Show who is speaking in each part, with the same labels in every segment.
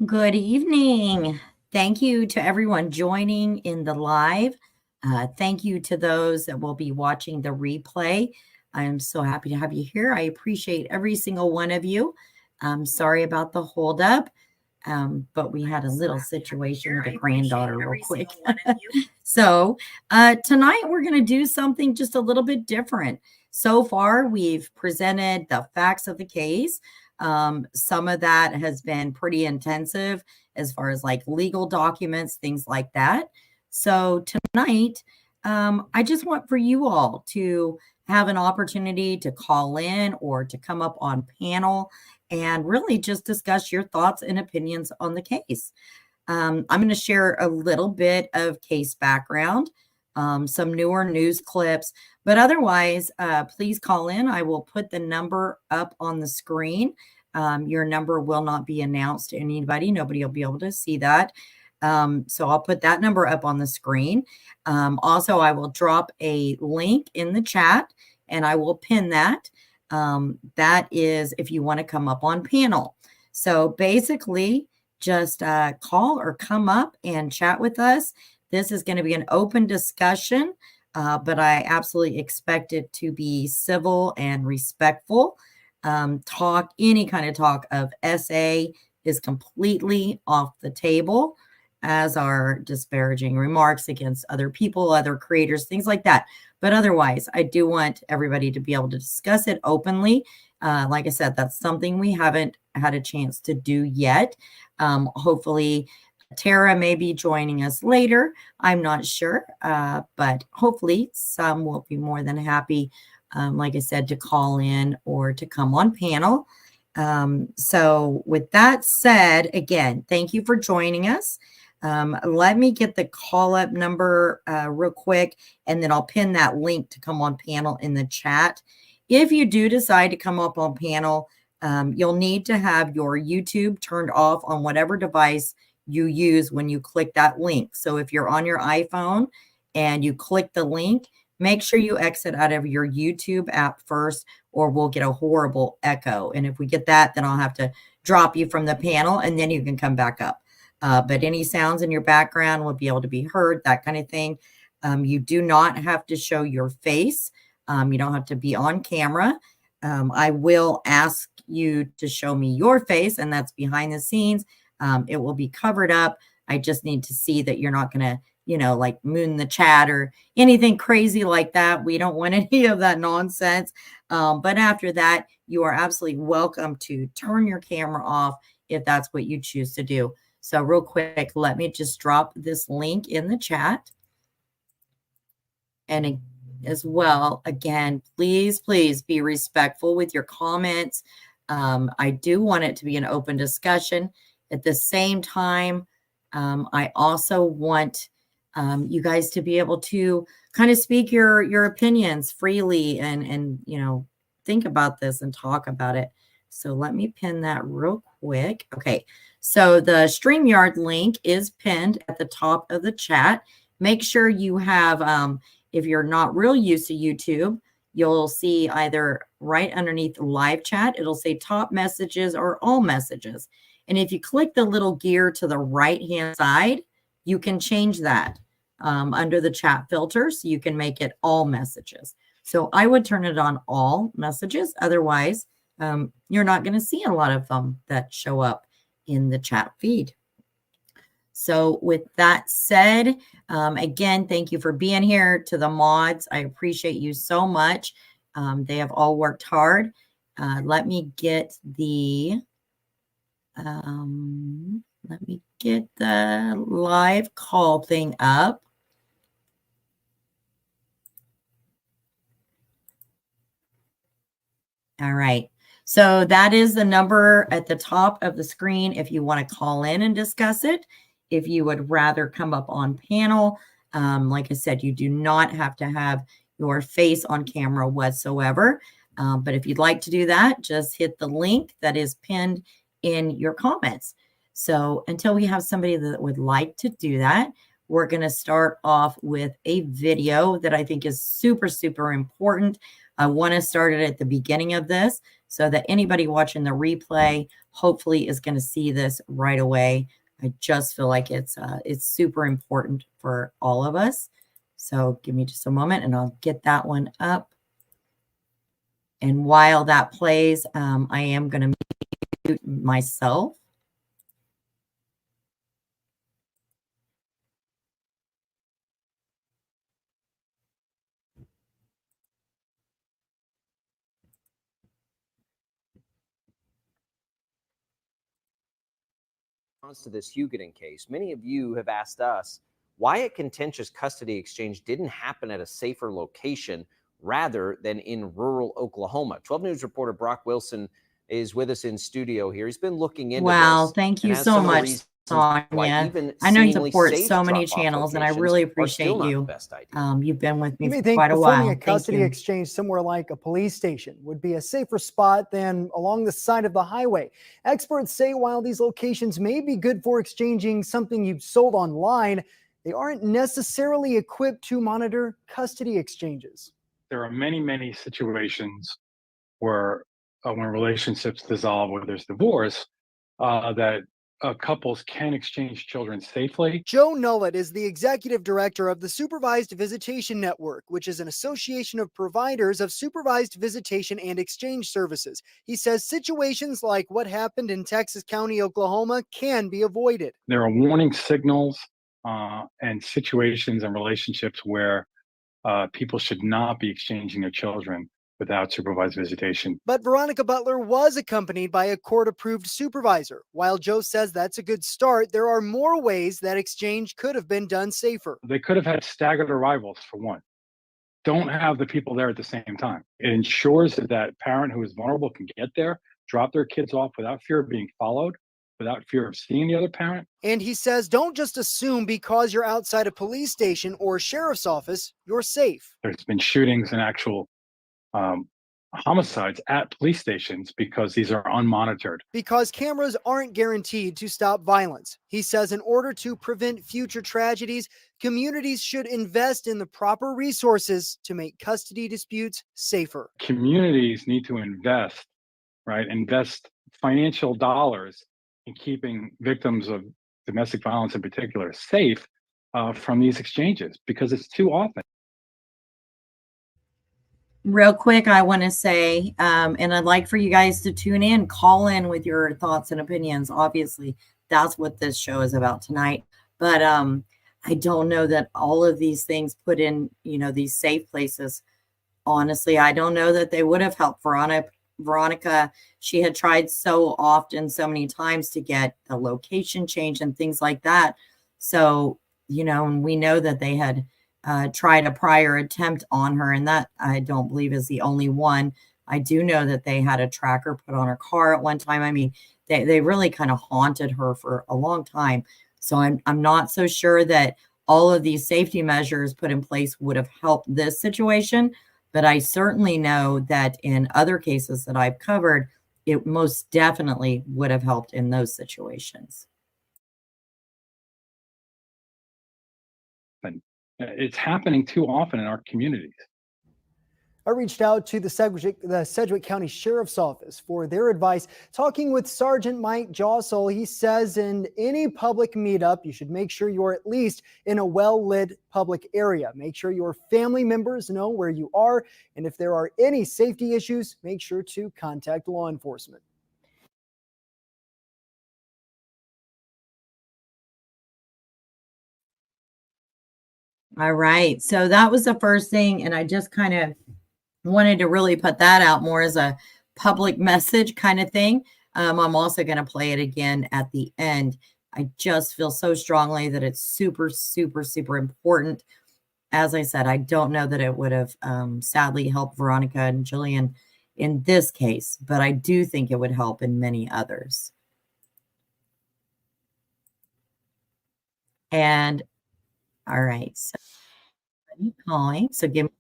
Speaker 1: Good evening. Thank you to everyone joining in the live. Thank you to those that will be watching the replay. I'm so happy to have you here. I appreciate every single one of you. I'm sorry about the holdup, but we had a little situation with a granddaughter real quick. So tonight we're going to do something just a little bit different. So far, we've presented the facts of the case. Some of that has been pretty intensive as far as like legal documents, things like that. So tonight, I just want for you all to have an opportunity to call in or to come up on panel and really just discuss your thoughts and opinions on the case. I'm going to share a little bit of case background, some newer news clips, but otherwise, please call in. I will put the number up on the screen. Your number will not be announced to anybody. Nobody will be able to see that. So I'll put that number up on the screen. Also, I will drop a link in the chat and I will pin that. That is if you want to come up on panel. So basically, just call or come up and chat with us. This is going to be an open discussion, but I absolutely expect it to be civil and respectful. Any kind of talk of SA is completely off the table, as are disparaging remarks against other people, other creators, things like that. But otherwise, I do want everybody to be able to discuss it openly. Like I said, that's something we haven't had a chance to do yet. Hopefully, Tara may be joining us later. I'm not sure, but hopefully some will be more than happy, like I said, to call in or to come on panel. So with that said, again, thank you for joining us. Let me get the call up number real quick, and then I'll pin that link to come on panel in the chat. If you do decide to come up on panel, you'll need to have your YouTube turned off on whatever device you use when you click that link. So if you're on your iPhone and you click the link, make sure you exit out of your YouTube app first, or we'll get a horrible echo. And if we get that, then I'll have to drop you from the panel and then you can come back up. But any sounds in your background will be able to be heard, that kind of thing. You do not have to show your face. You don't have to be on camera. I will ask you to show me your face, and that's behind the scenes. It will be covered up. I just need to see that you're not going to, like moon the chat or anything crazy like that. We don't want any of that nonsense. But after that, you are absolutely welcome to turn your camera off if that's what you choose to do. So real quick, let me just drop this link in the chat. And as well, again, please be respectful with your comments. I do want it to be an open discussion. At the same time, I also want you guys to be able to kind of speak your opinions freely and think about this and talk about it. So let me pin that real quick. Okay, so the StreamYard link is pinned at the top of the chat. Make sure you have, if you're not real used to YouTube, you'll see either right underneath the live chat, it'll say top messages or all messages. And if you click the little gear to the right-hand side, you can change that under the chat filter, so you can make it all messages. So I would turn it on all messages. Otherwise, you're not going to see a lot of them that show up in the chat feed. So with that said, again, thank you for being here. To the mods, I appreciate you so much. They have all worked hard. Let me get the live call thing up. All right. So that is the number at the top of the screen if you want to call in and discuss it. If you would rather come up on panel, like I said, you do not have to have your face on camera whatsoever. But if you'd like to do that, just hit the link that is pinned in your comments. So until we have somebody that would like to do that, we're going to start off with a video that I think is super important. I want to start it at the beginning of this so that anybody watching the replay hopefully is going to see this right away. I just feel like it's super important for all of us. So give me just a moment and I'll get that one up. And while that plays, I am going to mute myself.
Speaker 2: To this Hugoton case, many of you have asked us why a contentious custody exchange didn't happen at a safer location rather than in rural Oklahoma. 12 News reporter Brock Wilson is with us in studio here. He's been looking into
Speaker 1: Wow,
Speaker 2: this.
Speaker 1: thank you so much, Sonia. I know you support so many channels, and I really appreciate you. You've been with me
Speaker 3: you may
Speaker 1: for
Speaker 3: think
Speaker 1: quite a while.
Speaker 3: performing a custody exchange somewhere like a police station would be a safer spot than along the side of the highway. Experts say while these locations may be good for exchanging something you've sold online, they aren't necessarily equipped to monitor custody exchanges.
Speaker 4: There are many, many situations where when relationships dissolve, where there's divorce, that couples can exchange children safely.
Speaker 3: Joe Nullett is the executive director of the Supervised Visitation Network, which is an association of providers of supervised visitation and exchange services. He says situations like what happened in Texas County, Oklahoma, can be avoided.
Speaker 4: There are warning signals and situations and relationships where people should not be exchanging their children without supervised visitation.
Speaker 3: But Veronica Butler was accompanied by a court-approved supervisor. While Joe says that's a good start, there are more ways that exchange could have been done safer.
Speaker 4: They could have had staggered arrivals, for one. Don't have the people there at the same time. It ensures that that parent who is vulnerable can get there, drop their kids off without fear of being followed, without fear of seeing the other parent.
Speaker 3: And he says, don't just assume because you're outside a police station or sheriff's office, you're safe.
Speaker 4: There's been shootings and actual homicides at police stations because these are unmonitored.
Speaker 3: Because cameras aren't guaranteed to stop violence. He says in order to prevent future tragedies, communities should invest in the proper resources to make custody disputes safer.
Speaker 4: Communities need to invest financial dollars in keeping victims of domestic violence in particular safe from these exchanges, because it's too often.
Speaker 1: Real quick, I want to say, and I'd like for you guys to tune in, call in with your thoughts and opinions. Obviously, that's what this show is about tonight. But I don't know that all of these things put in, these safe places. Honestly, I don't know that they would have helped Veronica. She had tried so often, so many times to get the location change and things like that. So, and we know that they had tried a prior attempt on her, and that I don't believe is the only one. I do know that they had a tracker put on her car at one time. I mean, they really kind of haunted her for a long time. So I'm not so sure that all of these safety measures put in place would have helped this situation, but I certainly know that in other cases that I've covered, it most definitely would have helped in those situations.
Speaker 4: It's happening too often in our communities.
Speaker 3: I reached out to the Sedgwick County Sheriff's Office for their advice. Talking with Sergeant Mike Jossel, he says in any public meetup, you should make sure you're at least in a well-lit public area. Make sure your family members know where you are, and if there are any safety issues, make sure to contact law enforcement.
Speaker 1: All right. So that was the first thing. And I just kind of wanted to really put that out more as a public message kind of thing. I'm also going to play it again at the end. I just feel so strongly that it's super, super, super important. As I said, I don't know that it would have sadly helped Veronica and Jilian in this case, but I do think it would help in many others. And all right, so calling. So give me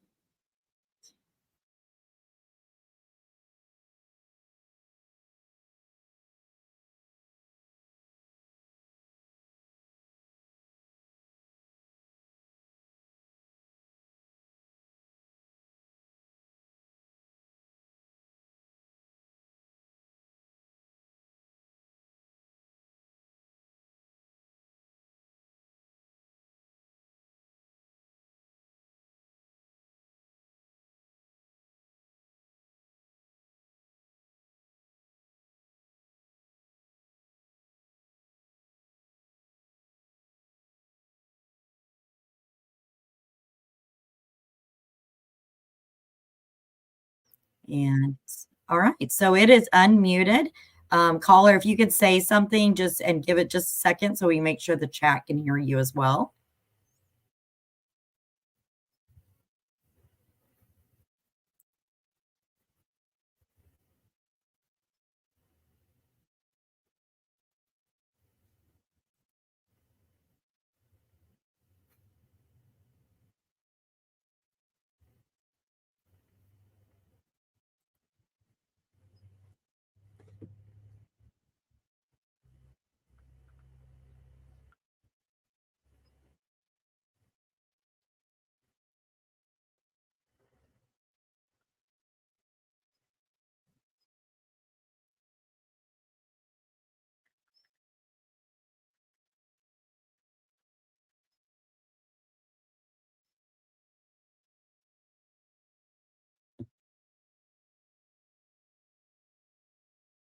Speaker 1: And all right, so it is unmuted. Caller, if you could say something just and give it just a second so we make sure the chat can hear you as well.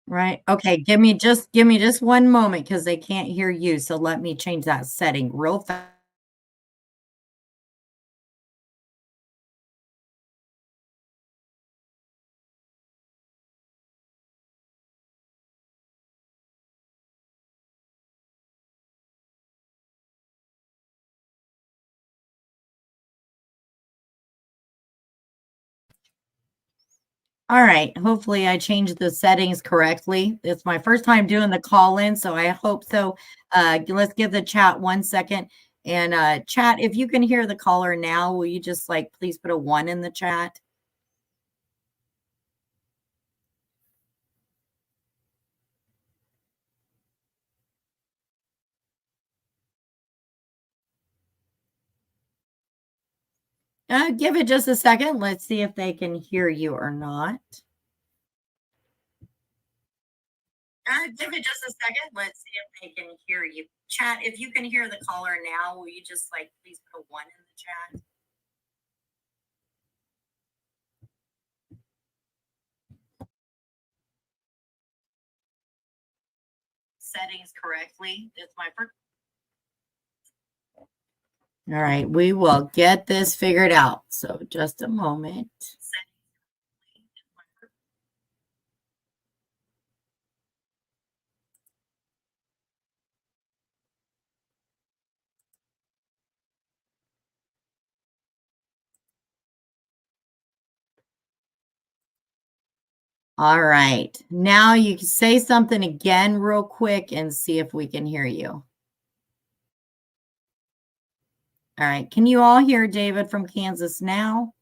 Speaker 1: Right. Okay. Give me just one moment because they can't hear you. So let me change that setting real fast. All right. Hopefully I changed the settings correctly. It's my first time doing the call in, so I hope so. Let's give the chat 1 second. And chat, if you can hear the caller now, will you just like please put a 1 in the chat? Give it just a second. Let's see if they can hear you or not. Give it just a second. Let's see if they can hear you. Chat, if you can hear the caller now, will you just like please put a 1 in the chat? Settings correctly. It's my first. All right, we will get this figured out. So just a moment. All right, now you can say something again real quick and see if we can hear you. All right, can you all hear David from Kansas now?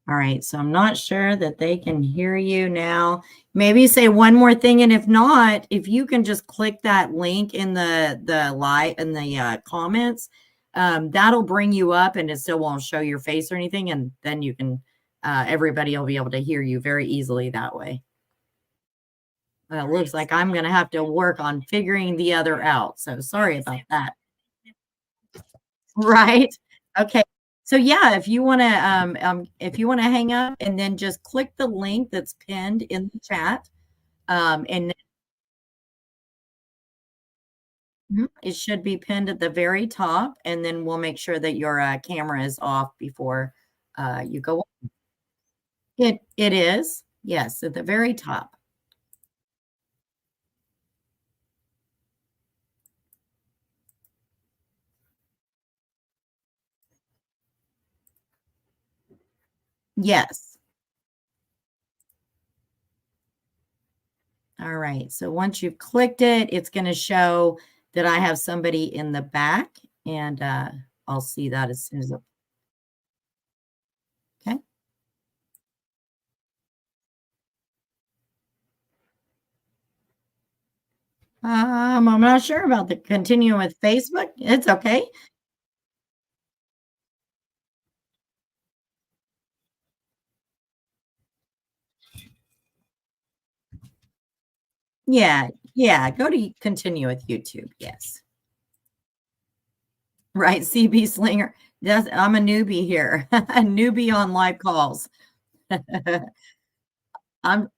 Speaker 1: All right, so I'm not sure that they can hear you now. Maybe say one more thing, and if not, if you can just click that link in the live in the comments, that'll bring you up, and it still won't show your face or anything, and then you can everybody will be able to hear you very easily that way. Well, it looks like I'm going to have to work on figuring the other out. So sorry about that. Right. Okay. So yeah, if you want to hang up and then just click the link that's pinned in the chat. And it should be pinned at the very top, and then we'll make sure that your camera is off before you go. It is. Yes, at the very top. Yes. All right. So once you've clicked it, it's going to show that I have somebody in the back, and I'll see that as soon as it. Okay. I'm not sure about the continue with Facebook. It's okay. Yeah, yeah. Go to continue with YouTube. Yes. Right. CB Slinger. I'm a newbie here. A newbie on live calls. I'm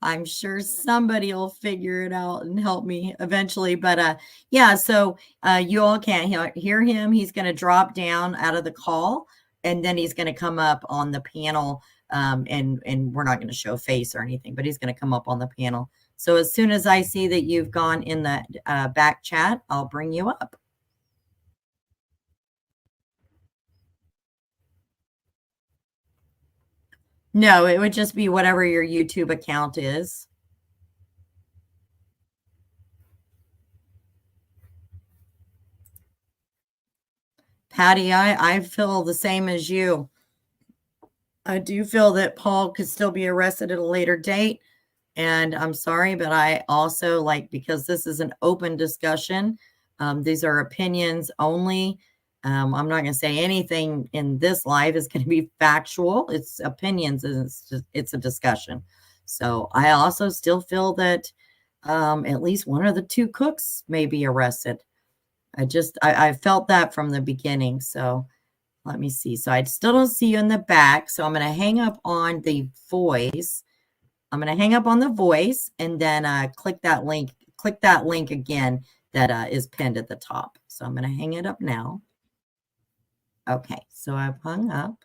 Speaker 1: I'm sure somebody will figure it out and help me eventually. But yeah, so you all can't hear him. He's going to drop down out of the call, and then he's going to come up on the panel. And we're not going to show face or anything, but he's going to come up on the panel. So as soon as I see that you've gone in the back chat, I'll bring you up. No, it would just be whatever your YouTube account is. Patty, I feel the same as you. I do feel that Paul could still be arrested at a later date. And I'm sorry, but I also because this is an open discussion, these are opinions only. I'm not going to say anything in this live is going to be factual. It's opinions, and it's a discussion. So I also still feel that at least one of the two cooks may be arrested. I felt that from the beginning. So let me see. So I still don't see you in the back. So I'm going to hang up on the voice. I'm going to hang up on the voice and then click that link. Click that link again that is pinned at the top. So I'm going to hang it up now. Okay, so I've hung up.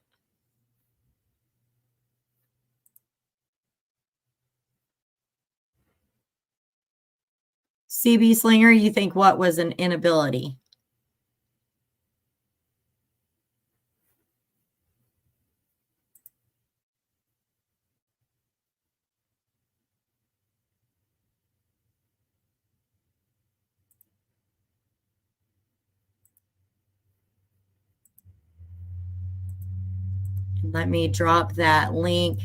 Speaker 1: CB Slinger, you think what was an inability? Let me drop that link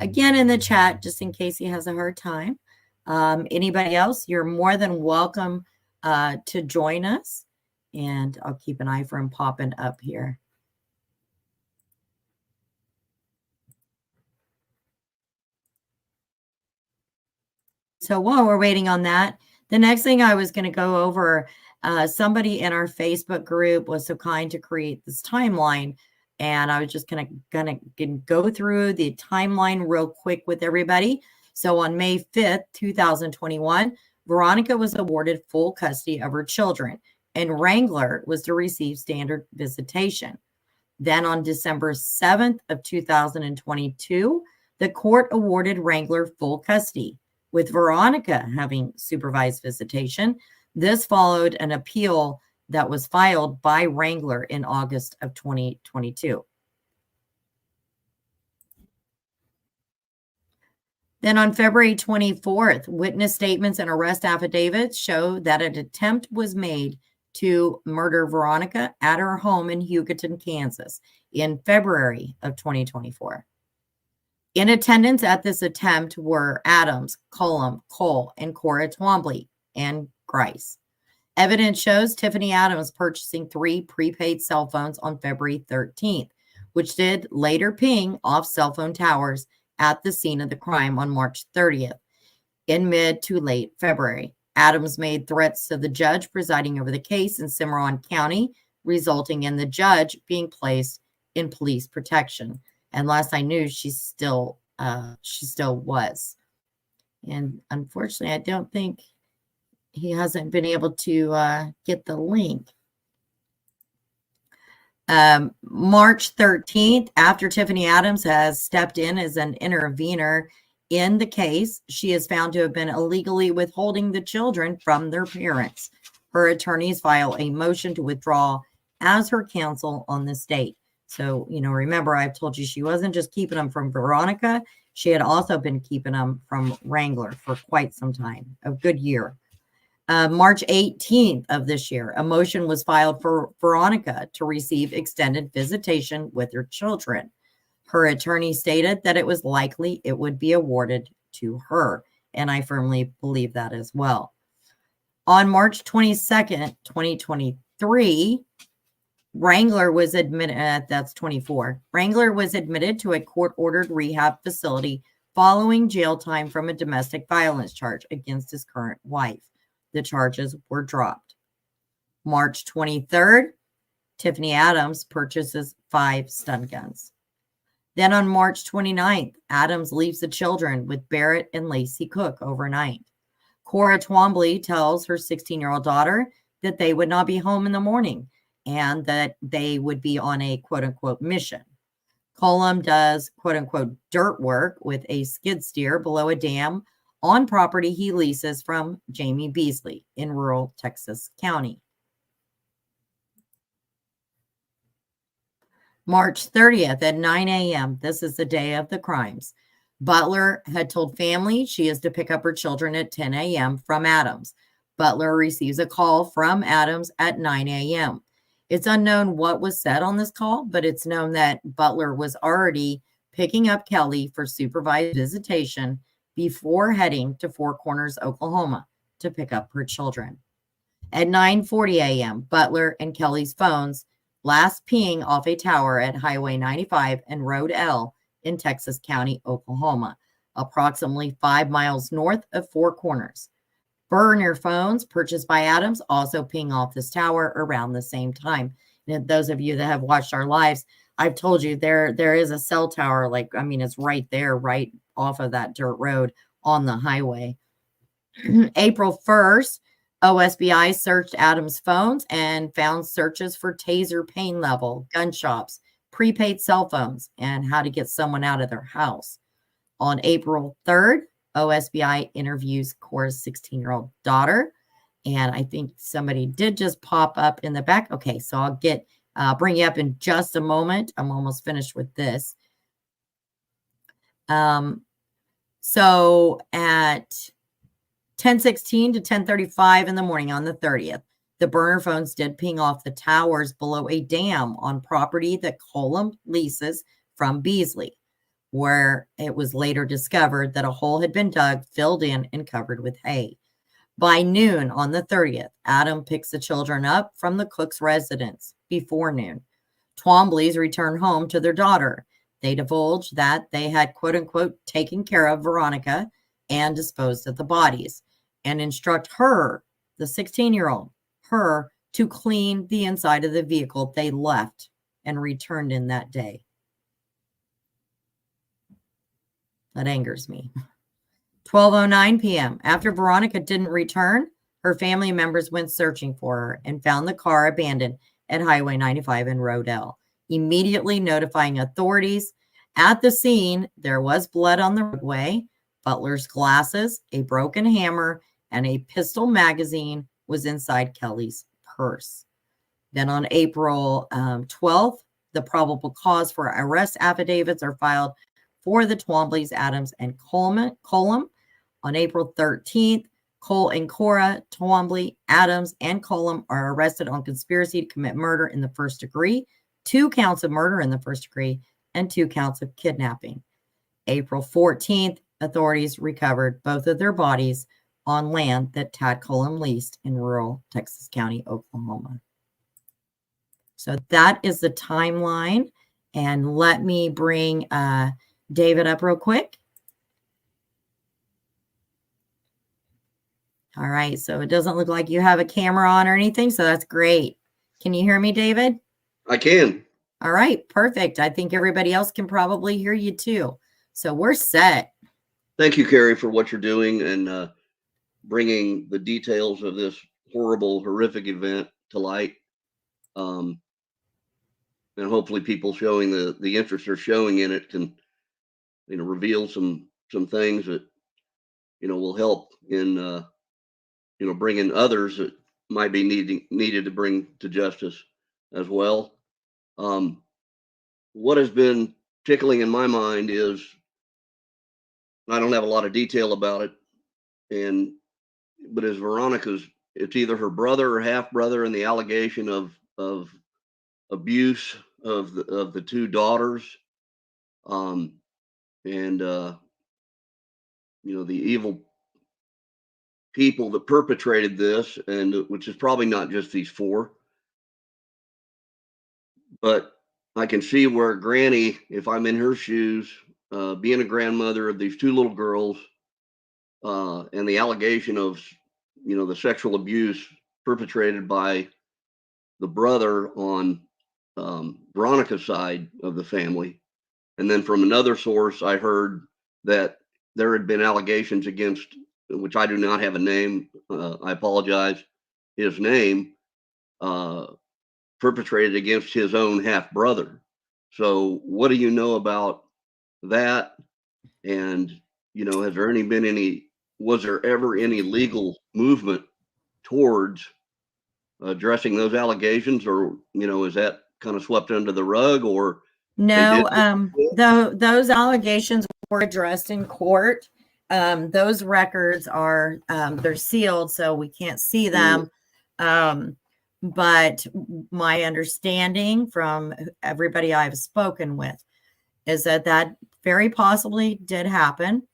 Speaker 1: again in the chat just in case he has a hard time. Anybody else, you're more than welcome to join us. And I'll keep an eye for him popping up here. So while we're waiting on that, the next thing I was going to go over, somebody in our Facebook group was so kind to create this timeline. And I was just gonna go through the timeline real quick with everybody. So on May 5th, 2021, Veronica was awarded full custody of her children, and Wrangler was to receive standard visitation. Then on December 7th of 2022, the court awarded Wrangler full custody, with Veronica having supervised visitation. This followed an appeal that was filed by Wrangler in August of 2022. Then on February 24th, witness statements and arrest affidavits show that an attempt was made to murder Veronica at her home in Hugoton, Kansas in February of 2024. In attendance at this attempt were Adams, Cullum, Cole, and Cora Twombly, and Grice. Evidence shows Tiffany Adams purchasing 3 prepaid cell phones on February 13th, which did later ping off cell phone towers at the scene of the crime on March 30th. In mid to late February, Adams made threats to the judge presiding over the case in Cimarron County, resulting in the judge being placed in police protection. And last I knew, she still was. And unfortunately, I don't think he hasn't been able to get the link. March 13th, after Tiffany Adams has stepped in as an intervener in the case, she is found to have been illegally withholding the children from their parents. Her attorneys file a motion to withdraw as her counsel on this date. So, remember, I've told you she wasn't just keeping them from Veronica. She had also been keeping them from Wrangler for quite some time, a good year. March 18th of this year, a motion was filed for Veronica to receive extended visitation with her children. Her attorney stated that it was likely it would be awarded to her, and I firmly believe that as well. On March 22nd, 2023, Wrangler was admitted, that's 24. Wrangler was admitted to a court-ordered rehab facility following jail time from a domestic violence charge against his current wife. The charges were dropped. March 23rd, Tiffany Adams purchases 5 stun guns. Then on March 29th, Adams leaves the children with Barrett and Lacey Cook overnight. Cora Twombly tells her 16-year-old daughter that they would not be home in the morning and that they would be on a quote-unquote mission. Colum does quote-unquote dirt work with a skid steer below a dam on property he leases from Jamie Beasley in rural Texas County. March 30th at 9 a.m., this is the day of the crimes. Butler had told family she is to pick up her children at 10 a.m. from Adams. Butler receives a call from Adams at 9 a.m. It's unknown what was said on this call, but it's known that Butler was already picking up Kelley for supervised visitation before heading to Four Corners, Oklahoma to pick up her children. At 9:40 a.m., Butler and Kelley's phones last ping off a tower at Highway 95 and Road L in Texas County, Oklahoma, approximately 5 miles north of Four Corners. Burner phones purchased by Adams also ping off this tower around the same time. And those of you that have watched our lives, I've told you there is a cell tower, it's right there, right off of that dirt road on the highway. April 1st, OSBI searched Adams' phones and found searches for taser pain level, gun shops, prepaid cell phones, and how to get someone out of their house. On April 3rd, OSBI interviews Cora's 16-year-old daughter, and I think somebody did just pop up in the back. Okay, so I'll bring you up in just a moment. I'm almost finished with this. So at 10:16 to 10:35 in the morning on the 30th, the burner phones did ping off the towers below a dam on property that Colum leases from Beasley, where it was later discovered that a hole had been dug, filled in, and covered with hay. By noon on the 30th, Adam picks the children up from the cook's residence before noon. Twombly's return home to their daughter. They divulged that they had, quote unquote, taken care of Veronica and disposed of the bodies, and instruct her, the 16-year-old, her, to clean the inside of the vehicle they left and returned in that day. That angers me. 12:09 p.m. After Veronica didn't return, her family members went searching for her and found the car abandoned at Highway 95 and Road L, immediately notifying authorities. At the scene, there was blood on the roadway. Butler's glasses, a broken hammer, and a pistol magazine was inside Kelley's purse. Then on April 12th, the probable cause for arrest affidavits are filed for the Twomblys, Adams, and Colum. On April 13th, Cole and Cora Twombly, Adams, and Colum are arrested on conspiracy to commit murder in the first degree, 2 counts of murder in the first degree, and 2 counts of kidnapping. April 14th, authorities recovered both of their bodies on land that Tad Colum leased in rural Texas County, Oklahoma. So that is the timeline. And let me bring David up real quick. All right, so it doesn't look like you have a camera on or anything, so that's great. Can you hear me, David?
Speaker 5: I can.
Speaker 1: All right, perfect. I think everybody else can probably hear you too. So we're set.
Speaker 5: Thank you, Kari, for what you're doing and bringing the details of this horrible, horrific event to light. And hopefully people showing the interest they're showing in it can, reveal some things that, will help in, bringing others that might be needed to bring to justice as well. What has been tickling in my mind is, I don't have a lot of detail about it, but as Veronica's it's either her brother or half brother, and the allegation of abuse of the two daughters, and the evil people that perpetrated this, and which is probably not just these four, but I can see where Granny, if I'm in her shoes, being a grandmother of these two little girls, and the allegation of the sexual abuse perpetrated by the brother on Veronica's side of the family. And then from another source, I heard that there had been allegations against, which I do not have a name, I apologize, his name, perpetrated against his own half brother. So what do you know about that? And, was there ever any legal movement towards addressing those allegations, or, is that kind of swept under the rug, or
Speaker 1: No, those allegations were addressed in court. Those records are they're sealed, so we can't see them. But my understanding from everybody I've spoken with is that very possibly did happen.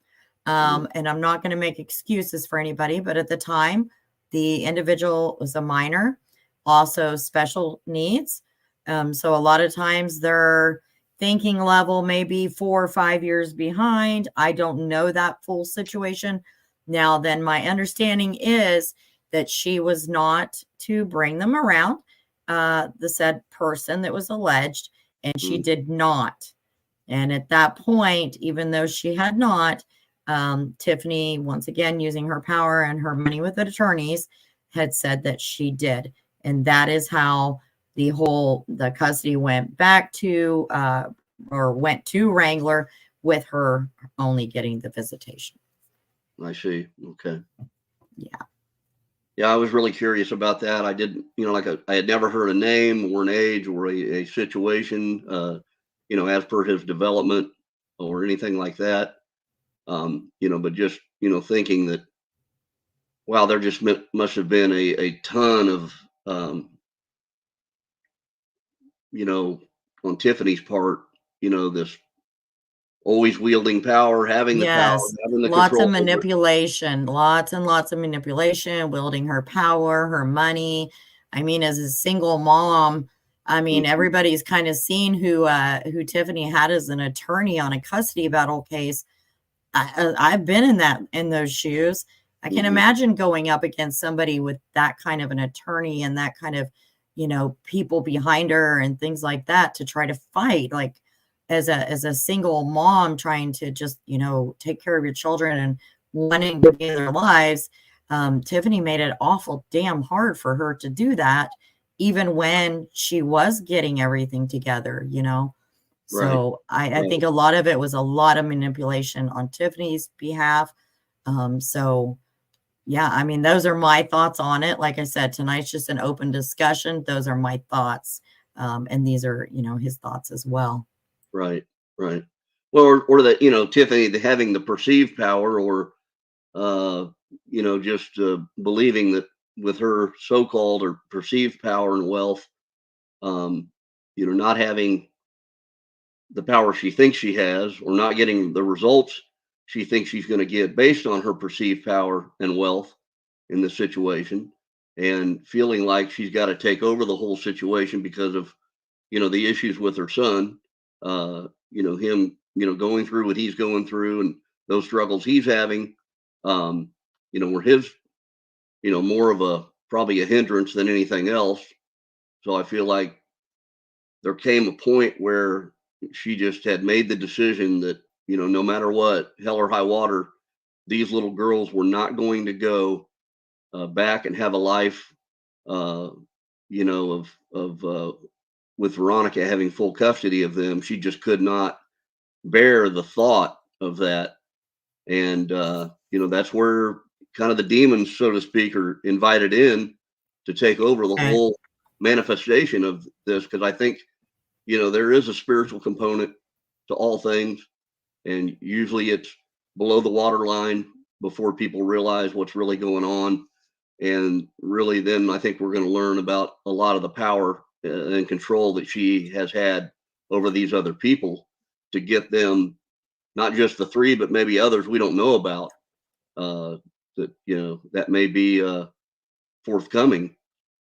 Speaker 1: And I'm not going to make excuses for anybody, but at the time, the individual was a minor, also special needs. So a lot of times their thinking level may be 4 or 5 years behind. I don't know that full situation. Now, then my understanding is that she was not to bring them around, the said person that was alleged, and she did not. And at that point, even though she had not, Tiffany, once again, using her power and her money with the attorneys, had said that she did. And that is how the custody went back to, or went to Wrangler, with her only getting the visitation.
Speaker 5: I see. Okay.
Speaker 1: Yeah.
Speaker 5: Yeah, I was really curious about that. I didn't, I had never heard a name or an age or a situation, as per his development or anything like that. But just, thinking that, wow, there just must have been a ton of, on Tiffany's part, this always wielding power, having the power, having the
Speaker 1: lots
Speaker 5: control.
Speaker 1: of manipulation, lots and lots of manipulation, wielding her power, her money. I mean, as a single mom, I mean, everybody's kind of seen who Tiffany had as an attorney on a custody battle case. I've been in those shoes. I can imagine going up against somebody with that kind of an attorney and that kind of, people behind her and things like that to try to fight, like as a single mom trying to just, take care of your children and wanting to be in their lives. Tiffany made it awful damn hard for her to do that, even when she was getting everything together, So I think a lot of it was a lot of manipulation on Tiffany's behalf. So yeah, I mean, those are my thoughts on it. Like I said, tonight's just an open discussion. Those are my thoughts. And these are, his thoughts as well.
Speaker 5: Right. Well, or that, Tiffany having the perceived power, or, just believing that with her so-called or perceived power and wealth, not having the power she thinks she has, or not getting the results she thinks she's going to get based on her perceived power and wealth in this situation, and feeling like she's got to take over the whole situation because of, the issues with her son, him, going through what he's going through and those struggles he's having, were his, more of probably a hindrance than anything else. So I feel like there came a point where she just had made the decision that, no matter what, hell or high water, these little girls were not going to go back and have a life, with Veronica having full custody of them. She just could not bear the thought of that. And, that's where kind of the demons, so to speak, are invited in to take over the whole manifestation of this. Because I think, there is a spiritual component to all things. And usually it's below the waterline before people realize what's really going on. And really, then I think we're going to learn about a lot of the power and control that she has had over these other people to get them, not just the 3, but maybe others we don't know about, that, that may be forthcoming.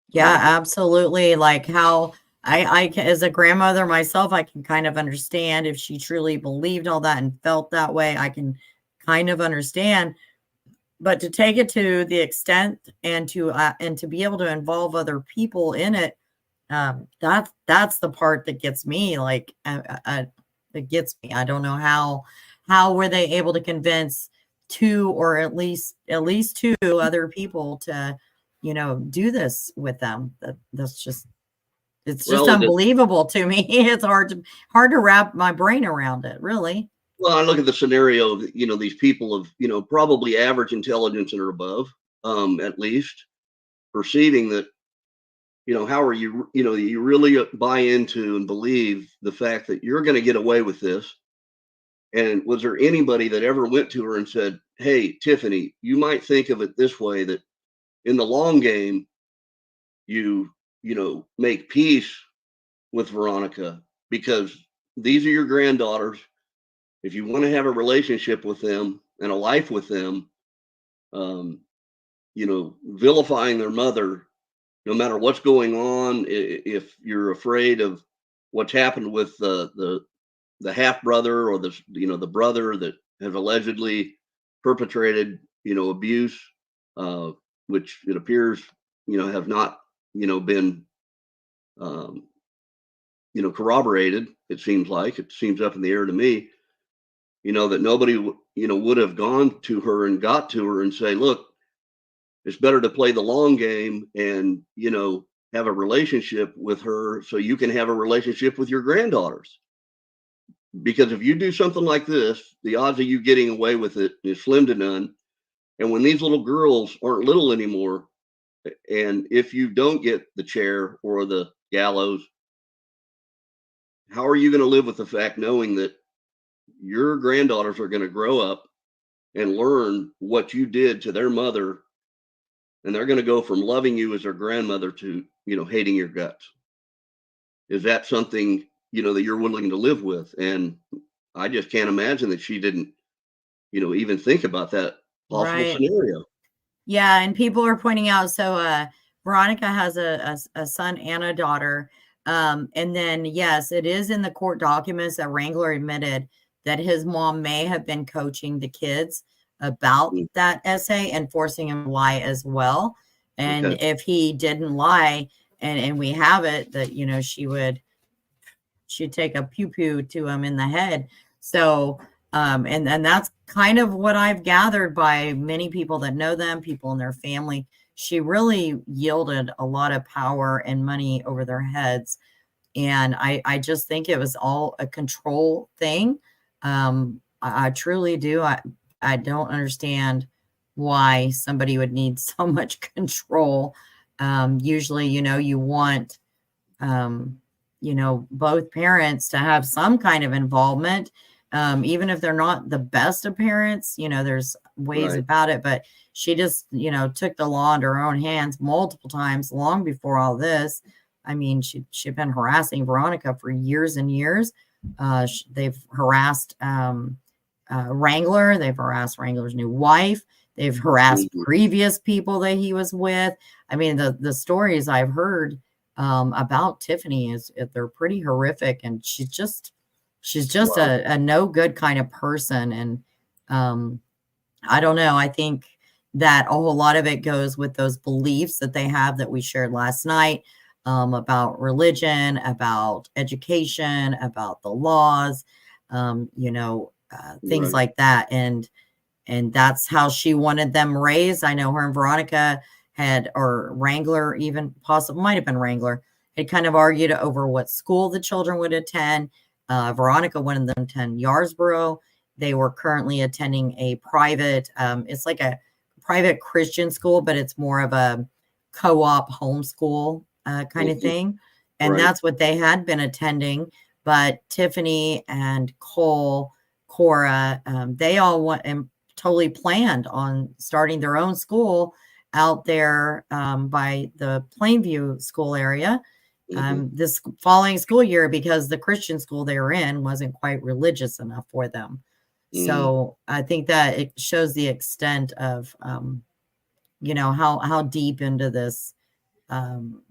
Speaker 1: Yeah, absolutely. Like how as a grandmother myself, I can kind of understand if she truly believed all that and felt that way. I can kind of understand, but to take it to the extent and to be able to involve other people in it, that's the part that gets me. Like, it gets me. I don't know how were they able to convince 2 or at least 2 other people to do this with them. That's just, it's just
Speaker 5: Well,
Speaker 1: unbelievable to me. It's hard to wrap my brain around it, really.
Speaker 5: well, I look at the scenario of, these people of, probably average intelligence and or above, at least perceiving that, how are you, you really buy into and believe the fact that you're going to get away with this. And was there anybody that ever went to her and said, hey, Tiffany, you might think of it this way, that in the long game, make peace with Veronica, because these are your granddaughters. If you want to have a relationship with them and a life with them, vilifying their mother, no matter what's going on, if you're afraid of what's happened with the half brother or the brother that has allegedly perpetrated, abuse, which it appears, have not, been, corroborated. It seems up in the air to me, that nobody, would have gone to her and got to her and say, look, it's better to play the long game and, have a relationship with her so you can have a relationship with your granddaughters. Because if you do something like this, the odds of you getting away with it is slim to none. And when these little girls aren't little anymore, and if you don't get the chair or the gallows, how are you going to live with the fact knowing that your granddaughters are going to grow up and learn what you did to their mother, and they're going to go from loving you as their grandmother to, hating your guts? Is that something, that you're willing to live with? And I just can't imagine that she didn't, even think about that possible
Speaker 1: Right.
Speaker 5: scenario.
Speaker 1: Yeah, and people are pointing out, so Veronica has a son and a daughter. And then yes, it is in the court documents that Wrangler admitted that his mom may have been coaching the kids about that essay and forcing him to lie as well. And
Speaker 5: Okay.
Speaker 1: if he didn't lie, and we have it that she'd take a pew pew to him in the head. So and that's kind of what I've gathered by many people that know them, people in their family. She really yielded a lot of power and money over their heads. And I just think it was all a control thing. I truly do. I don't understand why somebody would need so much control. Usually, you want, both parents to have some kind of involvement. Even if they're not the best of parents, there's ways
Speaker 5: Right.
Speaker 1: about it, but she just, took the law into her own hands multiple times long before all this. I mean, she'd been harassing Veronica for years and years. They've harassed Wrangler. They've harassed Wrangler's new wife. They've harassed previous people that he was with. I mean, the stories I've heard about Tiffany they're pretty horrific, and she's just
Speaker 5: Wow.
Speaker 1: a no good kind of person. And I don't know. I think that a whole lot of it goes with those beliefs that they have that we shared last night, about religion, about education, about the laws, things
Speaker 5: Right.
Speaker 1: like that. And that's how she wanted them raised. I know her and Veronica or Wrangler, even possibly might have been Wrangler, had kind of argued over what school the children would attend. Veronica wanted them to attend Yarsboro. They were currently attending a private, it's like a private Christian school, but it's more of a co-op homeschool kind of thing. And
Speaker 5: Right.
Speaker 1: that's what they had been attending. But Tiffany and Cora, they all totally planned on starting their own school out there by the Plainview school area
Speaker 5: Mhm.
Speaker 1: this following school year because the Christian school they were in wasn't quite religious enough for them.
Speaker 5: Mm.
Speaker 1: So I think that it shows the extent of, how deep into this um,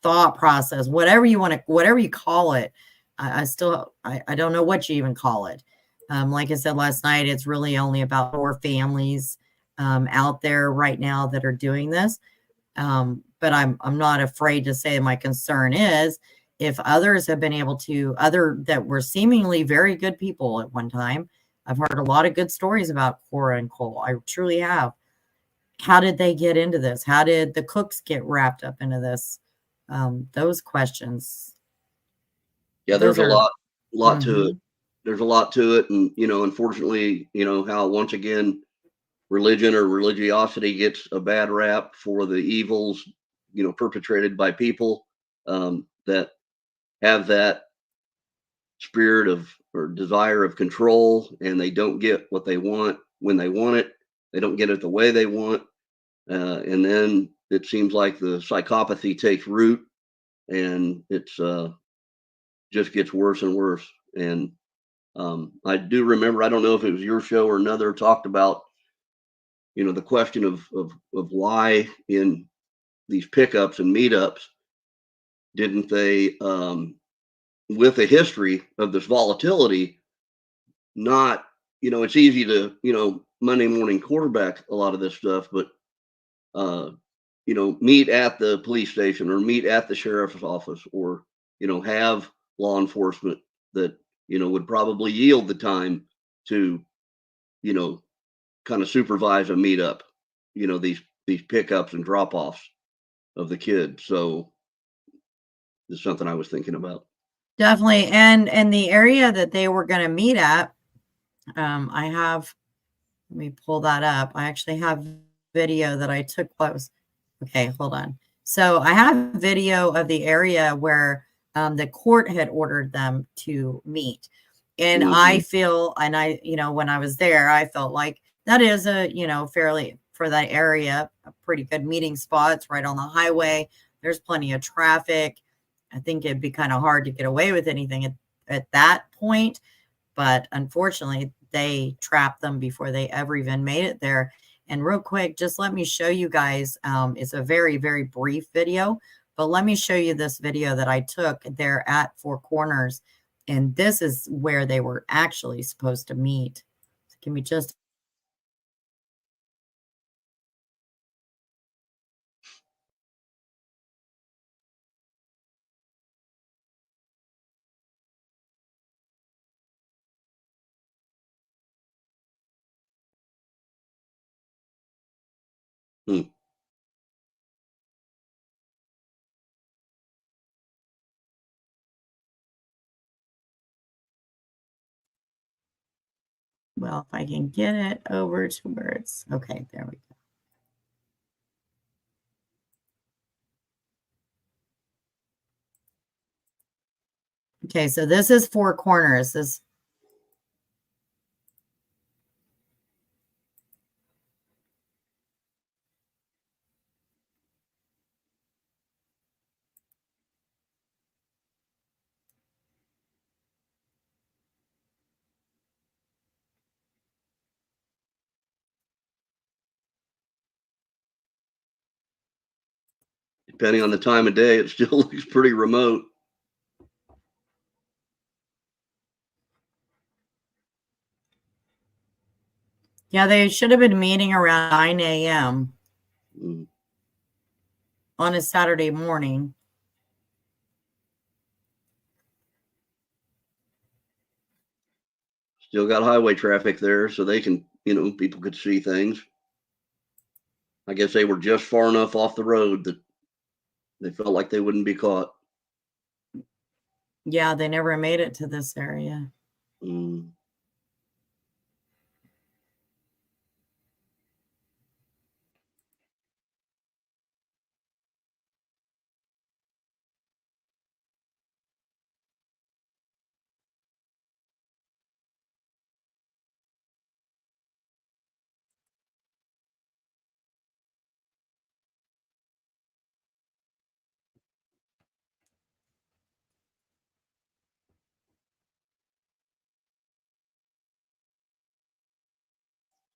Speaker 1: thought process, whatever you call it. I don't know what you even call it. Like I said last night, it's really only about 4 families out there right now that are doing this. But I'm not afraid to say my concern is if others have been able to, other that were seemingly very good people at one time. I've heard a lot of good stories about Cora and Cole. I truly have. How did they get into this? How did the cooks get wrapped up into this? Those questions.
Speaker 5: Yeah,
Speaker 1: Those
Speaker 5: there's a
Speaker 1: are
Speaker 5: lot to it.
Speaker 1: mhm.
Speaker 5: There's a lot to it, and unfortunately, how once again religion or religiosity gets a bad rap for the evils, perpetrated by people that have that spirit of or desire of control, and they don't get what they want when they want it. They don't get it the way they want, and then it seems like the psychopathy takes root, and it's just gets worse and worse. And I do remember, I don't know if it was your show or another, talked about the question of why in these pickups and meetups didn't they, with a history of this volatility, not, it's easy to, Monday morning quarterback a lot of this stuff, but, uh, meet at the police station or meet at the sheriff's office or, have law enforcement that, would probably yield the time to, you know, kind of supervise a meetup, these pickups and drop offs of the kids. So it's something I was thinking about.
Speaker 1: Definitely. And the area that they were going to meet at, I have. Let me pull that up. I actually have video that I took. Okay, hold on. So I have video of the area where the court had ordered them to meet. And I
Speaker 5: Hmm.
Speaker 1: feel, and when I was there, I felt like that is fairly for that area, a pretty good meeting spot. It's right on the highway. There's plenty of traffic. I think it'd be kind of hard to get away with anything at that point. But unfortunately, they trapped them before they ever even made it there. And real quick, just let me show you guys. It's a very, very brief video, but let me show you this video that I took there at Four Corners. And this is where they were actually supposed to meet. So give me just
Speaker 5: Hmm.
Speaker 1: well, if I can get it over to where it's okay, there we go. Okay, so this is Four Corners. This
Speaker 5: Depending on the time of day, it still looks pretty remote.
Speaker 1: yeah, they should have been meeting around 9 a.m.
Speaker 5: Mm.
Speaker 1: on a Saturday morning.
Speaker 5: Still got highway traffic there, so they can, people could see things. I guess they were just far enough off the road that they felt like they wouldn't be caught.
Speaker 1: Yeah, they never made it to this area.
Speaker 5: Mm.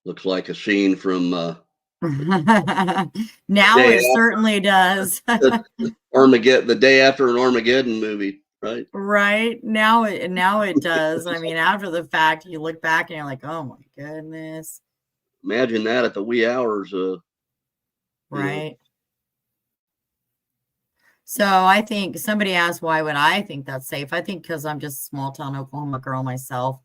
Speaker 5: Looks like a scene from
Speaker 1: Now
Speaker 5: day
Speaker 1: it certainly does.
Speaker 5: after Armageddon, the day after an Armageddon movie, right?
Speaker 1: Right. Now it does. I mean, after the fact, you look back and you're like, oh my goodness.
Speaker 5: Imagine that at the wee hours. You know,
Speaker 1: Right. So I think somebody asked, why would I think that's safe? I think because I'm just a small town Oklahoma girl myself,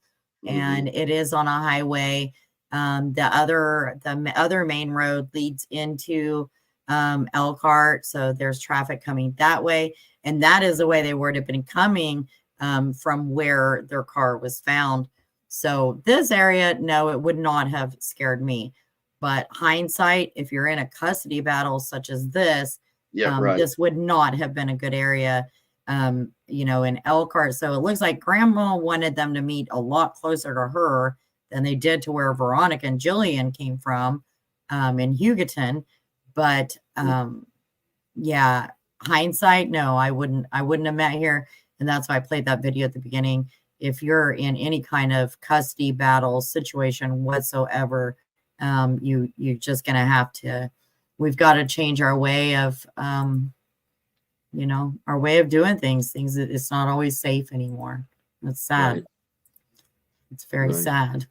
Speaker 1: and it is on a highway. The other main road leads into Elkhart, so there's traffic coming that way, and that is the way they would have been coming from where their car was found. So this area, no, it would not have scared me. But hindsight, if you're in a custody battle such as this,
Speaker 5: yeah, right.
Speaker 1: this would not have been a good area, in Elkhart. So it looks like grandma wanted them to meet a lot closer to her than they did to where Veronica and Jilian came from in Hugoton. But yeah, hindsight, no, I wouldn't have met here. And that's why I played that video at the beginning. If you're in any kind of custody battle situation whatsoever, you're just gonna have to, we've got to change our way of our way of doing things. It's not always safe anymore. It's sad.
Speaker 5: Right.
Speaker 1: It's very sad.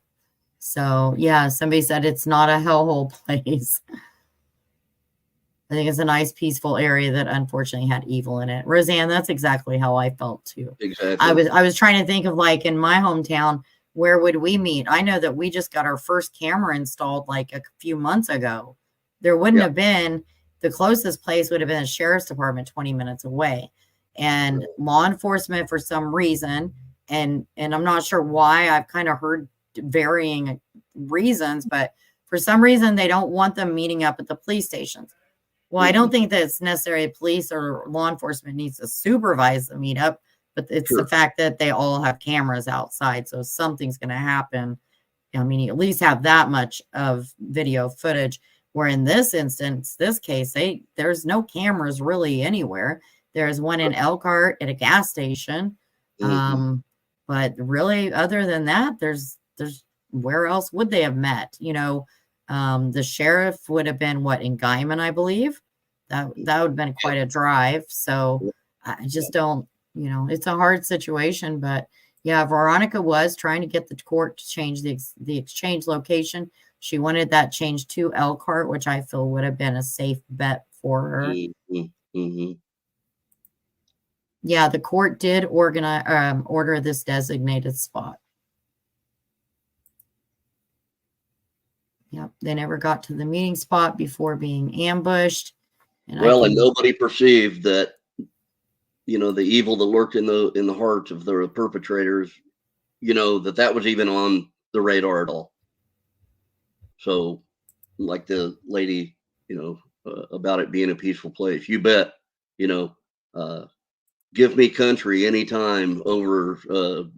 Speaker 1: So yeah, somebody said it's not a hellhole place. I think it's a nice, peaceful area that unfortunately had evil in it. Roseanne, that's exactly how I felt too.
Speaker 5: Exactly.
Speaker 1: I was trying to think of, like, in my hometown, where would we meet? I know that we just got our first camera installed like a few months ago. There wouldn't have been, the closest place would have been a sheriff's department 20 minutes away. And law enforcement, for some reason, and I'm not sure why, I've kind of heard varying reasons, but for some reason they don't want them meeting up at the police stations. Well, I don't think that it's necessarily police or law enforcement needs to supervise the meetup, but it's the fact that they all have cameras outside. So something's going to happen. I mean, you at least have that much of video footage, where in this instance, this case, there's no cameras really anywhere. There's one in Elkhart at a gas station. But really, other than that, there's where else would they have met? The sheriff would have been in Guyman, I believe. That would have been quite a drive. So I just don't, it's a hard situation. But yeah, Veronica was trying to get the court to change the exchange location. She wanted that changed to Elkhart, which I feel would have been a safe bet for her. Yeah, the court did order this designated spot. Yep, they never got to the meeting spot before being ambushed. And
Speaker 5: nobody perceived that, the evil that lurked in the hearts of the perpetrators, that was even on the radar at all. So, like the lady, about it being a peaceful place, you bet, give me country anytime over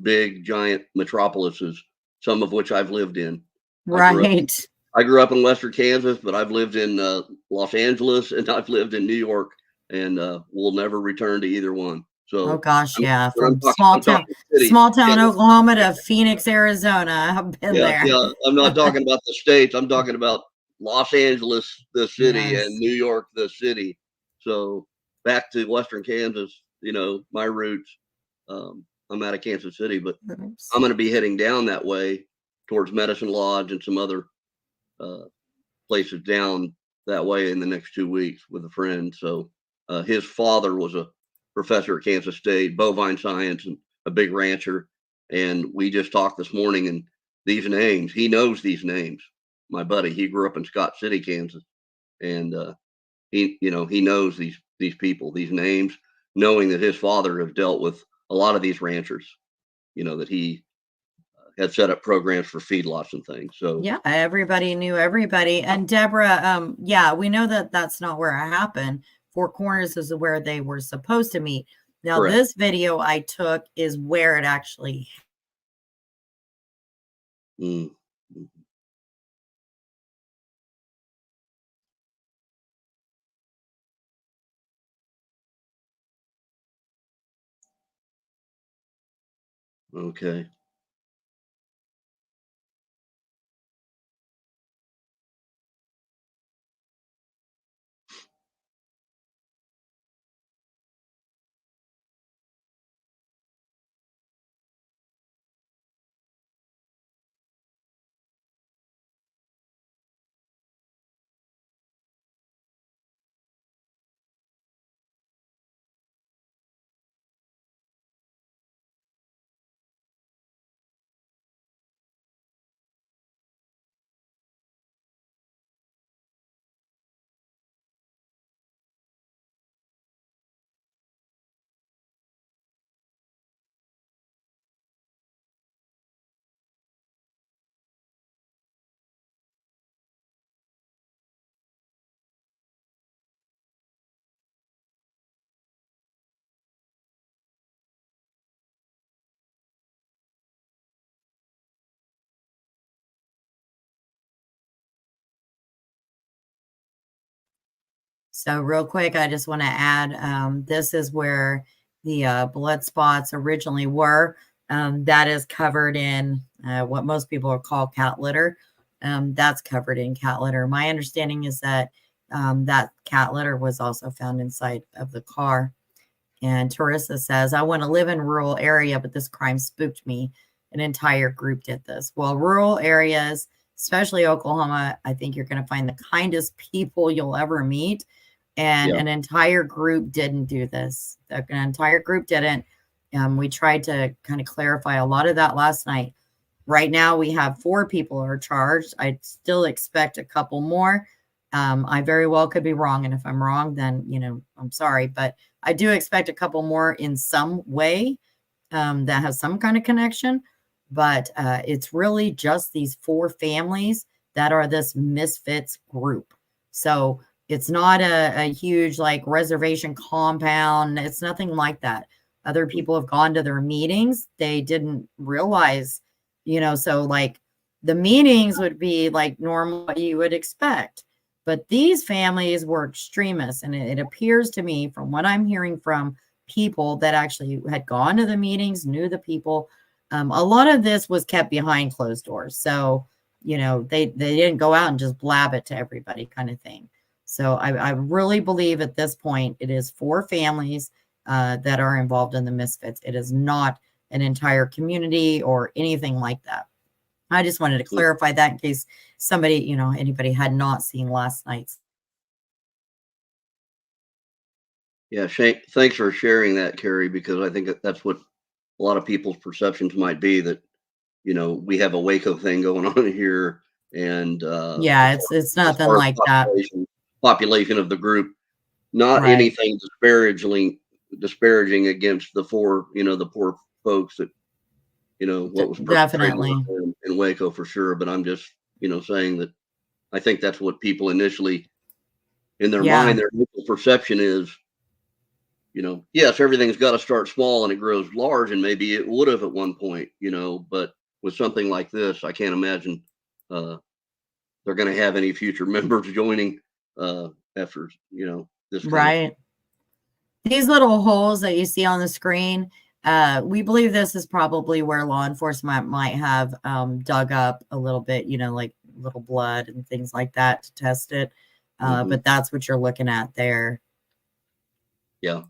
Speaker 5: big giant metropolises, some of which I've lived in.
Speaker 1: Right.
Speaker 5: I grew up in Western Kansas, but I've lived in Los Angeles and I've lived in New York, and we'll never return to either one. So,
Speaker 1: oh gosh, yeah, from
Speaker 5: small town
Speaker 1: Oklahoma to Phoenix, Arizona, I've been there.
Speaker 5: Yeah, I'm not talking about the states. I'm talking about Los Angeles, the city, and New York, the city. So back to Western Kansas, my roots. I'm out of Kansas City, but I'm going to be heading down that way towards Medicine Lodge and some other places down that way in the next 2 weeks with a friend. So his father was a professor at Kansas State, bovine science, and a big rancher. And we just talked this morning, and these names, he knows these names. My buddy, he grew up in Scott City, Kansas, and he knows these people, these names, knowing that his father has dealt with a lot of these ranchers, that he had set up programs for feedlots and things. So
Speaker 1: yeah, everybody knew everybody. And Deborah, yeah, we know that that's not where it happened. Four Corners is where they were supposed to meet. Now, this video I took is where it actually.
Speaker 5: Okay.
Speaker 1: So real quick, I just want to add, this is where the blood spots originally were. That is covered in what most people call cat litter. That's covered in cat litter. My understanding is that that cat litter was also found inside of the car. And Teresa says, I want to live in a rural area, but this crime spooked me. An entire group did this. Well, rural areas, especially Oklahoma, I think you're going to find the kindest people you'll ever meet. And
Speaker 5: Yeah.
Speaker 1: an entire group didn't do this. An entire group didn't. We tried to kind of clarify a lot of that last night. Right now, we have 4 people who are charged. I still expect a couple more. I very well could be wrong. And if I'm wrong, then, you know, I'm sorry. But I do expect a couple more in some way that has some kind of connection. But it's really just these 4 families that are this misfits group. So it's not a huge like reservation compound. It's nothing like that. Other people have gone to their meetings. They didn't realize, you know, so like the meetings would be like normal, what you would expect. But these families were extremists. And it appears to me from what I'm hearing from people that actually had gone to the meetings, knew the people, a lot of this was kept behind closed doors. So, you know, they didn't go out and just blab it to everybody kind of thing. So I really believe at this point, it is 4 families that are involved in the misfits. It is not an entire community or anything like that. I just wanted to clarify that in case somebody, you know, anybody had not seen last night's.
Speaker 5: Yeah, Shane, thanks for sharing that, Kari, because I think that's what a lot of people's perceptions might be, that, you know, we have a Waco thing going on here. And
Speaker 1: Yeah, it's nothing like that.
Speaker 5: Population of the group, not
Speaker 1: Right.
Speaker 5: anything disparaging against the 4, you know, the poor folks that, you know, what was perpetrated
Speaker 1: Definitely.
Speaker 5: in Waco for sure. But I'm just, you know, saying that I think that's what people initially in their
Speaker 1: Yeah.
Speaker 5: mind, their initial perception is, you know, yes, everything's got to start small and it grows large, and maybe it would have at one point, you know, but with something like this, I can't imagine they're going to have any future members joining after, you know, this kind of
Speaker 1: Right. These little holes that you see on the screen, we believe this is probably where law enforcement might have dug up a little bit, you know, like little blood and things like that to test it. But that's what you're looking at there.
Speaker 5: Yeah.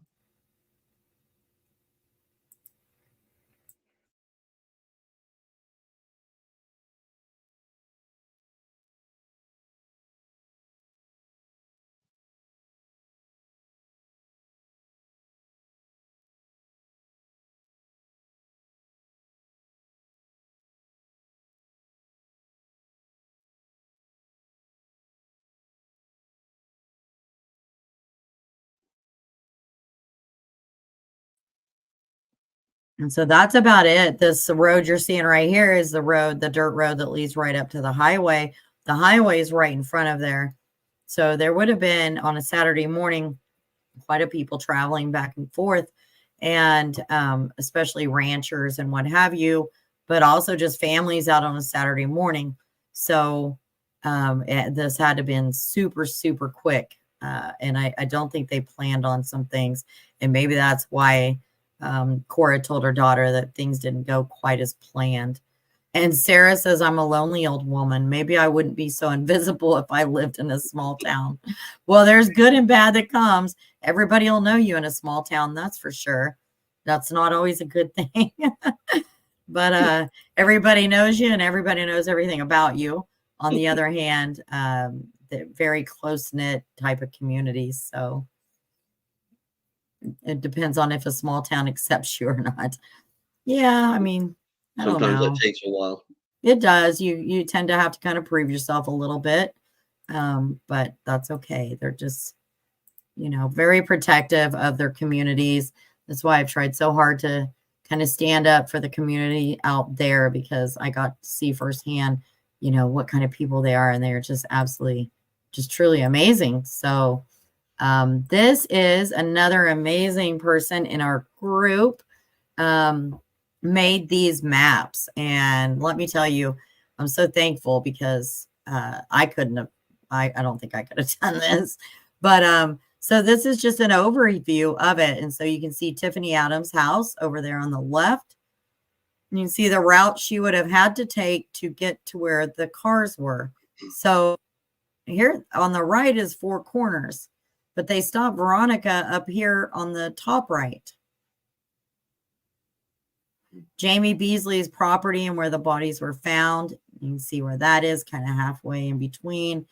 Speaker 1: And so that's about it. This road you're seeing right here is the road, the dirt road that leads right up to the highway. The highway is right in front of there. So there would have been on a Saturday morning quite a people traveling back and forth, and especially ranchers and what have you, but also just families out on a Saturday morning. So this had to have been super, super quick. And I don't think they planned on some things. And maybe that's why Cora told her daughter that things didn't go quite as planned. And Sarah says, I'm a lonely old woman. Maybe I wouldn't be so invisible if I lived in a small town. Well, there's good and bad that comes. Everybody will know you in a small town. That's for sure. That's not always a good thing. But everybody knows you and everybody knows everything about you. On the other hand, the very close-knit type of communities. So it depends on if a small town accepts you or not. Yeah, I mean, I don't
Speaker 5: Sometimes
Speaker 1: know.
Speaker 5: that takes a while.
Speaker 1: It does. You tend to have to kind of prove yourself a little bit. But that's okay. They're just, you know, very protective of their communities. That's why I've tried so hard to kind of stand up for the community out there, because I got to see firsthand, you know, what kind of people they are. And they're just absolutely, just truly amazing. So this is another amazing person in our group. Made these maps, and let me tell you, I'm so thankful, because I couldn't have, I don't think I could have done this, But so this is just an overview of it. And so you can see Tiffany Adams' house over there on the left. And you can see the route she would have had to take to get to where the cars were. So here on the right is Four Corners, but they stopped Veronica up here on the top right. Jamie Beasley's property and where the bodies were found. You can see where that is, kind of halfway in between.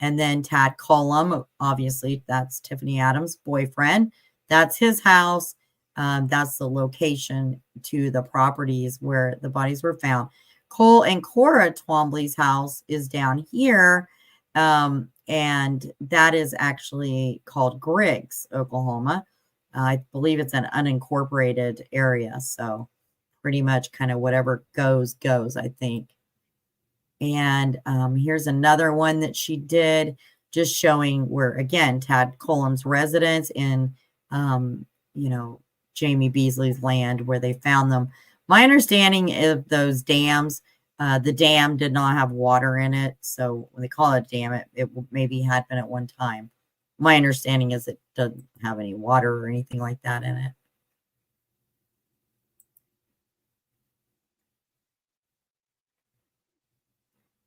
Speaker 1: And then Tad Cullum, obviously, that's Tiffany Adams' boyfriend. That's his house. That's the location to the properties where the bodies were found. Cole and Cora Twombly's house is down here. And that is actually called Griggs, Oklahoma. I believe it's an unincorporated area. So pretty much kind of whatever goes, I think. And here's another one that she did, just showing where, again, Tad Cullum's residence in, Jamie Beasley's land where they found them. My understanding of those dams, the dam did not have water in it. So when they call it a dam, it maybe had been at one time. My understanding is it doesn't have any water or anything like that in it.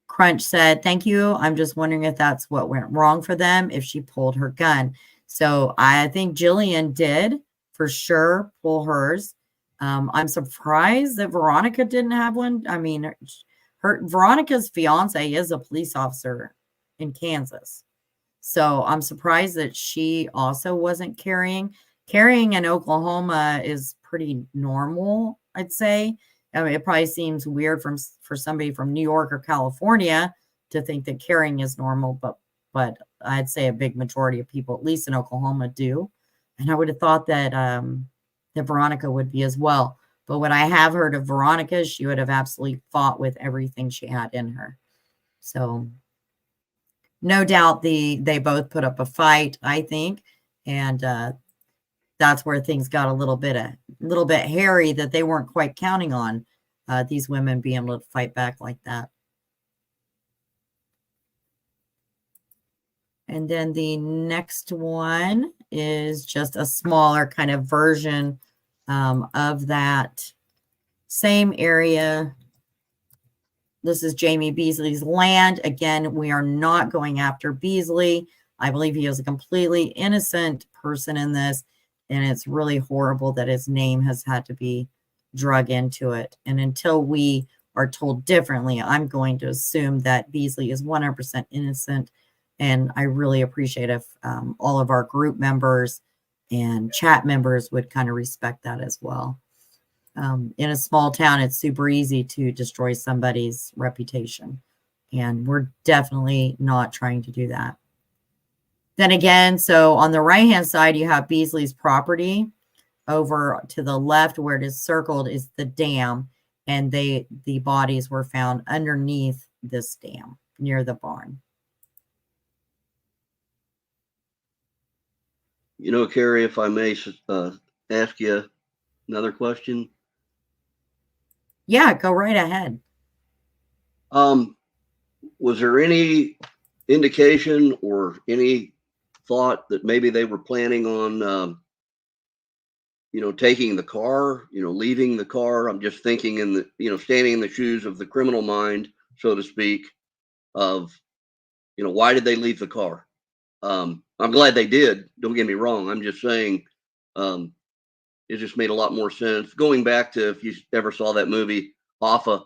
Speaker 1: Crunch said, thank you. I'm just wondering if that's what went wrong for them, if she pulled her gun. So I think Jilian did for sure pull hers. I'm surprised that Veronica didn't have one. I mean, Veronica's fiance is a police officer in Kansas. So I'm surprised that she also wasn't carrying. Carrying in Oklahoma is pretty normal, I'd say. I mean, it probably seems weird for somebody from New York or California to think that carrying is normal, but I'd say a big majority of people, at least in Oklahoma, do. And I would have thought that that Veronica would be as well. But what I have heard of Veronica, she would have absolutely fought with everything she had in her. So no doubt they both put up a fight, I think, and that's where things got a little bit hairy, that they weren't quite counting on these women being able to fight back like that. And then the next one is just a smaller kind of version of that same area. This is Jamie Beasley's land. Again, we are not going after Beasley. I believe he is a completely innocent person in this. And it's really horrible that his name has had to be drug into it. And until we are told differently, I'm going to assume that Beasley is 100% innocent. And I really appreciate if all of our group members and chat members would kind of respect that as well. In a small town, it's super easy to destroy somebody's reputation. And we're definitely not trying to do that. Then again, so on the right-hand side, you have Beasley's property. Over to the left where it is circled is the dam. And the bodies were found underneath this dam near the barn.
Speaker 5: You know, Kari, if I may ask you another question.
Speaker 1: Yeah, go right ahead.
Speaker 5: Was there any indication or any thought that maybe they were planning on, taking the car, leaving the car? I'm just thinking in the, standing in the shoes of the criminal mind, so to speak, of, why did they leave the car? I'm glad they did. Don't get me wrong. I'm just saying, it just made a lot more sense. Going back to, if you ever saw that movie, Hoffa,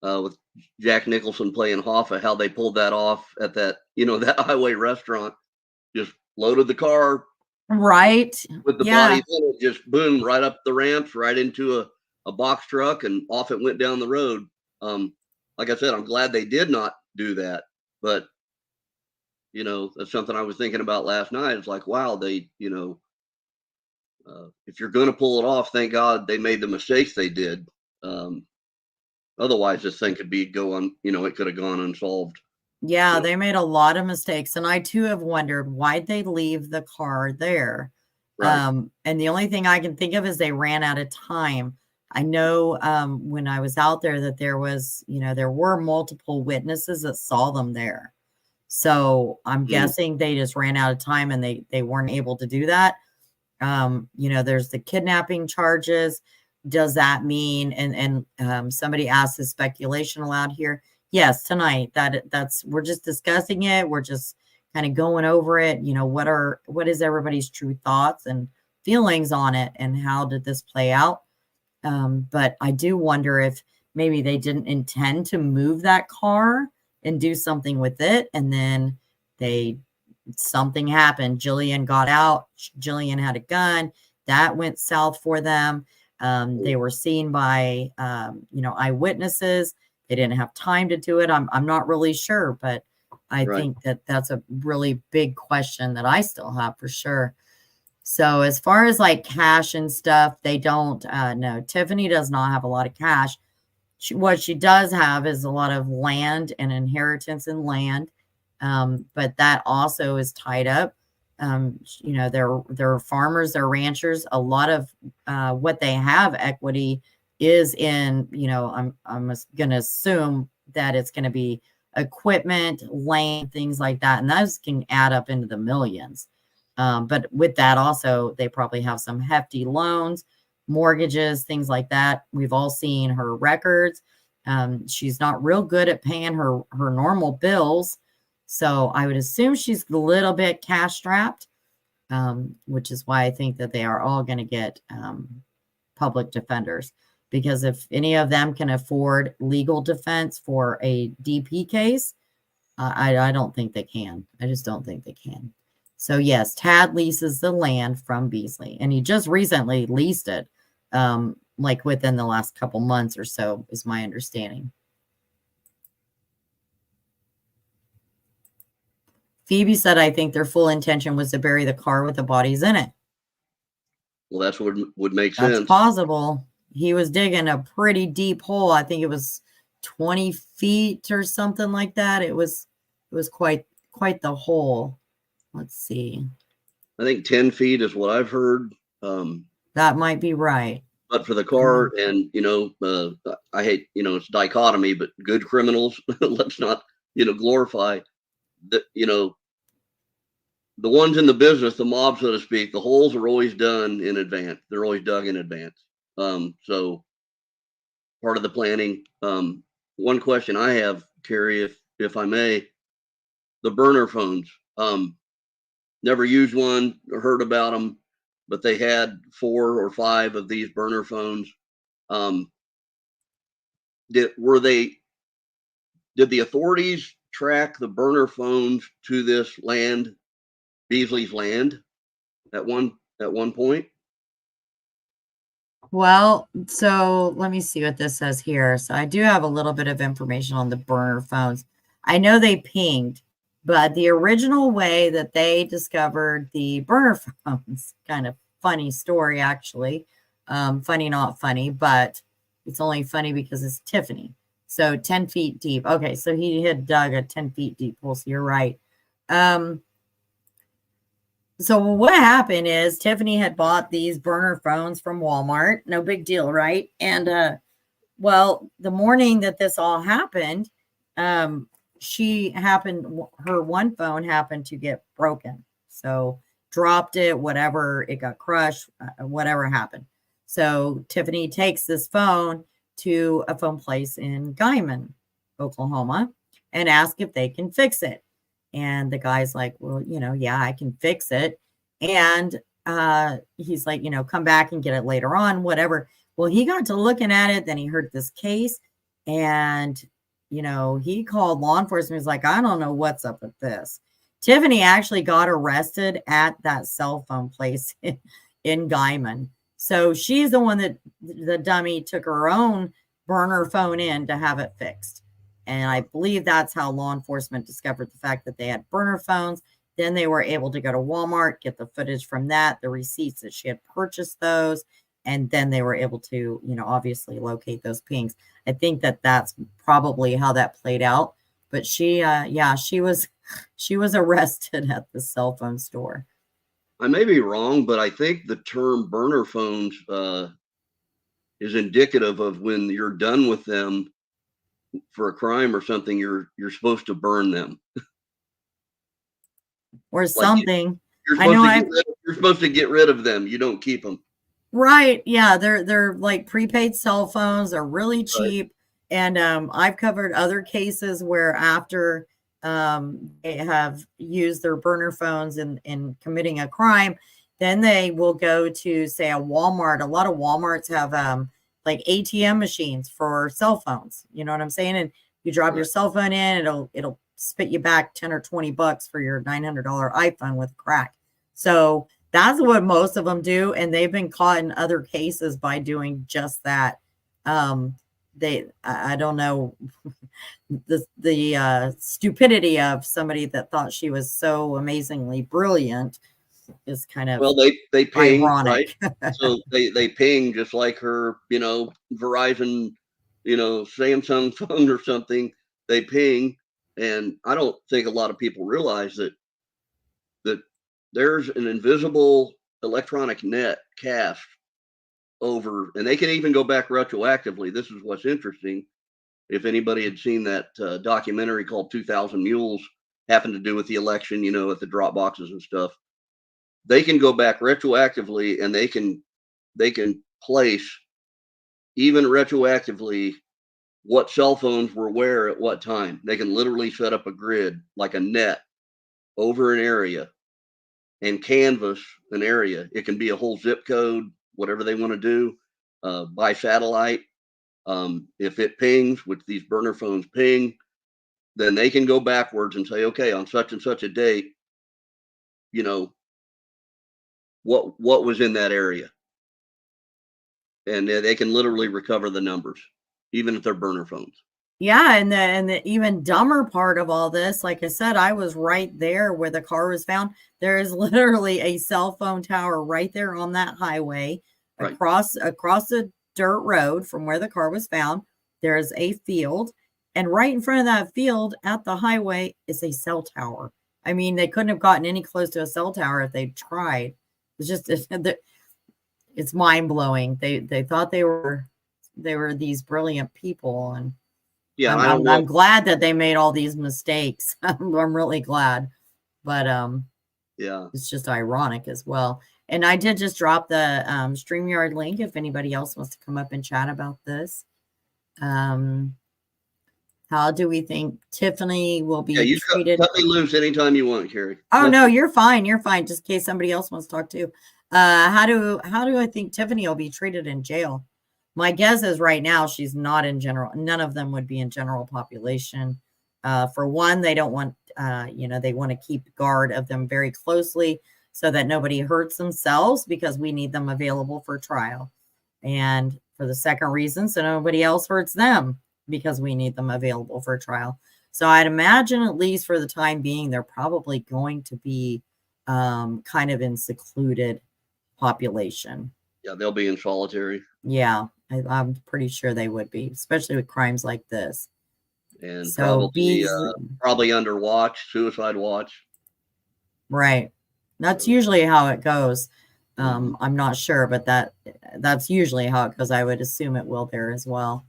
Speaker 5: with Jack Nicholson playing Hoffa, how they pulled that off at that, that highway restaurant, just loaded the car.
Speaker 1: Right.
Speaker 5: With the bodies in it, just boom, right up the ramps, right into a box truck, and off it went down the road. Like I said, I'm glad they did not do that. But, that's something I was thinking about last night. It's like, wow, they, if you're going to pull it off, thank God they made the mistakes they did. Otherwise, this thing could be it could have gone unsolved.
Speaker 1: Yeah, they made a lot of mistakes. And I too have wondered, why'd they leave the car there?
Speaker 5: Right.
Speaker 1: And the only thing I can think of is they ran out of time. I know when I was out there that there was, there were multiple witnesses that saw them there. So I'm guessing they just ran out of time and they weren't able to do that. You know, there's the kidnapping charges. Does that mean, and somebody asked, is speculation allowed here? Yes, tonight. That's we're just discussing it. We're just kind of going over it. You know, what is everybody's true thoughts and feelings on it, and how did this play out? But I do wonder if maybe they didn't intend to move that car and do something with it, and then something happened. Jilian got out. Jilian had a gun. That went south for them. They were seen by, you know, eyewitnesses. They didn't have time to do it. I'm not really sure, but I think that's a really big question that I still have for sure. So as far as like cash and stuff, they don't know. Tiffany does not have a lot of cash. What she does have is a lot of land and inheritance in land. But that also is tied up. You know, they're farmers, they're ranchers. A lot of what they have equity is in, you know, I'm going to assume that it's going to be equipment, land, things like that. And those can add up into the millions. But with that also, they probably have some hefty loans, mortgages, things like that. We've all seen her records. She's not real good at paying her normal bills. So I would assume she's a little bit cash strapped, which is why I think that they are all going to get public defenders. Because if any of them can afford legal defense for a DP case, I don't think they can. I just don't think they can. So yes, Tad leases the land from Beasley, and he just recently leased it, like within the last couple months or so, is my understanding. Phoebe said, I think their full intention was to bury the car with the bodies in it.
Speaker 5: Well, that's what would make sense.
Speaker 1: That's possible. He was digging a pretty deep hole. I think it was 20 feet or something like that. It was quite the hole. Let's see.
Speaker 5: I think 10 feet is what I've heard.
Speaker 1: That might be right.
Speaker 5: But for the car, and, you know, I hate, you know, it's dichotomy, but good criminals, let's not, you know, glorify that, you know, the ones in the business, the mob, so to speak, the holes are always done in advance. They're always dug in advance. So part of the planning. One question I have, Kari, if I may, the burner phones. Never used one or heard about them, but they had 4 or 5 of these burner phones. Did the authorities track the burner phones to this land, Beasley's land, at one point?
Speaker 1: Well, so let me see what this says here. So I do have a little bit of information on the burner phones. I know they pinged, but the original way that they discovered the burner phones, kind of funny story, actually. Funny, not funny, but it's only funny because it's Tiffany. So 10 feet deep. Okay, so he had dug a 10 feet deep hole, so you're right. So what happened is Tiffany had bought these burner phones from Walmart. No big deal, right? And well, the morning that this all happened, her one phone happened to get broken. So dropped it, whatever, it got crushed, whatever happened. So Tiffany takes this phone to a phone place in Guyman, Oklahoma, and asks if they can fix it. And the guy's like, well, you know, yeah, I can fix it. And he's like, you know, come back and get it later on, whatever. Well, he got to looking at it. Then he heard this case and, you know, he called law enforcement. He's like, I don't know what's up with this. Tiffany actually got arrested at that cell phone place in Guyman. So she's the one that the dummy took her own burner phone in to have it fixed. And I believe that's how law enforcement discovered the fact that they had burner phones. Then they were able to go to Walmart, get the footage from that, the receipts that she had purchased those. And then they were able to, you know, obviously locate those pings. I think that that's probably how that played out. But she was arrested at the cell phone store.
Speaker 5: I may be wrong, but I think the term burner phones is indicative of when you're done with them for a crime or something, you're supposed to burn them.
Speaker 1: or
Speaker 5: Like
Speaker 1: something.
Speaker 5: you're
Speaker 1: I know
Speaker 5: you're supposed to get rid of them. You don't keep them.
Speaker 1: Right. Yeah, they're like prepaid cell phones. They're really
Speaker 5: Right.
Speaker 1: cheap. And I've covered other cases where after they have used their burner phones in committing a crime, then they will go to, say, a Walmart. A lot of Walmarts have like ATM machines for cell phones. You know what I'm saying? And you drop your
Speaker 5: Right.
Speaker 1: cell phone in, it'll spit you back 10 or 20 bucks for your $900 iPhone with crack. So that's what most of them do, and they've been caught in other cases by doing just that. I don't know the stupidity of somebody that thought she was so amazingly brilliant is kind of
Speaker 5: Well, they ping,
Speaker 1: ironic.
Speaker 5: right? So they ping just like her, Verizon, Samsung phone or something. They ping, and I don't think a lot of people realize that there's an invisible electronic net cast over, and they can even go back retroactively. This is what's interesting. If anybody had seen that documentary called 2000 Mules, happened to do with the election, at the drop boxes and stuff, they can go back retroactively, and they can place, even retroactively, what cell phones were where at what time. They can literally set up a grid, like a net, over an area and canvas an area. It can be a whole zip code, whatever they want to do, by satellite. If it pings, which these burner phones ping, then they can go backwards and say, okay, on such and such a date, what was in that area, and they can literally recover the numbers, even if they're burner phones.
Speaker 1: Yeah, and the even dumber part of all this, like I said, I was right there where the car was found. There is literally a cell phone tower right there on that highway,
Speaker 5: Right.
Speaker 1: across a dirt road from where the car was found. There's a field, and right in front of that field at the highway is a cell tower. I mean, they couldn't have gotten any close to a cell tower if they tried. It's just it's mind blowing. They thought they were these brilliant people, and
Speaker 5: Yeah, I don't know.
Speaker 1: I'm glad that they made all these mistakes. I'm really glad, but
Speaker 5: Yeah,
Speaker 1: it's just ironic as well. And I did just drop the StreamYard link if anybody else wants to come up and chat about this. How do we think Tiffany will be
Speaker 5: you
Speaker 1: treated?
Speaker 5: cut me loose anytime you want, Kari.
Speaker 1: Oh no, you're fine. You're fine. Just in case somebody else wants to talk too. How do I think Tiffany will be treated in jail? My guess is right now she's not in general. None of them would be in general population. For one, they don't want, they want to keep guard of them very closely so that nobody hurts themselves, because we need them available for trial. And for the second reason, so nobody else hurts them, because we need them available for trial. So I'd imagine, at least for the time being, they're probably going to be kind of in secluded population.
Speaker 5: Yeah, they'll be in solitary.
Speaker 1: Yeah, I'm pretty sure they would be, especially with crimes like this.
Speaker 5: And
Speaker 1: So
Speaker 5: probably under watch, suicide watch.
Speaker 1: Right. That's usually how it goes. I'm not sure, but that's usually how it goes. I would assume it will there as well.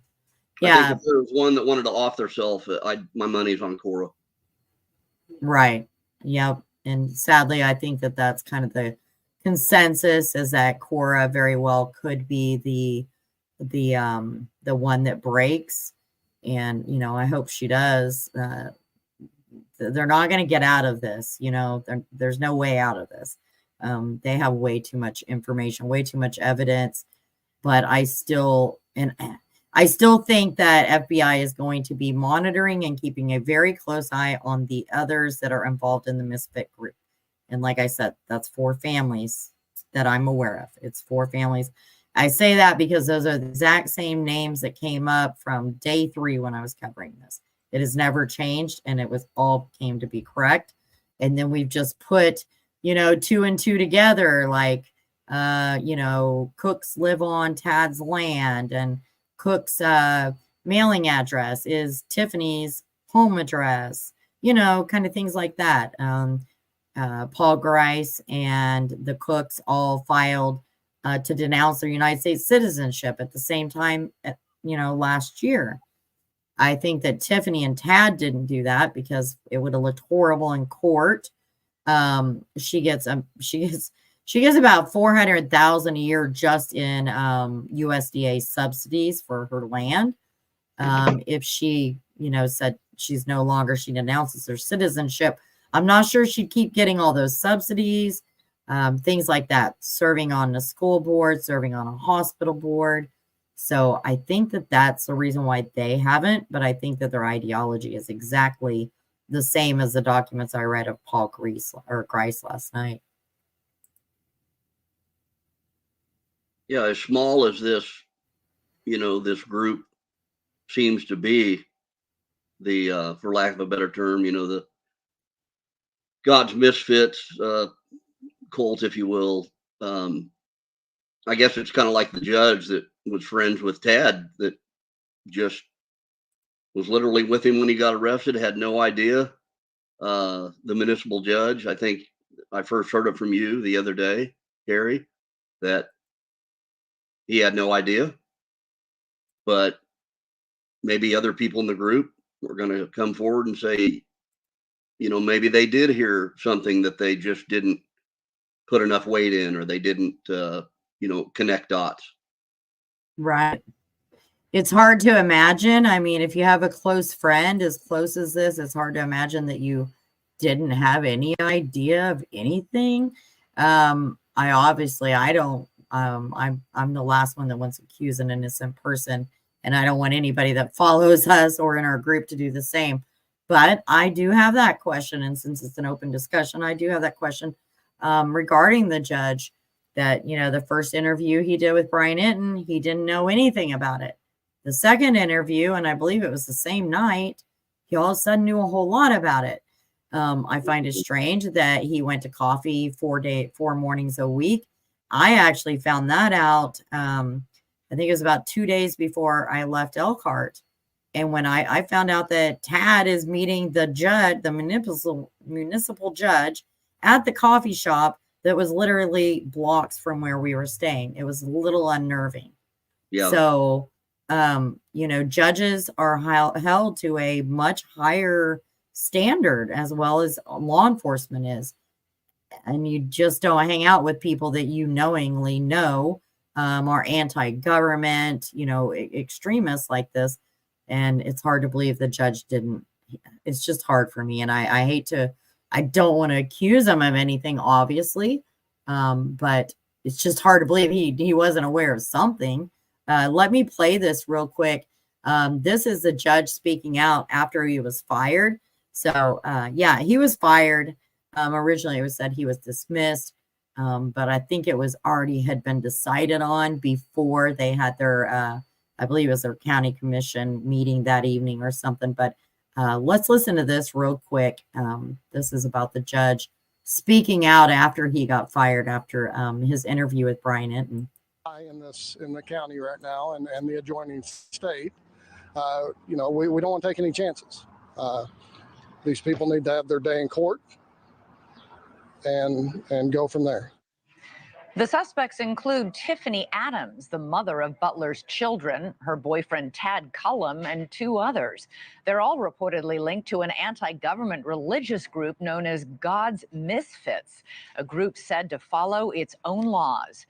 Speaker 1: Yeah.
Speaker 5: I think if there was one that wanted to off themselves, my money's on Cora.
Speaker 1: Right. Yep. And sadly, I think that's kind of the consensus, is that Cora very well could be the one that breaks. And I hope she does. They're not going to get out of this. There's no way out of this. They have way too much information, way too much evidence. But I still think that FBI is going to be monitoring and keeping a very close eye on the others that are involved in the Misfit group. And like I said, that's 4 families that I'm aware of. It's 4 families. I say that because those are the exact same names that came up from day 3 when I was covering this. It has never changed, and it was all came to be correct. And then we've just put, 2 and 2 together, like, Cooks live on Tad's land, and Cook's mailing address is Tiffany's home address, kind of things like that. Paul Grice and the Cooks all filed to denounce their United States citizenship at the same time, last year. I think that Tiffany and Tad didn't do that because it would have looked horrible in court. She gets about 400,000 a year just in USDA subsidies for her land. If she, said she's no longer, she denounces her citizenship, I'm not sure she'd keep getting all those subsidies, things like that, serving on a school board, serving on a hospital board. So I think that that's the reason why they haven't, but I think that their ideology is exactly the same as the documents I read of Paul Grice last night.
Speaker 5: Yeah, as small as this, this group seems to be, the for lack of a better term, the God's misfits cult, if you will. I guess it's kind of like the judge that was friends with Tad, that just was literally with him when he got arrested, had no idea. The municipal judge, I think I first heard it from you the other day, Kari, that he had no idea. But maybe other people in the group were going to come forward and say, maybe they did hear something that they just didn't put enough weight in, or they didn't, connect dots.
Speaker 1: Right. It's hard to imagine. I mean, if you have a close friend as close as this, it's hard to imagine that you didn't have any idea of anything. I'm the last one that wants to accuse an innocent person, and I don't want anybody that follows us or in our group to do the same. But I do have that question, and since it's an open discussion, I do have that question regarding the judge, that, the first interview he did with Brian Hinton, he didn't know anything about it. The second interview, and I believe it was the same night, he all of a sudden knew a whole lot about it. I find it strange that he went to coffee 4 mornings a week. I actually found that out. I think it was about 2 days before I left Elkhart. And when I found out that Tad is meeting the judge, the municipal judge, at the coffee shop that was literally blocks from where we were staying, it was a little unnerving. Yeah. So, judges are held to a much higher standard, as well as law enforcement is. And you just don't hang out with people that you knowingly know are anti-government, extremists like this. And it's hard to believe the judge didn't. It's just hard for me. And I don't want to accuse him of anything, obviously. But it's just hard to believe he wasn't aware of something. Let me play this real quick. This is the judge speaking out after he was fired. So, he was fired. Originally, it was said he was dismissed, but I think it was had been decided on before they had their, I believe it was their county commission meeting that evening or something. But let's listen to this real quick. This is about the judge speaking out after he got fired after his interview with Brian Hinton.
Speaker 6: In the county right now and the adjoining state, we don't want to take any chances. These people need to have their day in court and go from there.
Speaker 7: The suspects include Tiffany Adams, the mother of Butler's children, her boyfriend Tad Cullum, and 2 others. They're all reportedly linked to an anti-government religious group known as God's Misfits, a group said to follow its own laws.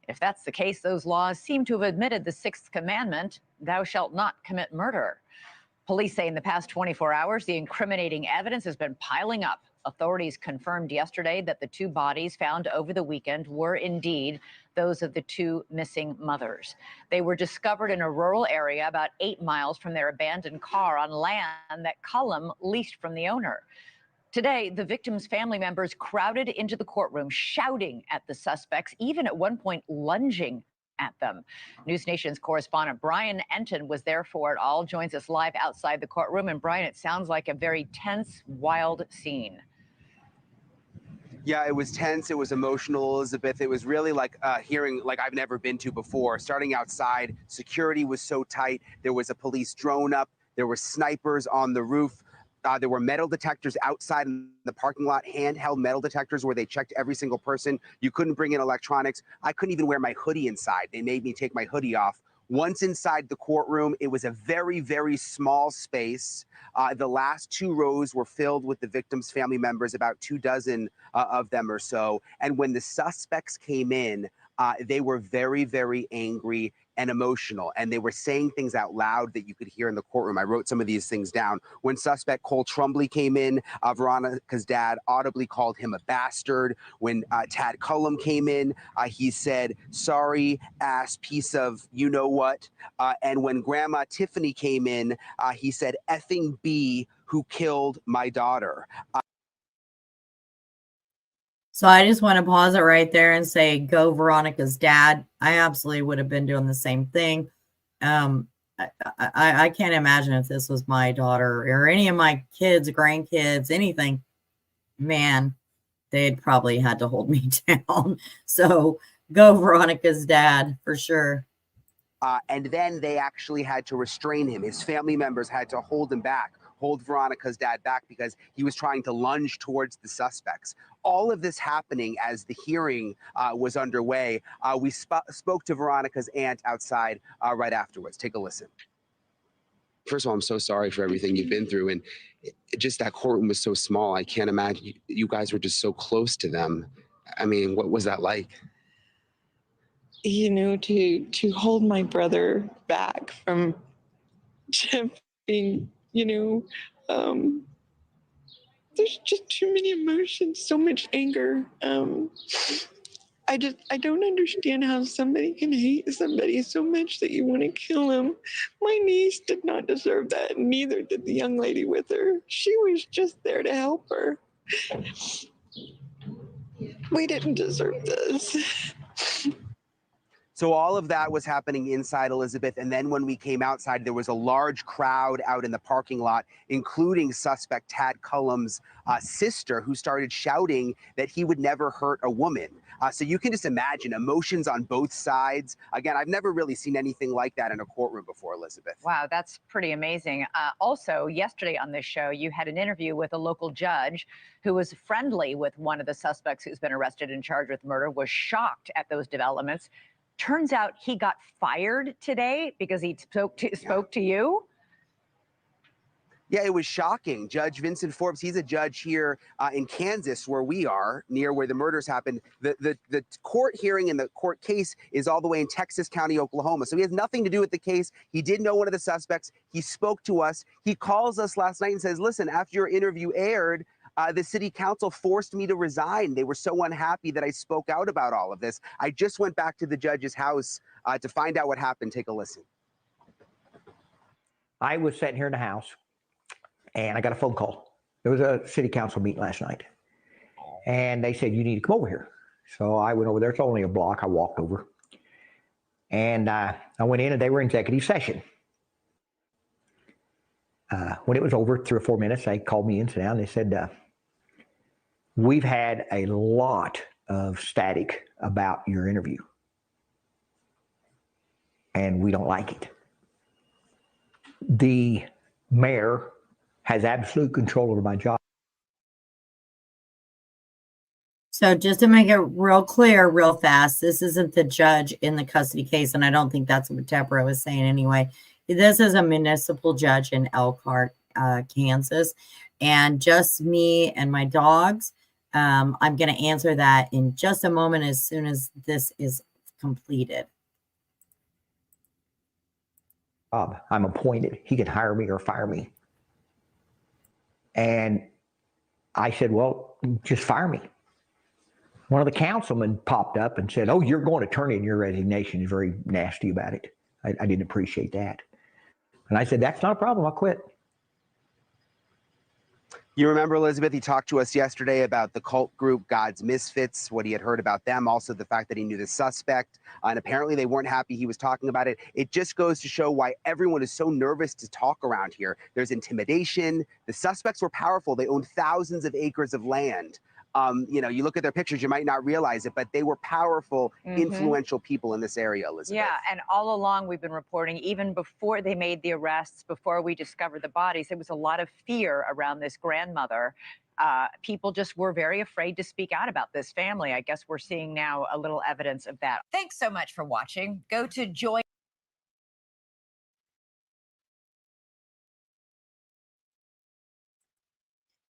Speaker 7: If that's the case, those laws seem to have admitted the 6th commandment, thou shalt not commit murder. Police say in the past 24 hours, the incriminating evidence has been piling up. Authorities confirmed yesterday that the 2 bodies found over the weekend were indeed those of the 2 missing mothers. They were discovered in a rural area about 8 miles from their abandoned car on land that Cullum leased from the owner. Today, the victims' family members crowded into the courtroom, shouting at the suspects, even at one point lunging at them. News Nation's correspondent Brian Enton was there for it all, joins us live outside the courtroom. And Brian, it sounds like a very tense, wild scene.
Speaker 8: Yeah, it was tense. It was emotional, Elizabeth. It was really like a hearing like I've never been to before. Starting outside, security was so tight. There was a police drone up. There were snipers on the roof. There were metal detectors outside in the parking lot, handheld metal detectors where they checked every single person. You couldn't bring in electronics. I couldn't even wear my hoodie inside. They made me take my hoodie off Once inside the courtroom, it was a very, very small space. The last 2 rows were filled with the victims' family members, about 24 of them or so. And when the suspects came in, they were very, very angry and emotional, and they were saying things out loud that you could hear in the courtroom. I wrote some of these things down. When suspect Cole Trumbley came in, Veronica's dad audibly called him a bastard. When Tad Cullum came in, he said, "Sorry, ass piece of you-know-what." And when Grandma Tiffany came in, he said, "Effing B who killed my daughter."
Speaker 1: So I just want to pause it right there and say, go Veronica's dad. I absolutely would have been doing the same thing. I can't imagine if this was my daughter or any of my kids, grandkids, anything. Man, they'd probably had to hold me down. So go Veronica's dad for sure.
Speaker 8: And then they actually had to restrain him. His family members had to hold him back, hold Veronica's dad back, because he was trying to lunge towards the suspects. All of this happening as the hearing was underway. We spoke to Veronica's aunt outside right afterwards. Take a listen. First of all, I'm so sorry for everything you've been through. And just that courtroom was so small. I can't imagine you guys were just so close to them. I mean, what was that like?
Speaker 9: You know, to hold my brother back from being, there's just too many emotions, so much anger. I don't understand how somebody can hate somebody so much that you want to kill him. My niece did not deserve that, and neither did the young lady with her. She was just there to help her. We didn't deserve this.
Speaker 8: So all of that was happening inside, Elizabeth. And then when we came outside, there was a large crowd out in the parking lot, including suspect Tad Cullum's sister, who started shouting that he would never hurt a woman. So you can just imagine emotions on both sides. Again, I've never really seen anything like that in a courtroom before, Elizabeth.
Speaker 7: Wow, that's pretty amazing. Also, yesterday on this show, you had an interview with a local judge who was friendly with one of the suspects who's been arrested and charged with murder, was shocked at those developments. Turns out he got fired today because he spoke to you.
Speaker 8: Yeah, it was shocking. Judge Vincent Forbes, he's a judge here in Kansas, where we are, near where the murders happened. The court hearing and the court case is all the way in Texas County, Oklahoma. So he has nothing to do with the case. He did know one of the suspects. He spoke to us. He calls us last night and says, "Listen, after your interview aired, the city council forced me to resign. They were so unhappy that I spoke out about all of this. I just went back to the judge's house to find out what happened." Take a listen.
Speaker 10: I was sitting here in the house, and I got a phone call. There was a city council meeting last night, and they said, "You need to come over here." So I went over there. It's only a block. I walked over, and I went in, and they were in executive session. When it was over, 3 or 4 minutes, they called me in, sat down, and they said, "We've had a lot of static about your interview, and we don't like it. The mayor has absolute control over my job."
Speaker 1: So just to make it real clear, real fast, this isn't the judge in the custody case, and I don't think that's what Deborah was saying anyway. This is a municipal judge in Elkhart, Kansas, and just me and my dogs. I'm going to answer that in just a moment as soon as this is completed.
Speaker 10: I'm appointed. He can hire me or fire me. And I said, "Well, just fire me." One of the councilmen popped up and said, "Oh, you're going to turn in your resignation." He's very nasty about it. I didn't appreciate that. And I said, "That's not a problem. I'll quit."
Speaker 8: You remember, Elizabeth, he talked to us yesterday about the cult group God's Misfits, what he had heard about them, also the fact that he knew the suspect, and apparently they weren't happy he was talking about it. It just goes to show why everyone is so nervous to talk around here. There's intimidation. The suspects were powerful. They owned thousands of acres of land. You look at their pictures, you might not realize it, but they were powerful, influential people in this area, Elizabeth.
Speaker 7: Yeah, and all along we've been reporting, even before they made the arrests, before we discovered the bodies, there was a lot of fear around this grandmother. People just were very afraid to speak out about this family. I guess we're seeing now a little evidence of that. Thanks so much for watching. Go to Joy.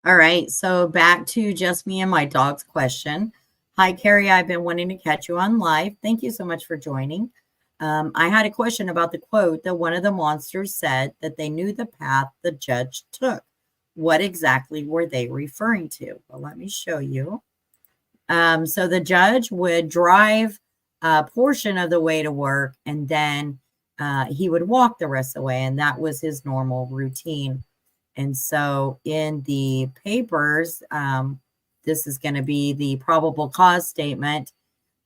Speaker 1: All right, so back to just me and my dog's question. Hi, Kari. I've been wanting to catch you on live. Thank you so much for joining. I had a question about the quote that one of the monsters said that they knew the path the judge took. What exactly were they referring to? Well, let me show you. So the judge would drive a portion of the way to work, and then he would walk the rest of the way, and that was his normal routine. And so in the papers, this is going to be the probable cause statement.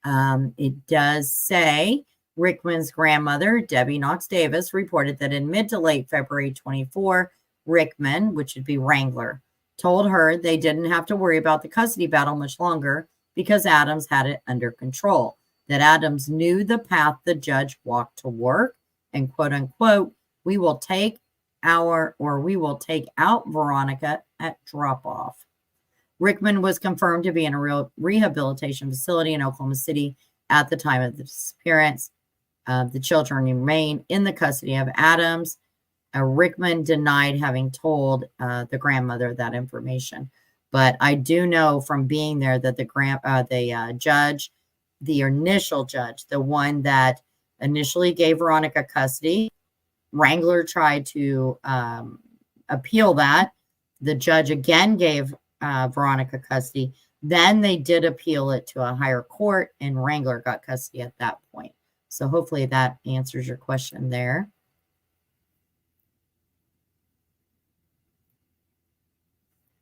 Speaker 1: It does say Rickman's grandmother, Debbie Knox Davis, reported that in mid to late February 24, Rickman, which would be Wrangler, told her they didn't have to worry about the custody battle much longer because Adams had it under control, that Adams knew the path the judge walked to work, and quote unquote, we will take out Veronica at drop off. Rickman was confirmed to be in a rehabilitation facility in Oklahoma City at the time of the disappearance. The children remain in the custody of Adams. Rickman denied having told the grandmother that information. But I do know from being there that the judge, the initial judge, the one that initially gave Veronica custody, Wrangler tried to appeal that. The judge again gave Veronica custody. Then they did appeal it to a higher court, and Wrangler got custody at that point. So hopefully that answers your question there.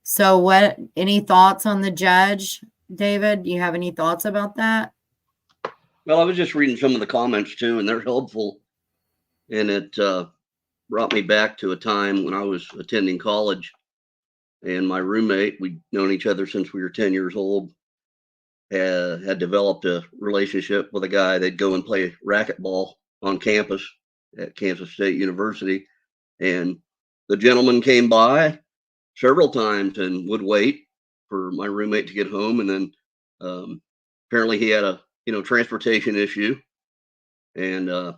Speaker 1: So any thoughts on the judge, David? Do you have any thoughts about that?
Speaker 5: Well, I was just reading some of the comments too, and they're helpful. And it brought me back to a time when I was attending college, and my roommate, we'd known each other since we were 10 years old, had developed a relationship with a guy. They'd go and play racquetball on campus at Kansas State University. And the gentleman came by several times and would wait for my roommate to get home. And then apparently he had a transportation issue. And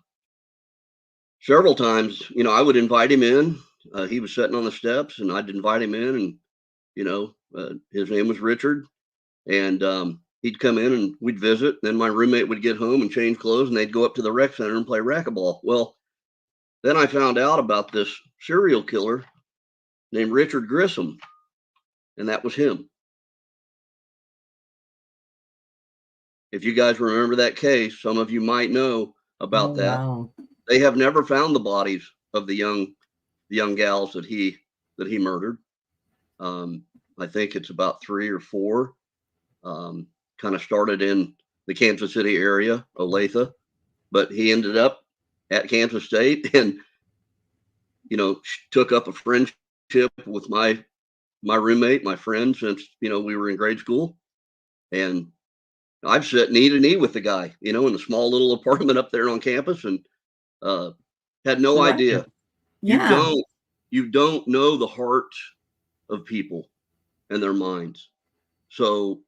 Speaker 5: several times, I would invite him in. He was sitting on the steps, and I'd invite him in. And his name was Richard. And he'd come in and we'd visit. Then my roommate would get home and change clothes, and they'd go up to the rec center and play racquetball. Well, then I found out about this serial killer named Richard Grissom, and that was him. If you guys remember that case, some of you might know about that.
Speaker 1: Wow.
Speaker 5: They have never found the bodies of the young gals that he murdered. I think it's about 3 or 4. Kind of started in the Kansas City area, Olathe, but he ended up at Kansas State and took up a friendship with my roommate, my friend, since we were in grade school. And I've sat knee to knee with the guy, in the small little apartment up there on campus, and had no
Speaker 1: Right.
Speaker 5: idea.
Speaker 1: Yeah.
Speaker 5: You don't know the heart of people and their minds. So,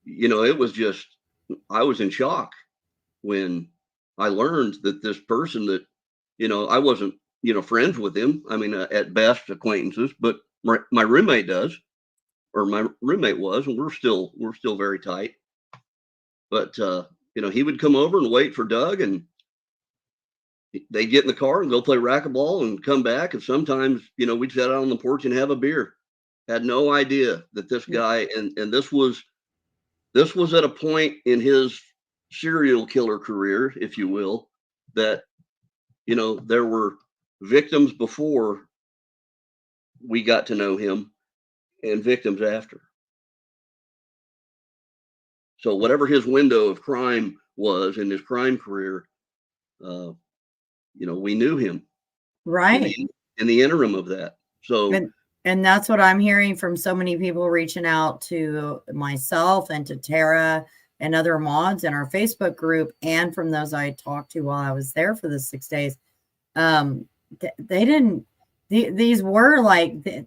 Speaker 5: it was just, I was in shock when I learned that this person that, I wasn't, friends with him. I mean, at best acquaintances, but my roommate was, and we're still very tight. But, he would come over and wait for Doug, and they'd get in the car and go play racquetball and come back. And sometimes, we'd sit out on the porch and have a beer. Had no idea that this guy, and this was at a point in his serial killer career, if you will, that, there were victims before we got to know him and victims after. So whatever his window of crime was in his crime career, we knew him.
Speaker 1: Right.
Speaker 5: In the interim of that. So,
Speaker 1: and that's what I'm hearing from so many people reaching out to myself and to Tara and other mods in our Facebook group, and from those I talked to while I was there for the 6 days. These were like,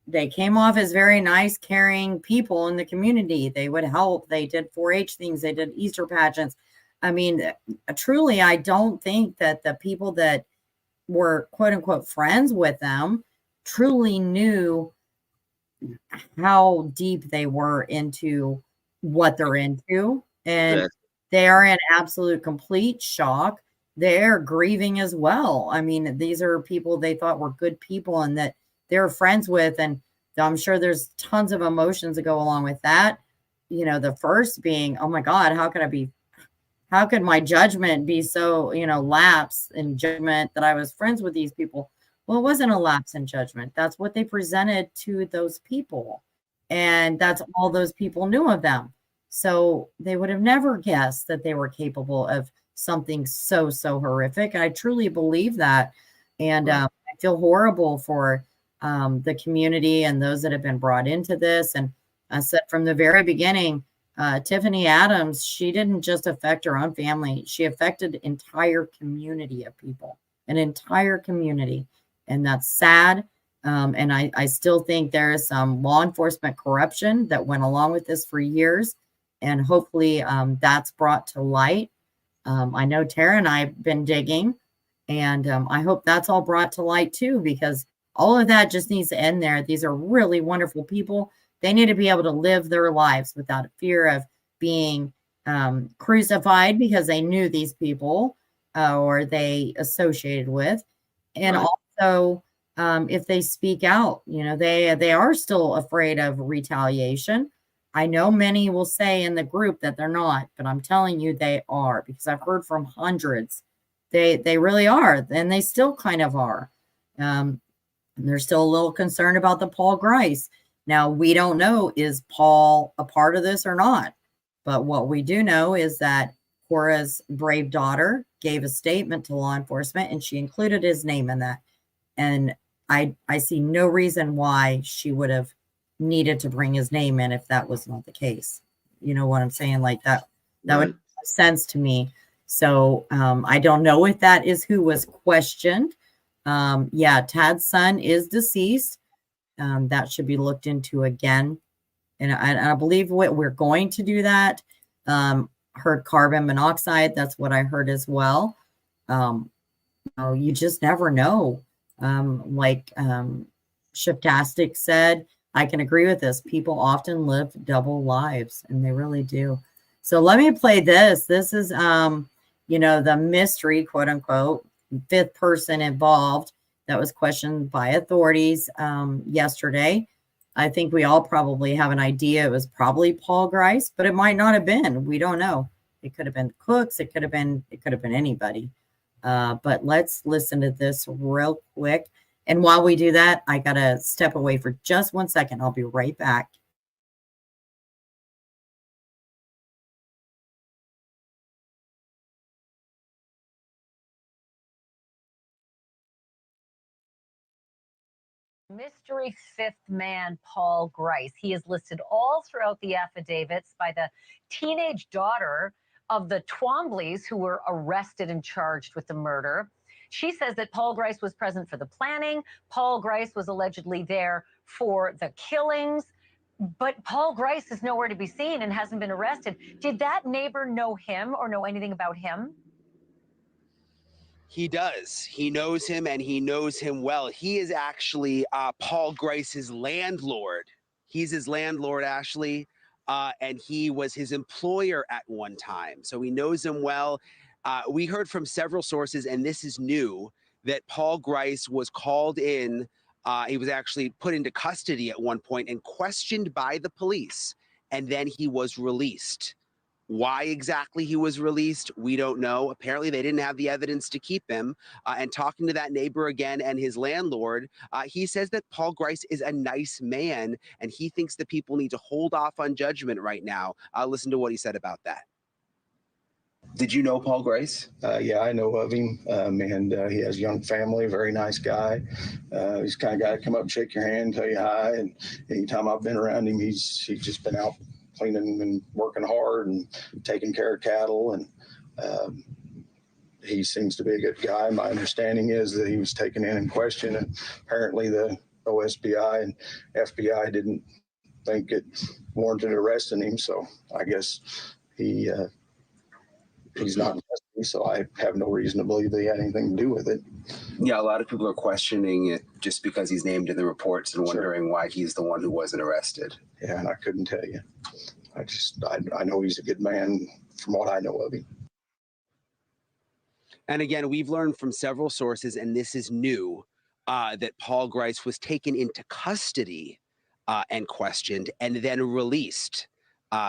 Speaker 1: they came off as very nice, caring people in the community. They would help. They did 4-H things. They did Easter pageants. I mean, truly, I don't think that the people that were quote unquote friends with them truly knew how deep they were into what they're into. And
Speaker 5: Exactly.
Speaker 1: they are in absolute complete shock. They're grieving as well. I mean, these are people they thought were good people and that they're friends with. And I'm sure there's tons of emotions that go along with that. You know, the first being, oh my God, how could my judgment be so, lapse in judgment that I was friends with these people? Well, it wasn't a lapse in judgment. That's what they presented to those people. And that's all those people knew of them. So they would have never guessed that they were capable of something so, so horrific. And I truly believe that. And I feel horrible for the community and those that have been brought into this. And I said from the very beginning, Tiffany Adams, she didn't just affect her own family. She affected entire community of people, an entire community. And that's sad. And I still think there is some law enforcement corruption that went along with this for years. And hopefully that's brought to light. I know Tara and I have been digging, and I hope that's all brought to light too, because all of that just needs to end there. These are really wonderful people. They need to be able to live their lives without fear of being crucified because they knew these people or they associated with. And also, if they speak out, they are still afraid of retaliation. I know many will say in the group that they're not, but I'm telling you they are, because I've heard from hundreds. They really are, and they still kind of are. And they're still a little concerned about the Paul Grice. Now, we don't know, is Paul a part of this or not? But what we do know is that Cora's brave daughter gave a statement to law enforcement, and she included his name in that. And I see no reason why she would have needed to bring his name in if that was not the case. You know what I'm saying? Like that would make sense to me. So I don't know if that is who was questioned. Tad's son is deceased. That should be looked into again. And I believe we're going to do that. Heard carbon monoxide. That's what I heard as well. You just never know. Shiftastic said, I can agree with this. People often live double lives, and they really do. So let me play this. This is, the mystery, quote unquote, fifth person involved that was questioned by authorities yesterday. I think we all probably have an idea. It was probably Paul Grice, but it might not have been. We don't know. It could have been Cooks. It could have been anybody. But let's listen to this real quick. And while we do that, I got to step away for just 1 second. I'll be right back.
Speaker 7: Mystery fifth man, Paul Grice. He is listed all throughout the affidavits by the teenage daughter of the Twombleys who were arrested and charged with the murder. She says that Paul Grice was present for the planning. Paul Grice was allegedly there for the killings. But Paul Grice is nowhere to be seen and hasn't been arrested. Did that neighbor know him or know anything about him?
Speaker 8: He does. He knows him, and he knows him well. He is actually Paul Grice's landlord. He's his landlord, Ashley, and he was his employer at one time. So he knows him well. We heard from several sources, and this is new, that Paul Grice was called in. He was actually put into custody at one point and questioned by the police, and then he was released. Why exactly he was released, we don't know. Apparently, they didn't have the evidence to keep him. And talking to that neighbor again and his landlord, he says that Paul Grice is a nice man, and he thinks that people need to hold off on judgment right now. Listen to what he said about that.
Speaker 11: Did you know Paul Grice? Yeah, I know of him, and he has a young family, very nice guy. He's the kind of guy to come up and shake your hand, tell you hi, and anytime I've been around him, he's just been out cleaning and working hard and taking care of cattle, and he seems to be a good guy. My understanding is that he was taken in and questioned, and apparently the OSBI and FBI didn't think it warranted arresting him, so I guess he he's not in custody, so I have no reason to believe that he had anything to do with it.
Speaker 8: Yeah, a lot of people are questioning it just because he's named in the reports and
Speaker 11: Sure.
Speaker 8: wondering why he's the one who wasn't arrested.
Speaker 11: Yeah, and I couldn't tell you. I know he's a good man from what I know of him.
Speaker 8: And again, we've learned from several sources, and this is new, that Paul Grice was taken into custody and questioned and then released.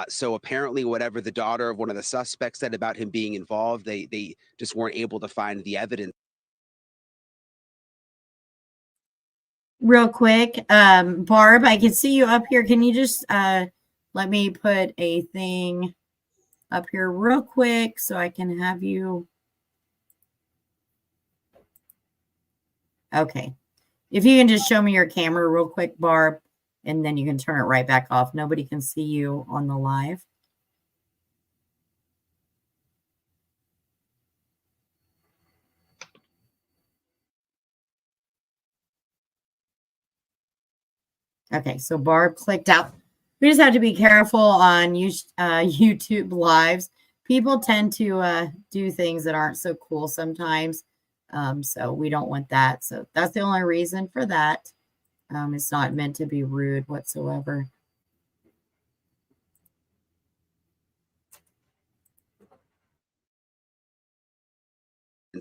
Speaker 8: So apparently whatever the daughter of one of the suspects said about him being involved, they just weren't able to find the evidence.
Speaker 1: Real quick, Barb, I can see you up here. Can you just let me put a thing up here real quick so I can have you? Okay. If you can just show me your camera real quick, Barb, and then you can turn it right back off. Nobody can see you on the live. Okay, so Barb clicked out. We just have to be careful on YouTube lives. People tend to do things that aren't so cool sometimes. So we don't want that. So that's the only reason for that. It's not meant to be rude whatsoever.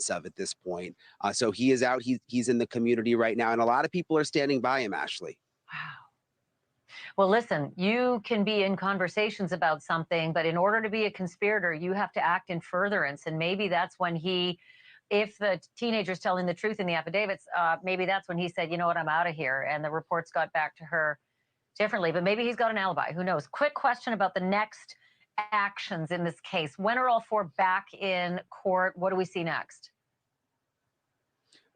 Speaker 8: Of at this point. So he is out. He's in the community right now, and a lot of people are standing by him, Ashley.
Speaker 7: Wow. Well, listen, you can be in conversations about something, but in order to be a conspirator, you have to act in furtherance. And maybe that's when if the teenager's telling the truth in the affidavits, maybe that's when he said, you know what, I'm out of here. And the reports got back to her differently, but maybe he's got an alibi. Who knows? Quick question about the next actions in this case. When are all four back in court? What do we see next?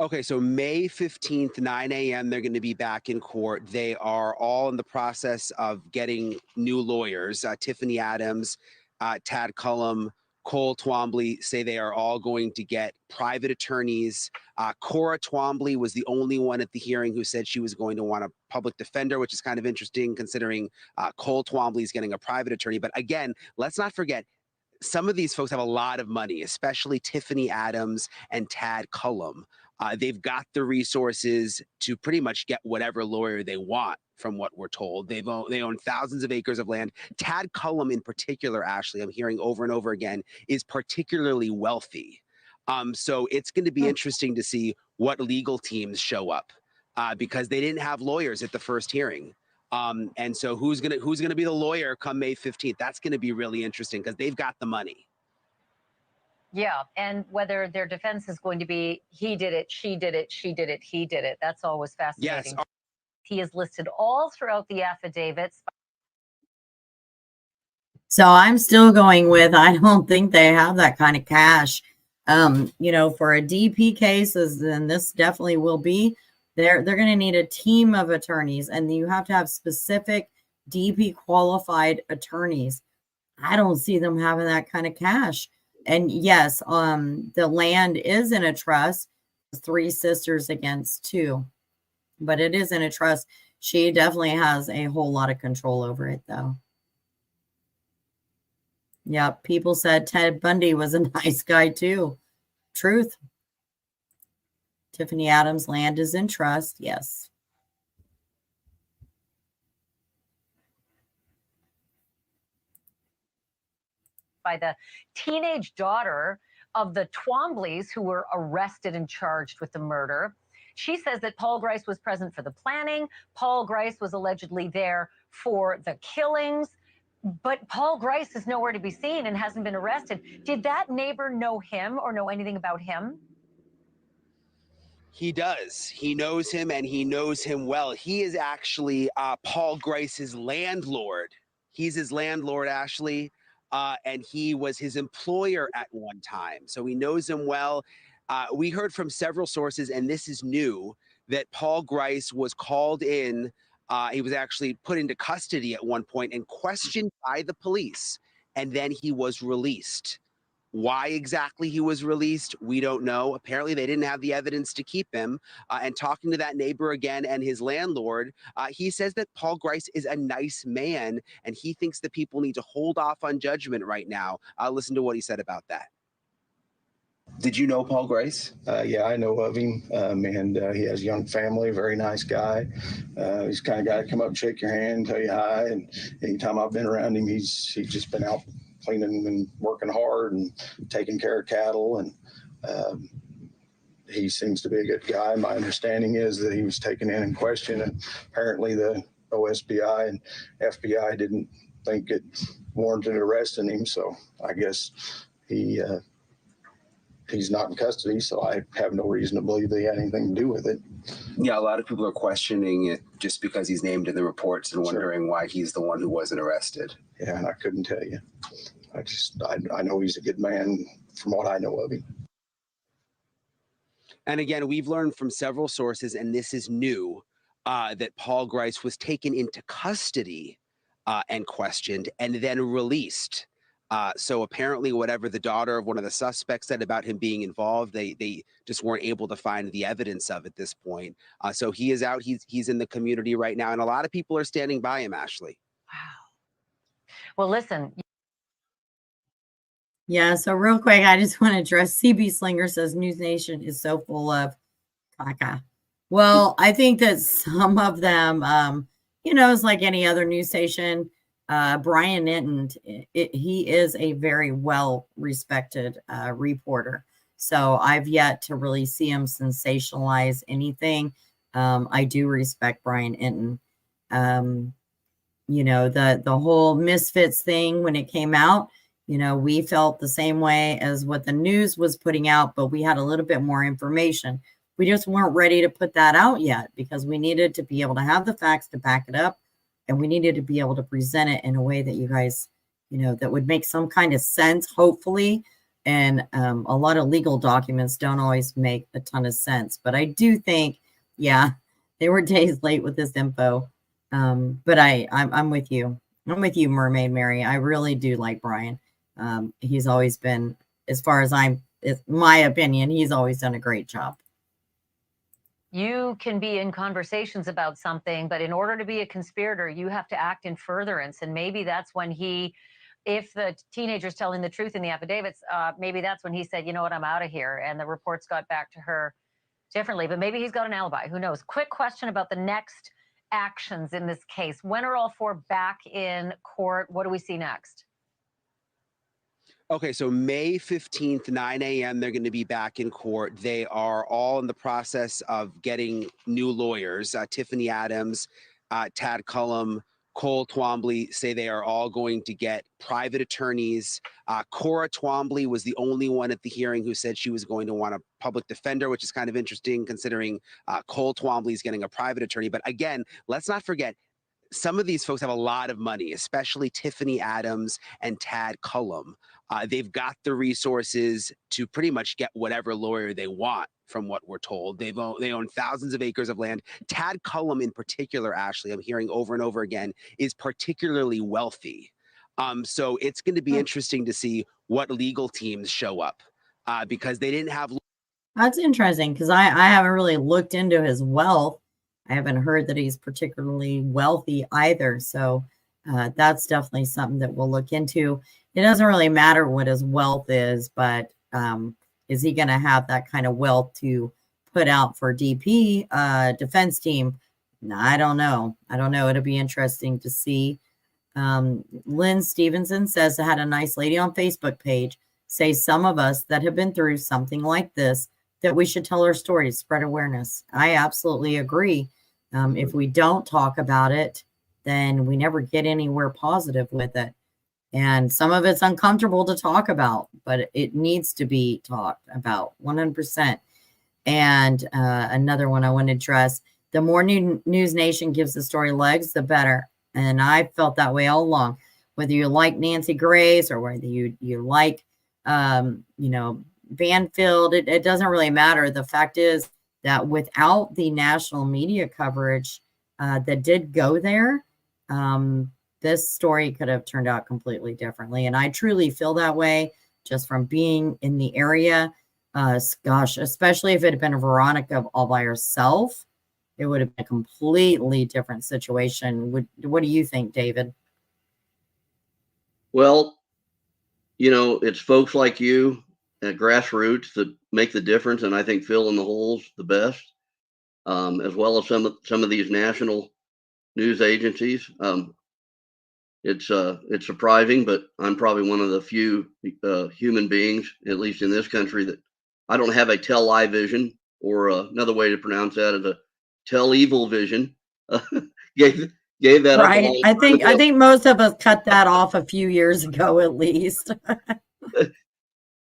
Speaker 8: Okay, so May 15th, 9 a.m., they're going to be back in court. They are all in the process of getting new lawyers. Tiffany Adams, Tad Cullum, Cole Twombly say they are all going to get private attorneys. Cora Twombly was the only one at the hearing who said she was going to want a public defender, which is kind of interesting considering Cole Twombly is getting a private attorney. But again, let's not forget, some of these folks have a lot of money, especially Tiffany Adams and Tad Cullum. They've got the resources to pretty much get whatever lawyer they want, from what we're told. They own thousands of acres of land. Tad Cullum in particular, Ashley, I'm hearing over and over again, is particularly wealthy. So it's going to be interesting to see what legal teams show up because they didn't have lawyers at the first hearing. And so who's gonna be the lawyer come May 15th? That's going to be really interesting because they've got the money.
Speaker 7: Yeah, and whether their defense is going to be, he did it, she did it, she did it, he did it. That's always fascinating. Yes. He is listed all throughout the affidavits.
Speaker 1: So I'm still going with, I don't think they have that kind of cash. You know, for a DP cases, then this definitely will be, they're going to need a team of attorneys, and you have to have specific DP qualified attorneys. I don't see them having that kind of cash. And yes, the land is in a trust, 3 sisters against 2, but it is in a trust. She definitely has a whole lot of control over it, though. Yep, people said Ted Bundy was a nice guy, too. Truth. Tiffany Adams' land is in trust, yes.
Speaker 7: By the teenage daughter of the Twombleys who were arrested and charged with the murder. She says that Paul Grice was present for the planning. Paul Grice was allegedly there for the killings. But Paul Grice is nowhere to be seen and hasn't been arrested. Did that neighbor know him or know anything about him?
Speaker 8: He does. He knows him, and he knows him well. He is actually Paul Grice's landlord. He's his landlord, Ashley, and he was his employer at one time. So he knows him well. We heard from several sources, and this is new, that Paul Grice was called in. He was actually put into custody at one point and questioned by the police, and then he was released. Why exactly he was released, we don't know. Apparently, they didn't have the evidence to keep him. And talking to that neighbor again and his landlord, he says that Paul Grice is a nice man, and he thinks that people need to hold off on judgment right now. Listen to what he said about that.
Speaker 11: Did you know Paul Grace? Yeah, I know of him, and he has a young family, very nice guy. He's the kind of guy to come up and shake your hand, tell you hi, and anytime I've been around him, he's just been out cleaning and working hard and taking care of cattle, and he seems to be a good guy. My understanding is that he was taken in and questioned, and apparently the OSBI and FBI didn't think it warranted arresting him, so I guess he's not in custody, so I have no reason to believe they had anything to do with it.
Speaker 8: Yeah, a lot of people are questioning it just because he's named in the reports and wondering
Speaker 11: Sure.
Speaker 8: why he's the one who wasn't arrested.
Speaker 11: Yeah, and I couldn't tell you. I know he's a good man from what I know of him.
Speaker 8: And again, we've learned from several sources, and this is new, that Paul Grice was taken into custody and questioned and then released. So apparently whatever the daughter of one of the suspects said about him being involved, they just weren't able to find the evidence of at this point. So he is out. He's in the community right now, and a lot of people are standing by him, Ashley.
Speaker 7: Wow. Well, listen.
Speaker 1: Yeah, so real quick, I just want to address CB Slinger says News Nation is so full of caca. Well, I think that some of them, it's like any other news station. Brian Ninton, he is a very well-respected reporter. So I've yet to really see him sensationalize anything. I do respect Brian Ninton. The whole Misfits thing when it came out, we felt the same way as what the news was putting out, but we had a little bit more information. We just weren't ready to put that out yet because we needed to be able to have the facts to back it up. And we needed to be able to present it in a way that you guys, that would make some kind of sense, hopefully. And a lot of legal documents don't always make a ton of sense. But I do think, yeah, they were days late with this info. But I'm with you. I'm with you, Mermaid Mary. I really do like Brian. He's always been, as far as it's my opinion, he's always done a great job.
Speaker 7: You can be in conversations about something, but in order to be a conspirator, you have to act in furtherance. And maybe that's when if the teenager's telling the truth in the affidavits, maybe that's when he said, you know what, I'm out of here. And the reports got back to her differently, but maybe he's got an alibi. Who knows? Quick question about the next actions in this case. When are all four back in court? What do we see next?
Speaker 8: Okay, so May 15th, 9 a.m., they're going to be back in court. They are all in the process of getting new lawyers. Tiffany Adams, Tad Cullum, Cole Twombly say they are all going to get private attorneys. Cora Twombly was the only one at the hearing who said she was going to want a public defender, which is kind of interesting considering Cole Twombly is getting a private attorney. But again, let's not forget, some of these folks have a lot of money, especially Tiffany Adams and Tad Cullum. They've got the resources to pretty much get whatever lawyer they want, from what we're told. They own thousands of acres of land. Tad Cullum in particular, Ashley, I'm hearing over and over again, is particularly wealthy. So it's going to be interesting to see what legal teams show up because they didn't have.
Speaker 1: That's interesting because I haven't really looked into his wealth. I haven't heard that he's particularly wealthy either. So that's definitely something that we'll look into. It doesn't really matter what his wealth is, but is he going to have that kind of wealth to put out for DP defense team? No, I don't know. It'll be interesting to see. Lynn Stevenson says I had a nice lady on Facebook page say some of us that have been through something like this, that we should tell our story to spread awareness. I absolutely agree. If we don't talk about it, then we never get anywhere positive with it. And some of it's uncomfortable to talk about, but it needs to be talked about 100%. And another one I want to address, the more News Nation gives the story legs, the better. And I felt that way all along, whether you like Nancy Grace or whether you like, Banfield, it doesn't really matter. The fact is that without the national media coverage that did go there, this story could have turned out completely differently. And I truly feel that way just from being in the area. Gosh, especially if it had been a Veronica all by herself, it would have been a completely different situation. What do you think, David?
Speaker 5: Well, it's folks like you at grassroots that make the difference, and I think fill in the holes the best, as well as some of these national news agencies. It's surprising, but I'm probably one of the few human beings, at least in this country, that I don't have a television, or another way to pronounce that is a tell-evil vision. Gave that up a
Speaker 1: Right.
Speaker 5: long
Speaker 1: I
Speaker 5: time ago.
Speaker 1: think most of us cut that off a few years ago, at least.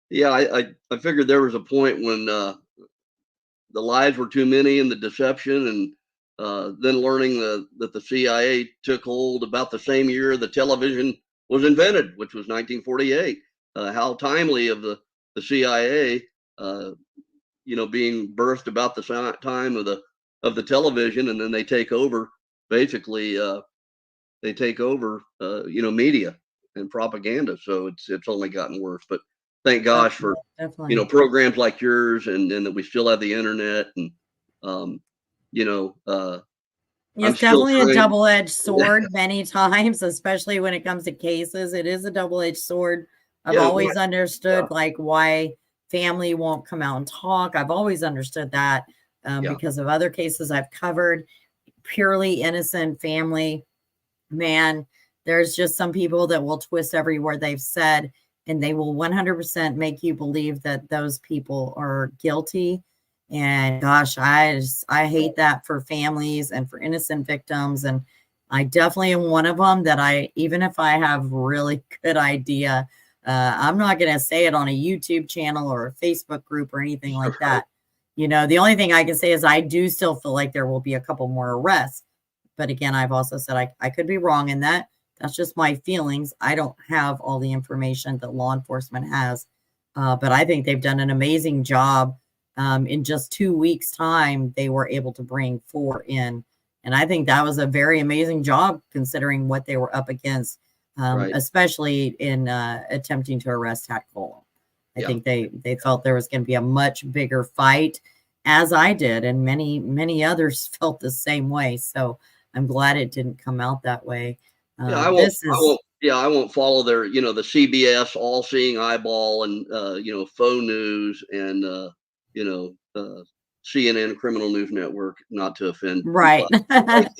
Speaker 5: Yeah, I figured there was a point when the lies were too many and the deception, and then learning that the CIA took hold about the same year the television was invented, which was 1948. How timely of the CIA, being birthed about the time of the television, and then they take over. Basically, they take over, media and propaganda. So it's only gotten worse. But thank gosh for
Speaker 1: Definitely.
Speaker 5: programs like yours, and that we still have the internet, and I'm
Speaker 1: It's
Speaker 5: still
Speaker 1: definitely a
Speaker 5: trying.
Speaker 1: double-edged sword many times, especially when it comes to cases. It is a double-edged sword. I've
Speaker 5: Yeah,
Speaker 1: always understood like why family won't come out and talk. I've always understood that because of other cases I've covered. Purely innocent family, man, there's just some people that will twist every word they've said, and they will 100% make you believe that those people are guilty. And gosh, I hate that for families and for innocent victims. And I definitely am one of them that even if I have really good idea, I'm not going to say it on a YouTube channel or a Facebook group or anything like that. The only thing I can say is I do still feel like there will be a couple more arrests. But again, I've also said I could be wrong in that. That's just my feelings. I don't have all the information that law enforcement has. But I think they've done an amazing job. In just 2 weeks' time, they were able to bring 4 in. And I think that was a very amazing job considering what they were up against, especially in attempting to arrest Tad Coleman. I think they felt there was going to be a much bigger fight, as I did, and many, many others felt the same way. So I'm glad it didn't come out that way.
Speaker 5: I won't follow their, the CBS all-seeing eyeball and faux news and CNN Criminal News Network, not to offend.
Speaker 1: Right.
Speaker 5: But,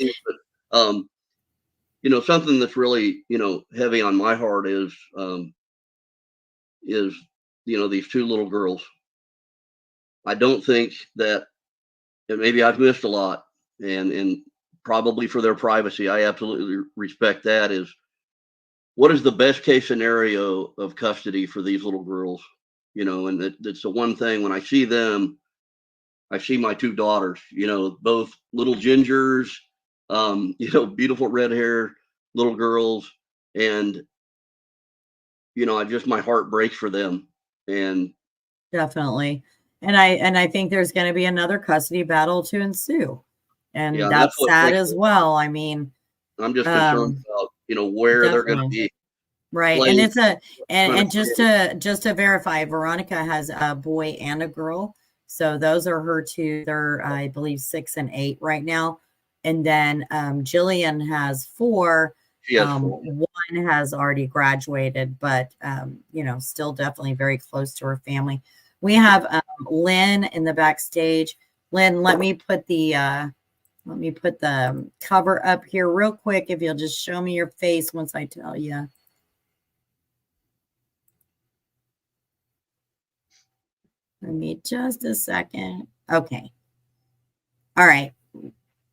Speaker 5: something that's really, heavy on my heart is these 2 little girls. I don't think that, and maybe I've missed a lot, and probably for their privacy, I absolutely respect that. Is what is the best case scenario of custody for these little girls? And that's the one thing when I see them, I see my 2 daughters, both little gingers, beautiful red hair little girls, and my heart breaks for them. And
Speaker 1: definitely. And I think there's going to be another custody battle to ensue. And that's sad as well. I mean,
Speaker 5: I'm just concerned about, where they're going to be.
Speaker 1: Right. And it's and just to verify, Veronica has a boy and a girl. So those are her 2. They're, I believe, 6 and 8 right now. And then Jilian has 4. One has already graduated, but still definitely very close to her family. We have Lynn in the backstage. Lynn, let me put the cover up here real quick. If you'll just show me your face once I tell you. Give me just a second. Okay. All right.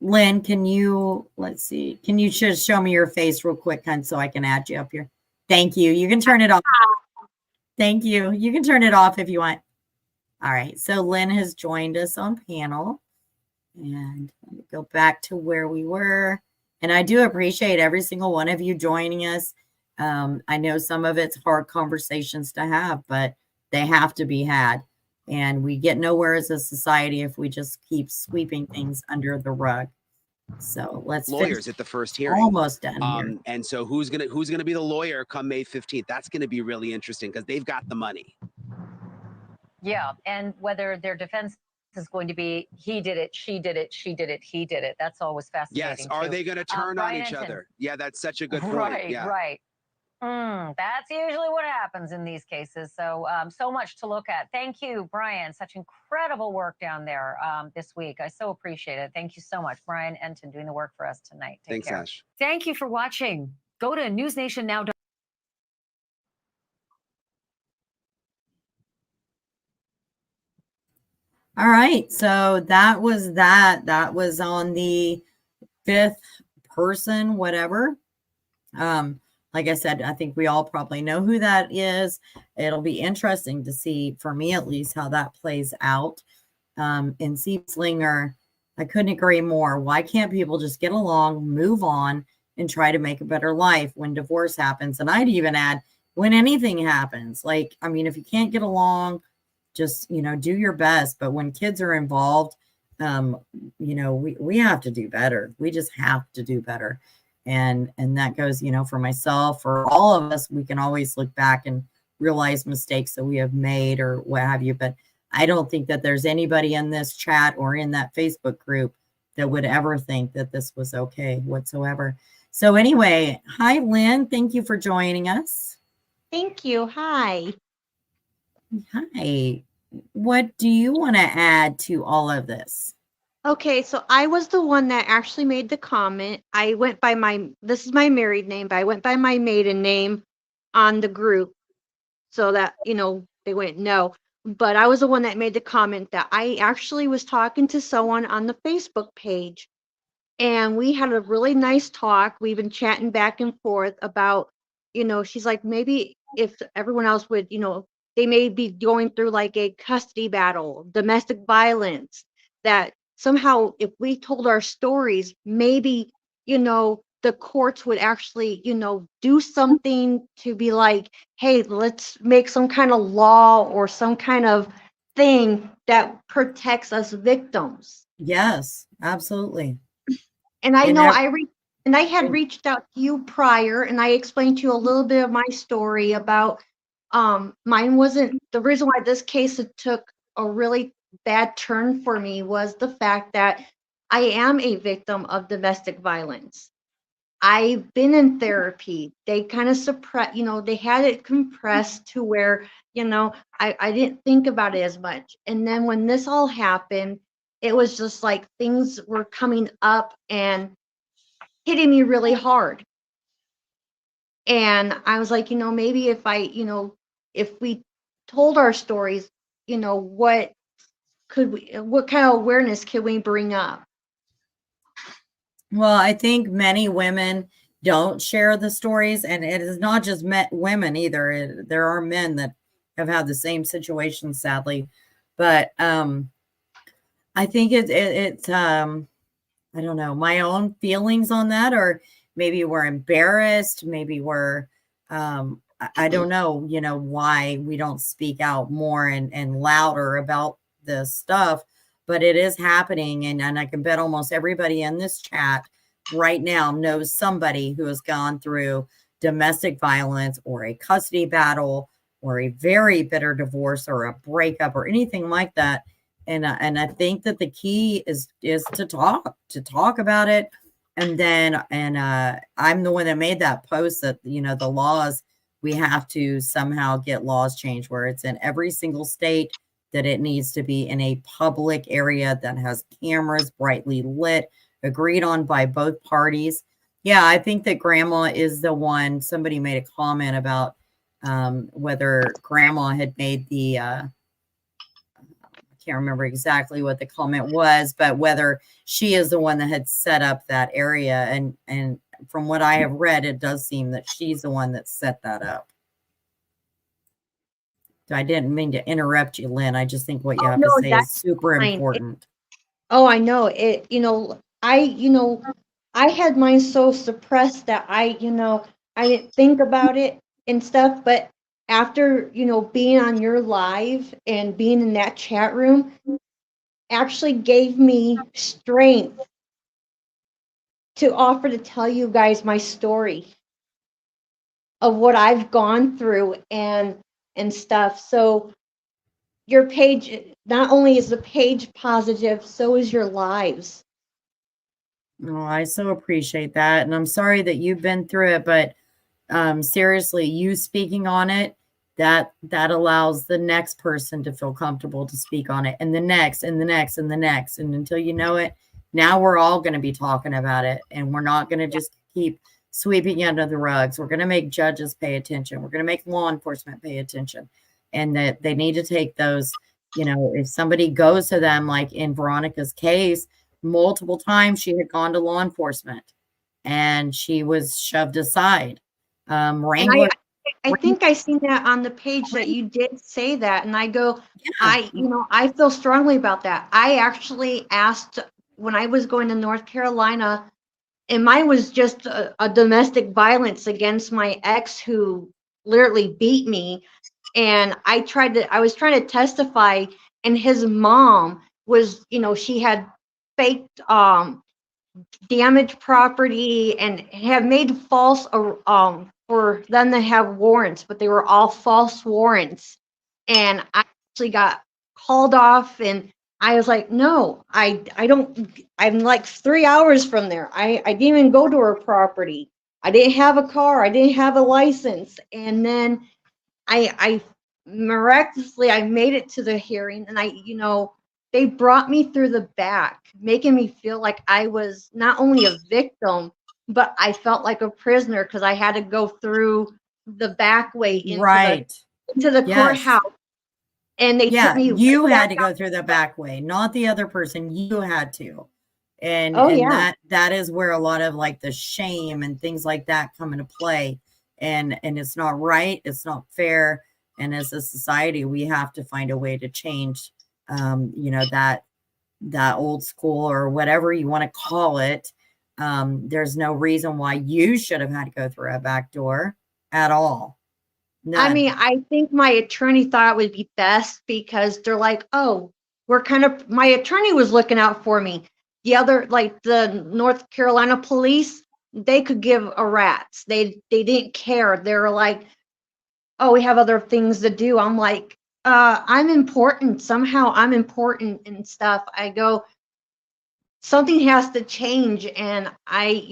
Speaker 1: Lynn, can you just show me your face real quick, hon, so I can add you up here? Thank you. You can turn it off. Thank you. You can turn it off if you want. All right. So Lynn has joined us on panel. And let me go back to where we were. And I do appreciate every single one of you joining us. I know some of it's hard conversations to have, but they have to be had. And we get nowhere as a society if we just keep sweeping things under the rug. So let's
Speaker 8: lawyers at the first hearing.
Speaker 1: Almost done here.
Speaker 8: And so who's gonna be the lawyer come May 15th? That's gonna be really interesting because they've got the money.
Speaker 7: Yeah, and whether their defense is going to be he did it, she did it, she did it, he did it. That's always fascinating.
Speaker 8: Yes. Are they going to turn on each other? Yeah, that's such a good point.
Speaker 7: Right,
Speaker 8: yeah.
Speaker 7: right. That's usually what happens in these cases. So, so much to look at. Thank you, Brian. Such incredible work down there this week. I so appreciate it. Thank you so much, Brian Enton, doing the work for us tonight. Take
Speaker 8: Thanks,
Speaker 7: care.
Speaker 8: Ash.
Speaker 7: Thank you for watching. Go to newsnation.now.
Speaker 1: All right. So that was that. That was on the 5th person, whatever. Like I said, I think we all probably know who that is. It'll be interesting to see, for me at least, how that plays out. In Slinger, I couldn't agree more. Why can't people just get along, move on, and try to make a better life when divorce happens? And I'd even add, when anything happens. Like, I mean, if you can't get along, just, do your best. But when kids are involved, we have to do better. We just have to do better. And that goes, for myself, for all of us. We can always look back and realize mistakes that we have made or what have you. But I don't think that there's anybody in this chat or in that Facebook group that would ever think that this was okay whatsoever. So anyway, hi, Lynn. Thank you for joining us.
Speaker 12: Thank you. Hi.
Speaker 1: Hi. What do you want to add to all of this?
Speaker 12: Okay, so I was the one that actually made the comment. I went by this is my married name, but I went by my maiden name on the group so that, they wouldn't know. But I was the one that made the comment that I actually was talking to someone on the Facebook page, and we had a really nice talk. We've been chatting back and forth about, she's like, maybe if everyone else would, they may be going through like a custody battle, domestic violence, that somehow if we told our stories, maybe, the courts would actually, do something to be like, hey, let's make some kind of law or some kind of thing that protects us victims.
Speaker 1: Yes, absolutely.
Speaker 12: And I know I had reached out to you prior, and I explained to you a little bit of my story about mine wasn't the reason why this case took a really bad turn for me was the fact that I am a victim of domestic violence. I've been in therapy. They kind of suppress, they had it compressed to where, I didn't think about it as much. And then when this all happened, it was just like things were coming up and hitting me really hard. And I was like, maybe if if we told our stories, what kind of awareness could we bring up?
Speaker 1: Well, I think many women don't share the stories, and it is not just women either. There are men that have had the same situation, sadly. But I think it's I don't know, my own feelings on that, or maybe we're embarrassed, maybe we're I don't know, why we don't speak out more and louder about this stuff. But it is happening, and I can bet almost everybody in this chat right now knows somebody who has gone through domestic violence or a custody battle or a very bitter divorce or a breakup or anything like that. And I think that the key is to talk about it. And then I'm the one that made that post that the laws, we have to somehow get laws changed where it's in every single state, that it needs to be in a public area that has cameras, brightly lit, agreed on by both parties. Yeah, I think that grandma is the one. Somebody made a comment about whether grandma had made the, I can't remember exactly what the comment was, but whether she is the one that had set up that area. And from what I have read, it does seem that she's the one that set that up. I didn't mean to interrupt you, Lynn. I just think what you have to say is super important.
Speaker 12: I know it. I had mine so suppressed that I didn't think about it and stuff. But after, being on your live and being in that chat room actually gave me strength to offer to tell you guys my story of what I've gone through and stuff. So your page, not only is the page positive, so is your lives.
Speaker 1: Oh, I so appreciate that. And I'm sorry that you've been through it, but seriously, you speaking on it, that allows the next person to feel comfortable to speak on it, and the next and the next and the next, and until you know it, now we're all going to be talking about it, and we're not going to just keep sweeping it under the rugs. We're going to make judges pay attention. We're going to make law enforcement pay attention, and that they need to take those, if somebody goes to them, like in Veronica's case, multiple times she had gone to law enforcement and she was shoved aside. Wrangler.
Speaker 12: I think I seen that on the page that you did say that, and I go,
Speaker 1: Yeah.
Speaker 12: I feel strongly about that. I actually asked when I was going to North Carolina, and mine was just a domestic violence against my ex who literally beat me, and I was trying to testify, and his mom was, she had faked damaged property and have made false for them to have warrants, but they were all false warrants. And I actually got called off, and I was like, no, I don't. I'm like 3 hours from there. I didn't even go to her property. I didn't have a car. I didn't have a license. And then I miraculously I made it to the hearing, and they brought me through the back, making me feel like I was not only a victim, but I felt like a prisoner because I had to go through the back way into the courthouse. And they took me.
Speaker 1: You had to go through the back way, not the other person. You had to. And, that is where a lot of like the shame and things like that come into play. And it's not right. It's not fair. And as a society, we have to find a way to change that old school or whatever you want to call it. There's no reason why you should have had to go through a back door at all. None.
Speaker 12: I mean, I think my attorney thought it would be best because they're like, oh, my attorney was looking out for me. The other, like the North Carolina police, they could give a rat's. They didn't care. They were like, oh, we have other things to do. I'm like, I'm important. Somehow I'm important and stuff. I go, something has to change. And I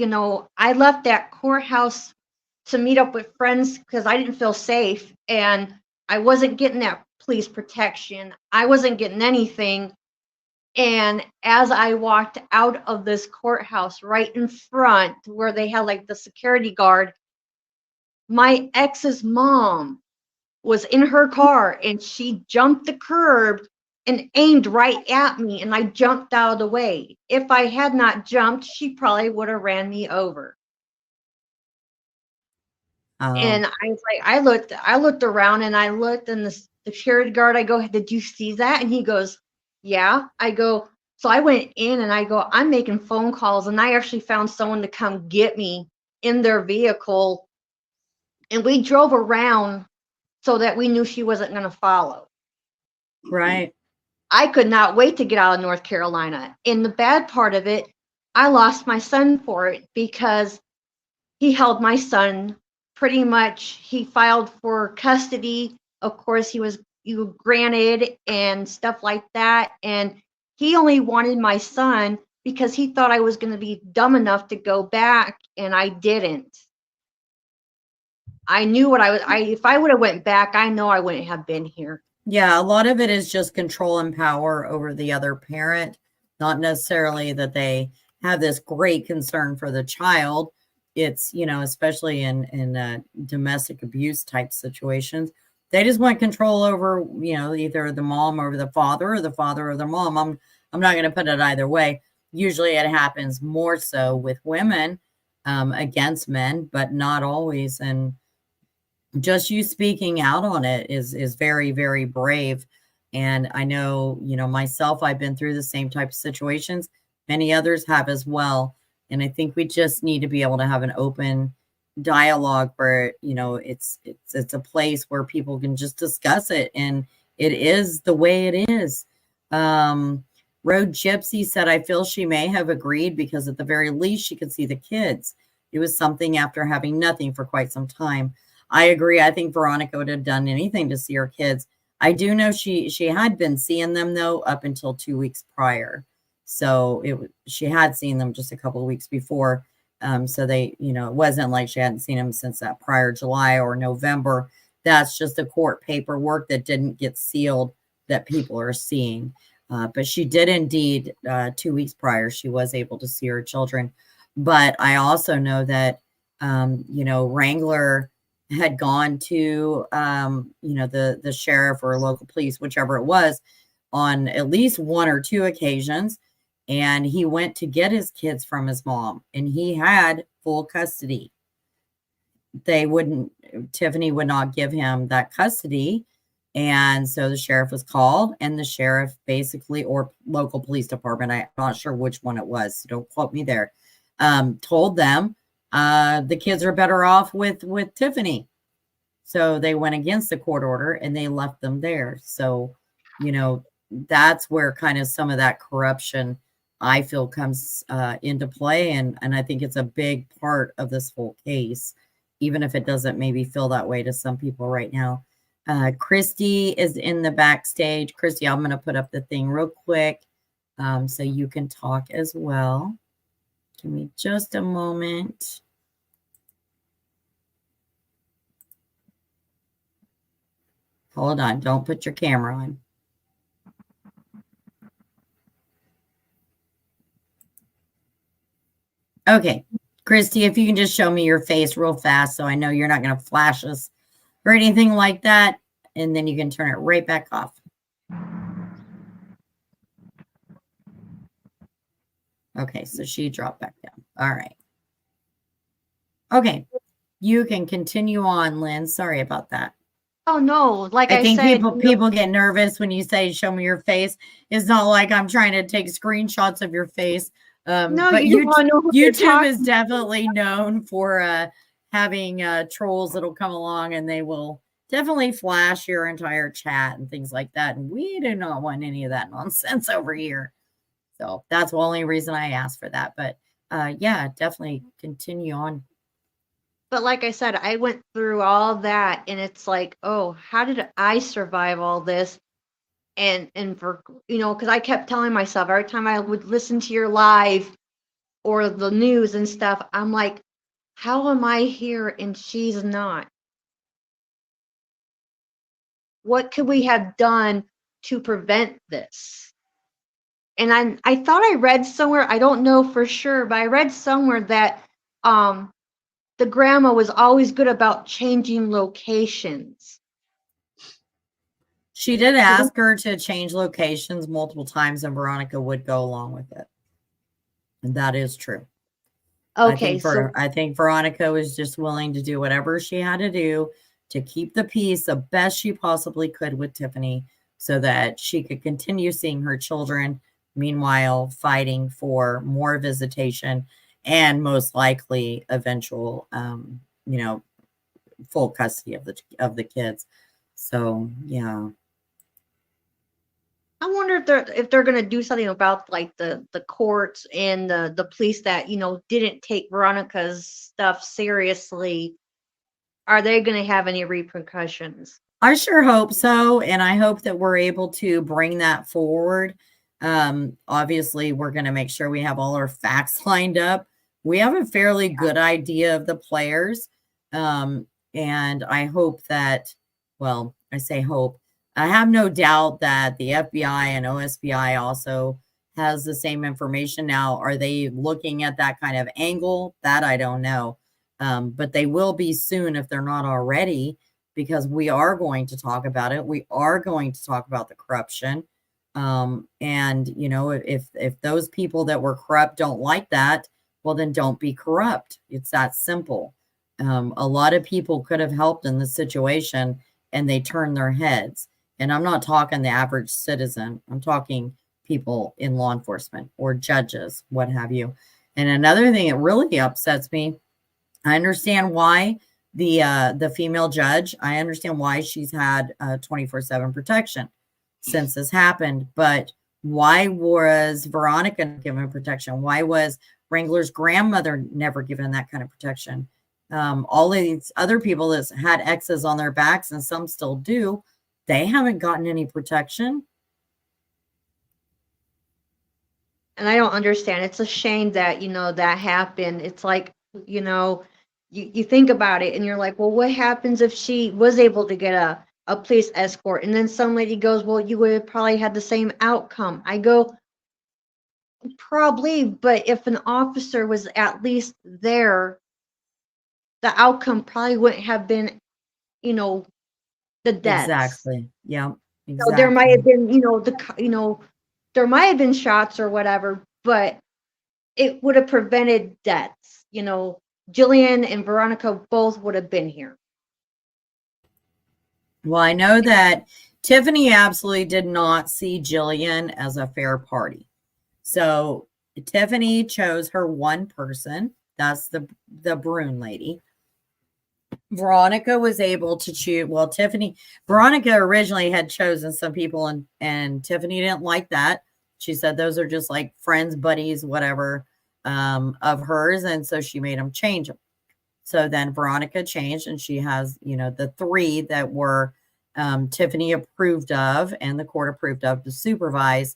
Speaker 12: left that courthouse to meet up with friends because I didn't feel safe. And I wasn't getting that police protection. I wasn't getting anything. And as I walked out of this courthouse right in front where they had like the security guard, my ex's mom was in her car and she jumped the curb and aimed right at me, and I jumped out of the way. If I had not jumped, she probably would have ran me over. And I was like, I looked around and I looked, and the security guard, I go, did you see that? And he goes, yeah. I go, so I went in and I go, I'm making phone calls, and I actually found someone to come get me in their vehicle. And we drove around so that we knew she wasn't going to follow.
Speaker 1: Right.
Speaker 12: I could not wait to get out of North Carolina. And the bad part of it, I lost my son for it because he held my son pretty much. He filed for custody. Of course, he was granted and stuff like that. And he only wanted my son because he thought I was going to be dumb enough to go back, and I didn't. I knew if I would have went back, I know I wouldn't have been here.
Speaker 1: Yeah, a lot of it is just control and power over the other parent, not necessarily that they have this great concern for the child. It's, especially in domestic abuse type situations, they just want control over, either the mom over the father or the mom. I'm not going to put it either way. Usually it happens more so with women against men, but not always. And just you speaking out on it is very, very brave. And I know, myself, I've been through the same type of situations. Many others have as well. And I think we just need to be able to have an open dialogue where, it's a place where people can just discuss it. And it is the way it is. Road Gypsy said, I feel she may have agreed because at the very least she could see the kids. It was something after having nothing for quite some time. I agree. I think Veronica would have done anything to see her kids. I do know she had been seeing them, though, up until 2 weeks prior. So she had seen them just a couple of weeks before. So they, it wasn't like she hadn't seen him since that prior July or November. That's just the court paperwork that didn't get sealed that people are seeing. But she did indeed, 2 weeks prior, she was able to see her children. But I also know that, Wrangler had gone to, the sheriff or local police, whichever it was, on at least 1 or 2 occasions. And he went to get his kids from his mom, and he had full custody. Tiffany would not give him that custody. And so the sheriff was called, and the sheriff basically, or local police department, I'm not sure which one it was, so don't quote me there, told them the kids are better off with Tiffany. So they went against the court order and they left them there. So, that's where kind of some of that corruption, I feel, comes into play. And I think it's a big part of this whole case, even if it doesn't maybe feel that way to some people right now. Christy is in the backstage. Christy, I'm going to put up the thing real quick so you can talk as well. Give me just a moment. Hold on. Don't put your camera on. Okay. Christy, if you can just show me your face real fast so I know you're not going to flash us or anything like that, and then you can turn it right back off. Okay, so she dropped back down. All right. Okay, you can continue on, Lynn. Sorry about that.
Speaker 12: Oh no, like
Speaker 1: I think
Speaker 12: said,
Speaker 1: people get nervous when you say show me your face. It's not like I'm trying to take screenshots of your face.
Speaker 12: No,
Speaker 1: but
Speaker 12: you don't wanna know who you're
Speaker 1: YouTube is
Speaker 12: talking
Speaker 1: definitely known for having trolls that'll come along, and they will definitely flash your entire chat and things like that. And we do not want any of that nonsense over here. So that's the only reason I asked for that. But yeah, definitely continue on.
Speaker 12: But like I said, I went through all that, and it's like, oh, how did I survive all this? And for, because I kept telling myself every time I would listen to your live or the news and stuff, I'm like, how am I here and she's not? What could we have done to prevent this? And I thought I read somewhere, I don't know for sure, but I read somewhere that the grandma was always good about changing locations.
Speaker 1: She did ask her to change locations multiple times, and Veronica would go along with it. And that is true.
Speaker 12: Okay,
Speaker 1: I think Veronica was just willing to do whatever she had to do to keep the peace the best she possibly could with Tiffany so that she could continue seeing her children, meanwhile fighting for more visitation and most likely eventual, full custody of the kids. So, yeah.
Speaker 12: I wonder if they're going to do something about like the courts and the police that didn't take Veronica's stuff seriously. Are they going to have any repercussions?
Speaker 1: I sure hope so, and I hope that we're able to bring that forward. Obviously, we're going to make sure we have all our facts lined up. We have a fairly good idea of the players, and I hope that, well, I say hope. I have no doubt that the FBI and OSBI also has the same information. Now, are they looking at that kind of angle? That I don't know. But they will be soon if they're not already, because we are going to talk about it. We are going to talk about the corruption. And, if those people that were corrupt don't like that, well, then don't be corrupt. It's that simple. A lot of people could have helped in this situation, and they turned their heads. And I'm not talking the average citizen. I'm talking people in law enforcement or judges, what have you. And another thing that really upsets me, I understand why the female judge, I understand why she's had 24/7 protection since this happened. But why was Veronica given protection? Why was Wrangler's grandmother never given that kind of protection? All of these other people that had X's on their backs, and some still do, they haven't gotten any protection.
Speaker 12: And I don't understand. It's a shame that, that happened. It's like, you think about it and you're like, well, what happens if she was able to get a police escort? And then some lady goes, well, you would have probably had the same outcome. I go, probably, but if an officer was at least there, the outcome probably wouldn't have been, the deaths.
Speaker 1: Exactly. Yeah.
Speaker 12: So there might have
Speaker 1: Exactly.
Speaker 12: been, there might have been shots or whatever, but it would have prevented deaths. Jillian and Veronica both would have been here.
Speaker 1: Well, I know that Tiffany absolutely did not see Jillian as a fair party. So Tiffany chose her one person. That's the Bruin lady. Veronica was able to choose. Well, Veronica originally had chosen some people, and Tiffany didn't like that. She said those are just like friends, buddies, whatever, of hers. And so she made them change them. So then Veronica changed, and she has, the three that were Tiffany approved of and the court approved of to supervise.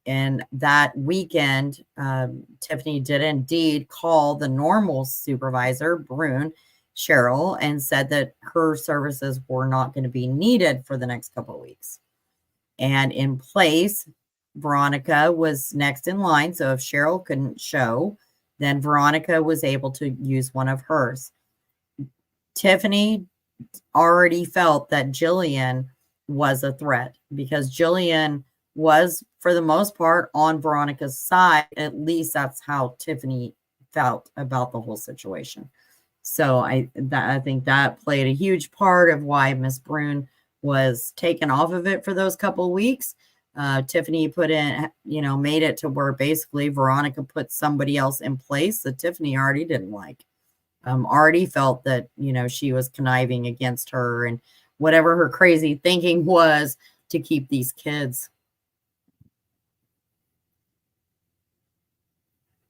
Speaker 1: And that weekend, Tiffany did indeed call the normal supervisor, Brune, Cheryl, and said that her services were not going to be needed for the next couple of weeks. And in place, Veronica was next in line. So if Cheryl couldn't show, then Veronica was able to use one of hers. Tiffany already felt that Jillian was a threat because Jillian was, for the most part, on Veronica's side. At least that's how Tiffany felt about the whole situation. So I think that played a huge part of why Miss Brune was taken off of it for those couple of weeks. Tiffany put in, made it to where basically Veronica put somebody else in place that Tiffany already didn't like. Already felt that, she was conniving against her and whatever her crazy thinking was to keep these kids.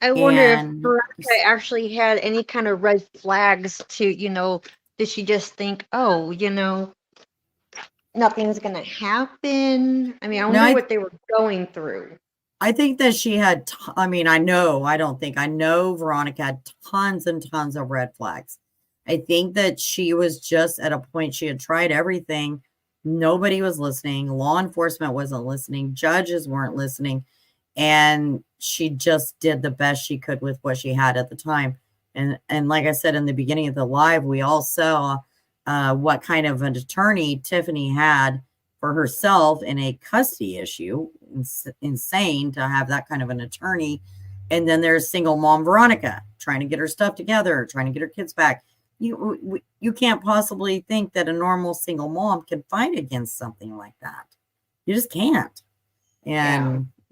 Speaker 12: I wonder if Veronica actually had any kind of red flags to, did she just think, oh, nothing's going to happen? I mean, I wonder what they were going through.
Speaker 1: I think that she had, I know Veronica had tons and tons of red flags. I think that she was just at a point, she had tried everything. Nobody was listening. Law enforcement wasn't listening. Judges weren't listening. And she just did the best she could with what she had at the time. And like I said, in the beginning of the live, we all saw what kind of an attorney Tiffany had for herself in a custody issue. Insane to have that kind of an attorney. And then there's single mom Veronica trying to get her stuff together, trying to get her kids back. You can't possibly think that a normal single mom can fight against something like that. You just can't.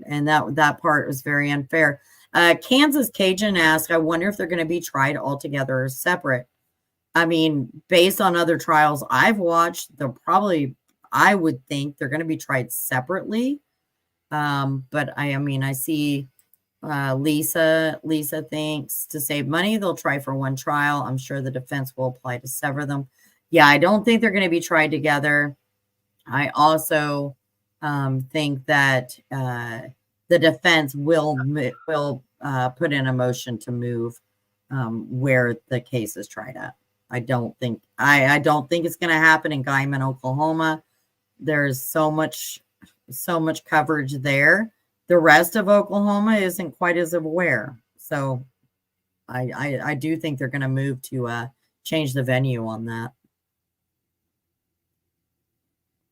Speaker 1: And that part was very unfair. Kansas Cajun asked, I wonder if they're going to be tried all together or separate. I mean, based on other trials I've watched, I would think they're going to be tried separately. But I see Lisa thinks to save money, they'll try for one trial. I'm sure the defense will apply to sever them. Yeah, I don't think they're going to be tried together. I also think that the defense will put in a motion to move where the case is tried at. I don't think it's going to happen in Guyman, Oklahoma. There's so much coverage there. The rest of Oklahoma isn't quite as aware. So I do think they're going to move to change the venue on that.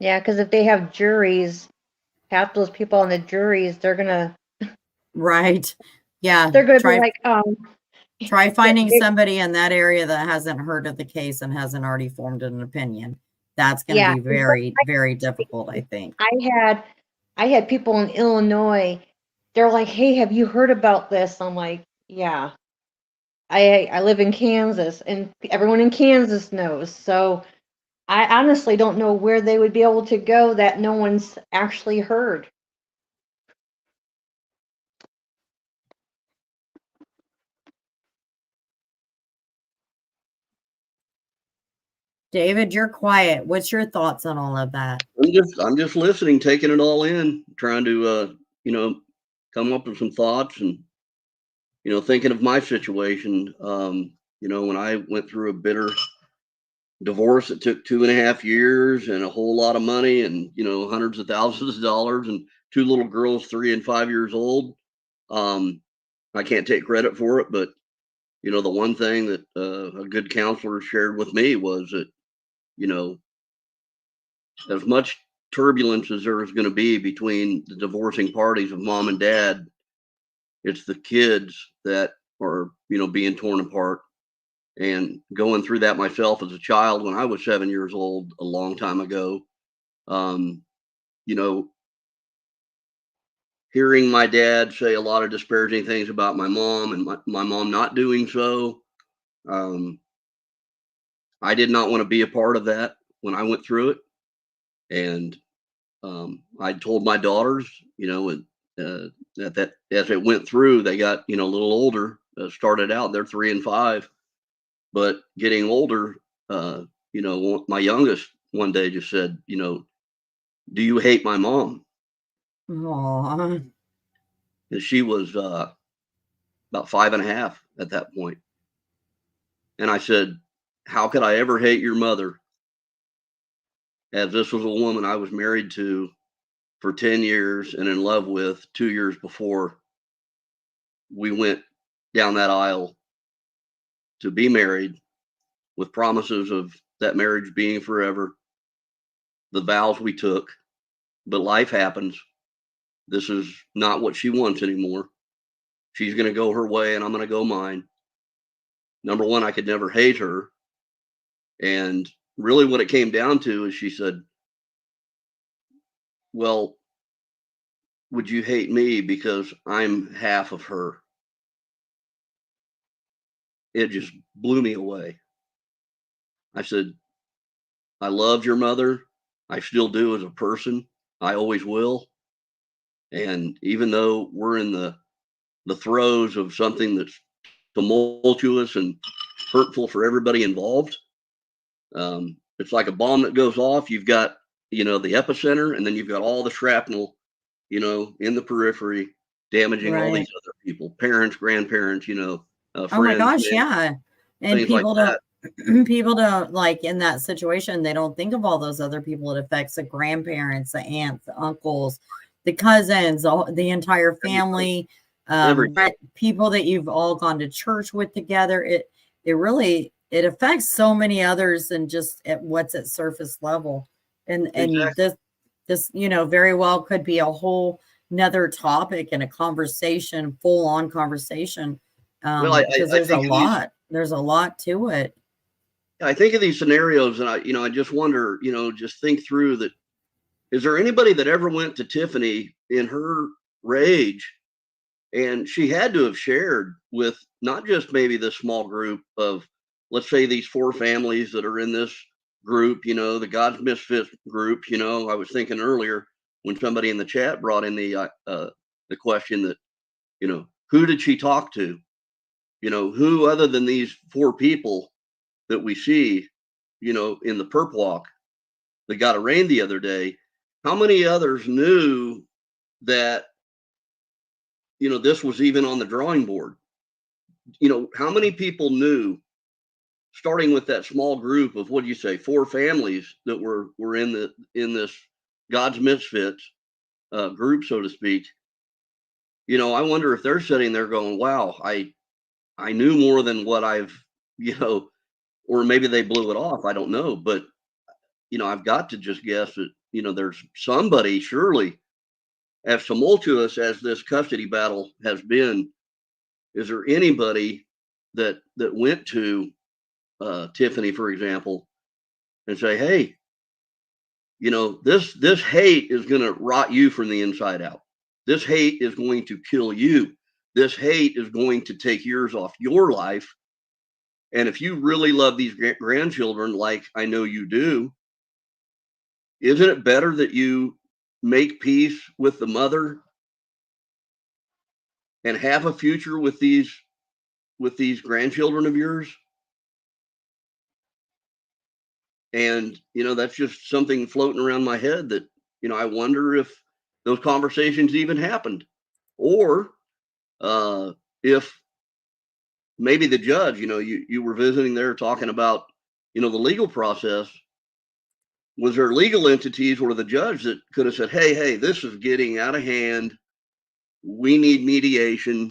Speaker 12: Yeah, because if they have juries, half those people on the juries, they're gonna.
Speaker 1: Right. Yeah.
Speaker 12: They're gonna be like,
Speaker 1: try finding somebody in that area that hasn't heard of the case and hasn't already formed an opinion. That's going to be very, very difficult, I think.
Speaker 12: I had people in Illinois. They're like, hey, have you heard about this? I'm like, yeah. I live in Kansas, and everyone in Kansas knows. So I honestly don't know where they would be able to go that no one's actually heard.
Speaker 1: David, you're quiet. What's your thoughts on all of that?
Speaker 5: I'm just listening, taking it all in, trying to, come up with some thoughts and, thinking of my situation, when I went through a bitter divorce that took 2.5 years and a whole lot of money and, hundreds of thousands of dollars and two little girls, 3 and 5 years old. I can't take credit for it, but, the one thing that a good counselor shared with me was that, as much turbulence as there is going to be between the divorcing parties of mom and dad, it's the kids that are, being torn apart. And going through that myself as a child when I was 7 years old, a long time ago, you know, hearing my dad say a lot of disparaging things about my mom and my mom not doing so. I did not want to be a part of that when I went through it. And I told my daughters, that as it went through, they got, a little older, started out, they're 3 and 5, but getting older, my youngest one day just said, do you hate my mom?
Speaker 1: Aww.
Speaker 5: And she was about 5.5 at that point. And I said, how could I ever hate your mother? As this was a woman I was married to for 10 years and in love with 2 years before we went down that aisle to be married with promises of that marriage being forever, the vows we took, but life happens. This is not what she wants anymore. She's going to go her way and I'm going to go mine. Number one, I could never hate her. And really what it came down to is she said, well, would you hate me because I'm half of her? It just blew me away. I said, I loved your mother. I still do as a person. I always will. And even though we're in the throes of something that's tumultuous and hurtful for everybody involved, it's like a bomb that goes off. You've got, the epicenter, and then you've got all the shrapnel, in the periphery, damaging all these other people, parents, grandparents, friends.
Speaker 1: Oh my gosh, yeah. And people
Speaker 5: like
Speaker 1: don't like in that situation, they don't think of all those other people it affects: the grandparents, the aunts, the uncles, the cousins, the entire family, people that you've all gone to church with together. It really affects so many others than just at what's at surface level. And this very well could be a whole nother topic and a conversation, full on conversation. Because there's a lot to it.
Speaker 5: I think of these scenarios and I just wonder, just think through that. Is there anybody that ever went to Tiffany in her rage and she had to have shared with not just maybe this small group of, let's say, these 4 families that are in this group, the God's Misfits group. I was thinking earlier when somebody in the chat brought in the question that, who did she talk to? Who other than these 4 people that we see, in the perp walk that got arraigned the other day, how many others knew that, this was even on the drawing board? How many people knew, starting with that small group of, what do you say, 4 families that were in this God's Misfits group, so to speak? I wonder if they're sitting there going, wow, I knew more than what I've, or maybe they blew it off. I don't know. But, I've got to just guess that, there's somebody, surely, as tumultuous as this custody battle has been, is there anybody that went to Tiffany, for example, and say, hey, this hate is going to rot you from the inside out. This hate is going to kill you. This hate is going to take years off your life. And if you really love these grandchildren, like I know you do, isn't it better that you make peace with the mother and have a future with these grandchildren of yours? And, that's just something floating around my head that, I wonder if those conversations even happened, Or if maybe the judge, you were visiting there talking about, the legal process. Was there legal entities or the judge that could have said, hey, this is getting out of hand. We need mediation.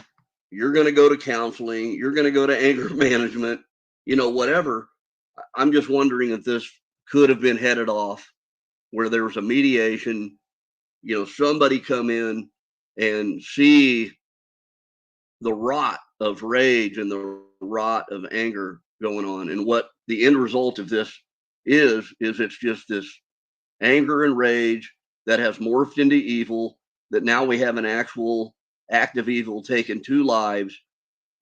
Speaker 5: You're going to go to counseling. You're going to go to anger management, whatever. I'm just wondering if this could have been headed off where there was a mediation, somebody come in and see the rot of rage and the rot of anger going on. And what the end result of this is it's just this anger and rage that has morphed into evil, that now we have an actual act of evil taking 2 lives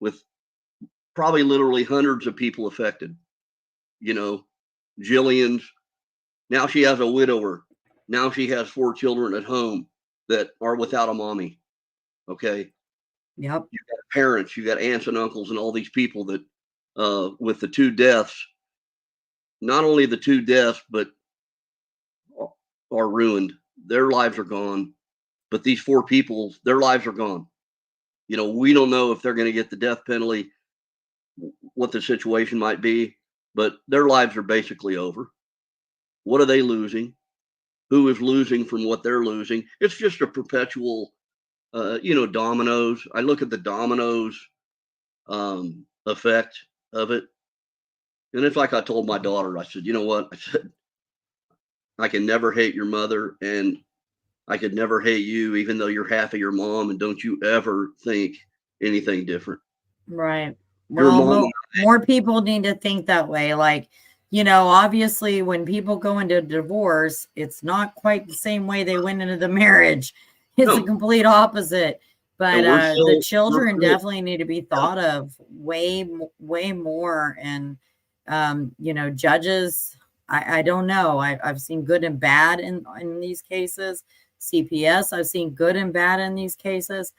Speaker 5: with probably literally hundreds of people affected. Jilian's, now she has a widower. Now she has 4 children at home that are without a mommy. Okay.
Speaker 1: Yep.
Speaker 5: You got parents, you got aunts and uncles and all these people that with the 2 deaths, not only the 2 deaths, but are ruined. Their lives are gone. But these 4 people, their lives are gone. We don't know if they're going to get the death penalty, what the situation might be, but their lives are basically over. What are they losing? Who is losing from what they're losing? It's just a perpetual, dominoes. I look at the dominoes effect of it. And it's like I told my daughter, I said, you know what? I said, I can never hate your mother, and I could never hate you, even though you're half of your mom, and don't you ever think anything different.
Speaker 1: Right.
Speaker 5: Your
Speaker 1: Well,
Speaker 5: mom,
Speaker 1: more people need to think that way. Like, obviously when people go into divorce, it's not quite the same way they went into the marriage. It's a
Speaker 5: No.
Speaker 1: complete opposite. But the children
Speaker 5: we're
Speaker 1: definitely need to be thought of way more. And, judges, I don't know. I've seen good and bad in these cases. CPS, I've seen good and bad in these cases.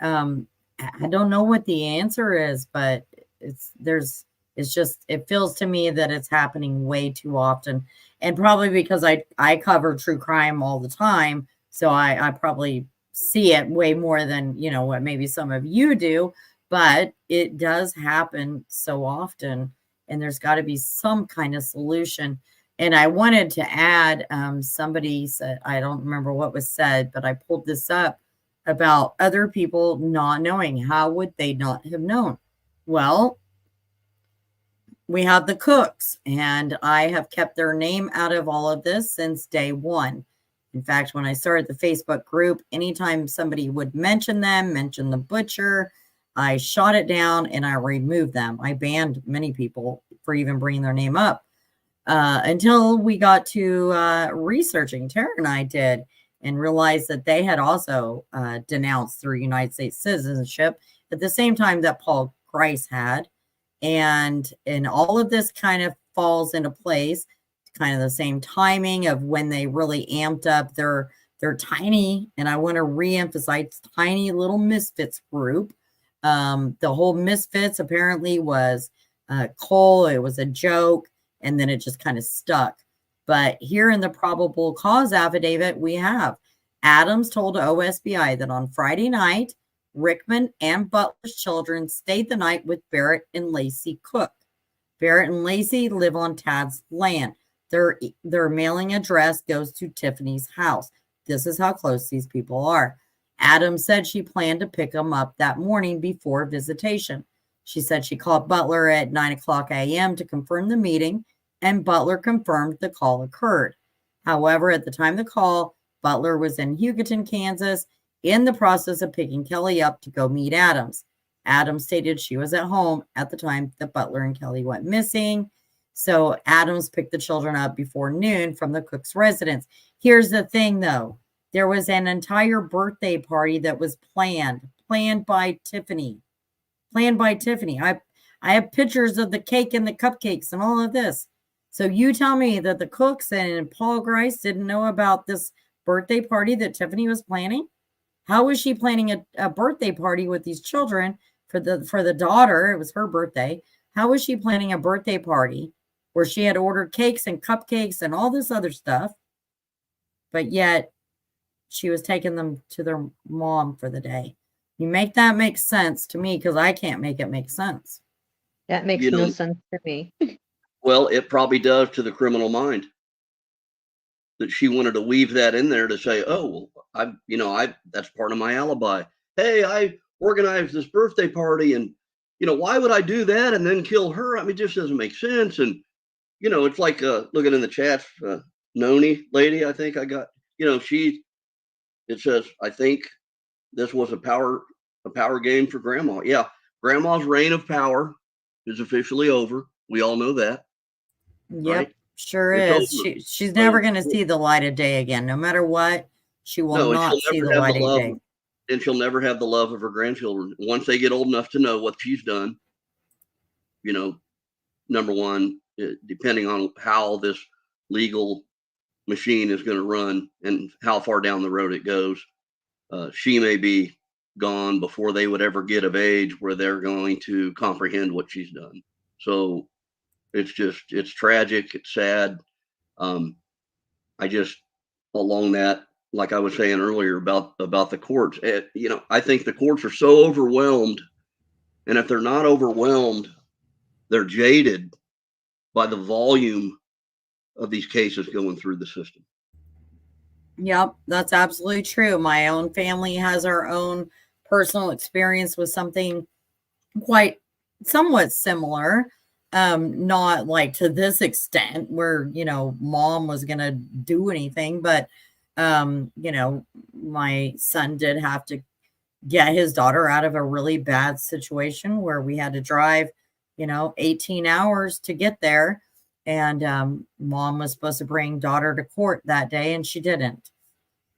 Speaker 1: I don't know what the answer is, but it feels to me that it's happening way too often. And probably because I cover true crime all the time. So I probably see it way more than, what maybe some of you do, but it does happen so often, and there's got to be some kind of solution. And I wanted to add, somebody said, I don't remember what was said, but I pulled this up about other people not knowing. How would they not have known? Well, we have the Cooks, and I have kept their name out of all of this since day one. In fact, when I started the Facebook group, anytime somebody would mention the butcher, I shot it down and I removed them. I banned many people for even bringing their name up until we got to researching. Tara and I did, and realized that they had also denounced through United States citizenship at the same time that Paul Grice had. And all of this kind of falls into place, kind of the same timing of when they really amped up their tiny, and I want to reemphasize, tiny little misfits group. The whole misfits apparently was Cole. It was a joke, and then it just kind of stuck. But here in the probable cause affidavit, we have Adams told OSBI that on Friday night, Rickman and Butler's children stayed the night with Barrett and Lacey Cook. Barrett and Lacey live on Tad's land. Their mailing address goes to Tiffany's house. This is how close these people are. Adams said she planned to pick them up that morning before visitation. She said she called Butler at 9:00 a.m. to confirm the meeting, and Butler confirmed the call occurred. However, at the time of the call, Butler was in Hugoton, Kansas, in the process of picking Kelley up to go meet Adams. Adams stated she was at home at the time that Butler and Kelley went missing. So Adams picked the children up before noon from the Cook's residence. Here's the thing, though. There was an entire birthday party that was planned by Tiffany. I have pictures of the cake and the cupcakes and all of this. So you tell me that the Cooks and Paul Grice didn't know about this birthday party that Tiffany was planning? How was she planning a birthday party with these children for the daughter? It was her birthday. How was she planning a birthday party where she had ordered cakes and cupcakes and all this other stuff, but yet she was taking them to their mom for the day? You make that make sense to me, because I can't make it make sense.
Speaker 12: That makes
Speaker 5: You
Speaker 12: no
Speaker 5: know,
Speaker 12: sense to me.
Speaker 5: well, it probably does to the criminal mind that she wanted to weave that in there to say, oh, well, that's part of my alibi. Hey, I organized this birthday party, and why would I do that and then kill her? I mean, it just doesn't make sense. And it's like looking in the chat, Noni lady, I think I got, it says, I think this was a power game for grandma. Yeah, grandma's reign of power is officially over. We all know that.
Speaker 1: Yep,
Speaker 5: right?
Speaker 1: sure
Speaker 5: It's
Speaker 1: is.
Speaker 5: over.
Speaker 1: She's never
Speaker 5: So,
Speaker 1: going to see the light of day again. No matter what, she will
Speaker 5: no, and she'll
Speaker 1: not see
Speaker 5: never
Speaker 1: the
Speaker 5: have
Speaker 1: light
Speaker 5: the
Speaker 1: of
Speaker 5: love,
Speaker 1: day.
Speaker 5: and she'll never have the love of her grandchildren. Once they get old enough to know what she's done, number one, depending on how this legal machine is going to run and how far down the road it goes, she may be gone before they would ever get of age where they're going to comprehend what she's done. So it's tragic. It's sad. I just, along that, like I was saying earlier about the courts, I think the courts are so overwhelmed, and if they're not overwhelmed, they're jaded by the volume of these cases going through the system.
Speaker 1: Yep, that's absolutely true. My own family has our own personal experience with something quite somewhat similar. Not like to this extent where, mom was going to do anything, but, my son did have to get his daughter out of a really bad situation where we had to drive, 18 hours to get there. And mom was supposed to bring daughter to court that day, and she didn't.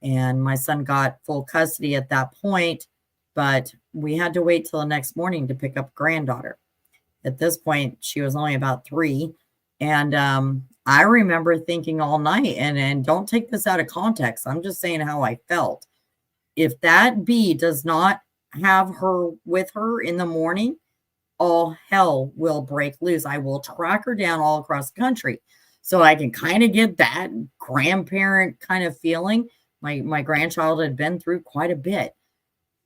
Speaker 1: And my son got full custody at that point, but we had to wait till the next morning to pick up granddaughter. At this point, she was only about 3. And I remember thinking all night, and don't take this out of context, I'm just saying how I felt. If that bee does not have her with her in the morning, all hell will break loose. I will track her down all across the country. So I can kind of get that grandparent kind of feeling. My grandchild had been through quite a bit.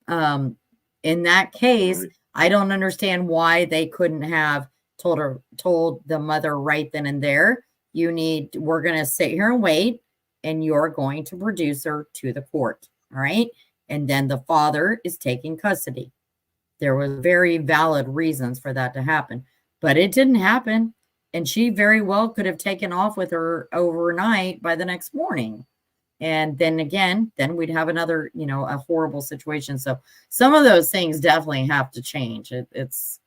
Speaker 1: In that case, I don't understand why they couldn't have told the mother right then and there, we're going to sit here and wait, and you're going to produce her to the court. All right. And then the father is taking custody. There were very valid reasons for that to happen, but it didn't happen. And she very well could have taken off with her overnight by the next morning. And then again, we'd have another, a horrible situation. So some of those things definitely have to change. It's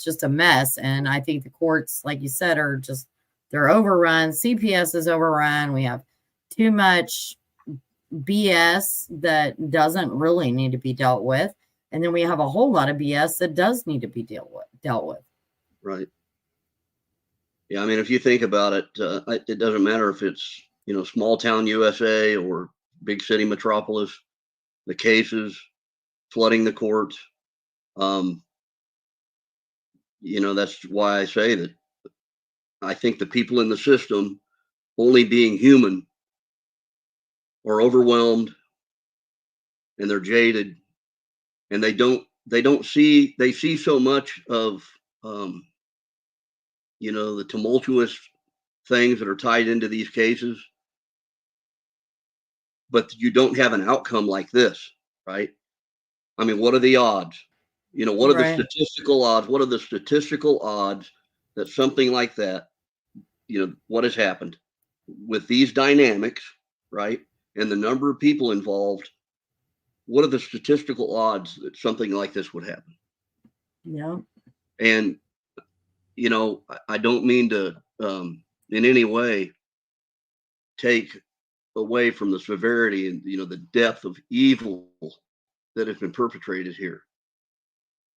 Speaker 1: just a mess. And I think the courts, like you said, they're overrun. CPS is overrun. We have too much BS that doesn't really need to be dealt with. And then we have a whole lot of BS that does need to be dealt with.
Speaker 5: Right. Yeah. I mean, if you think about it, it doesn't matter if it's, small town USA or big city metropolis, the cases flooding the courts. That's why I say that I think the people in the system, only being human, are overwhelmed, and they're jaded, and they see so much of, the tumultuous things that are tied into these cases, but you don't have an outcome like this, right? I mean, what are the odds? What are the statistical odds? What are the statistical odds that something like that, what has happened with these dynamics, right? And the number of people involved, what are the statistical odds that something like this would happen?
Speaker 1: Yeah.
Speaker 5: And, I don't mean to, in any way, take away from the severity and, the depth of evil that has been perpetrated here.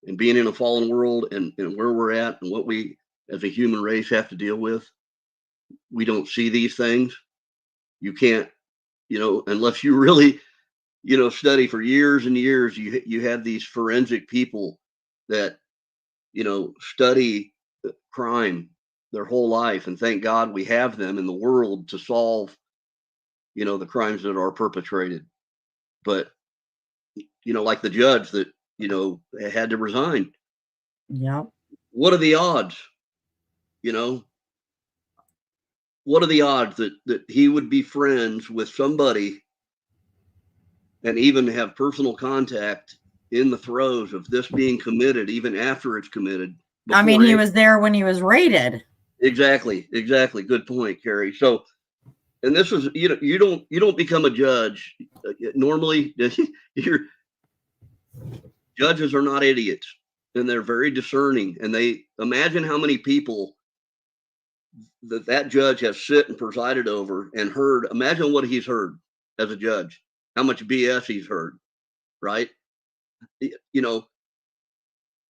Speaker 5: And being in a fallen world and where we're at and what we as a human race have to deal with, we don't see these things. You can't, unless you really, study for years and years, you have these forensic people that, study crime their whole life. And thank God we have them in the world to solve, the crimes that are perpetrated. But like the judge that, had to resign.
Speaker 1: Yeah.
Speaker 5: What are the odds? What are the odds that he would be friends with somebody and even have personal contact in the throes of this being committed, even after it's committed?
Speaker 1: I mean, he was there when he was raided.
Speaker 5: Exactly. Good point, Kari. So, and this is, you don't become a judge. Normally, judges are not idiots, and they're very discerning, and they imagine how many people that judge has sit and presided over and heard. Imagine what he's heard as a judge, how much BS he's heard, right?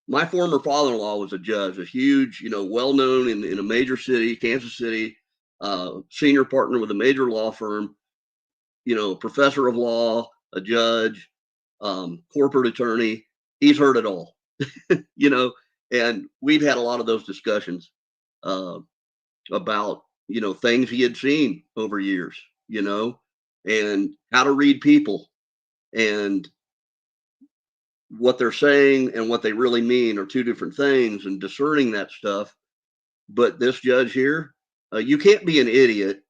Speaker 5: My former father-in-law was a judge, a huge, well-known in a major city, Kansas City, senior partner with a major law firm, professor of law, a judge, corporate attorney. He's heard it all, and we've had a lot of those discussions about, things he had seen over years, and how to read people and what they're saying and what they really mean are two different things, and discerning that stuff. But this judge here, you can't be an idiot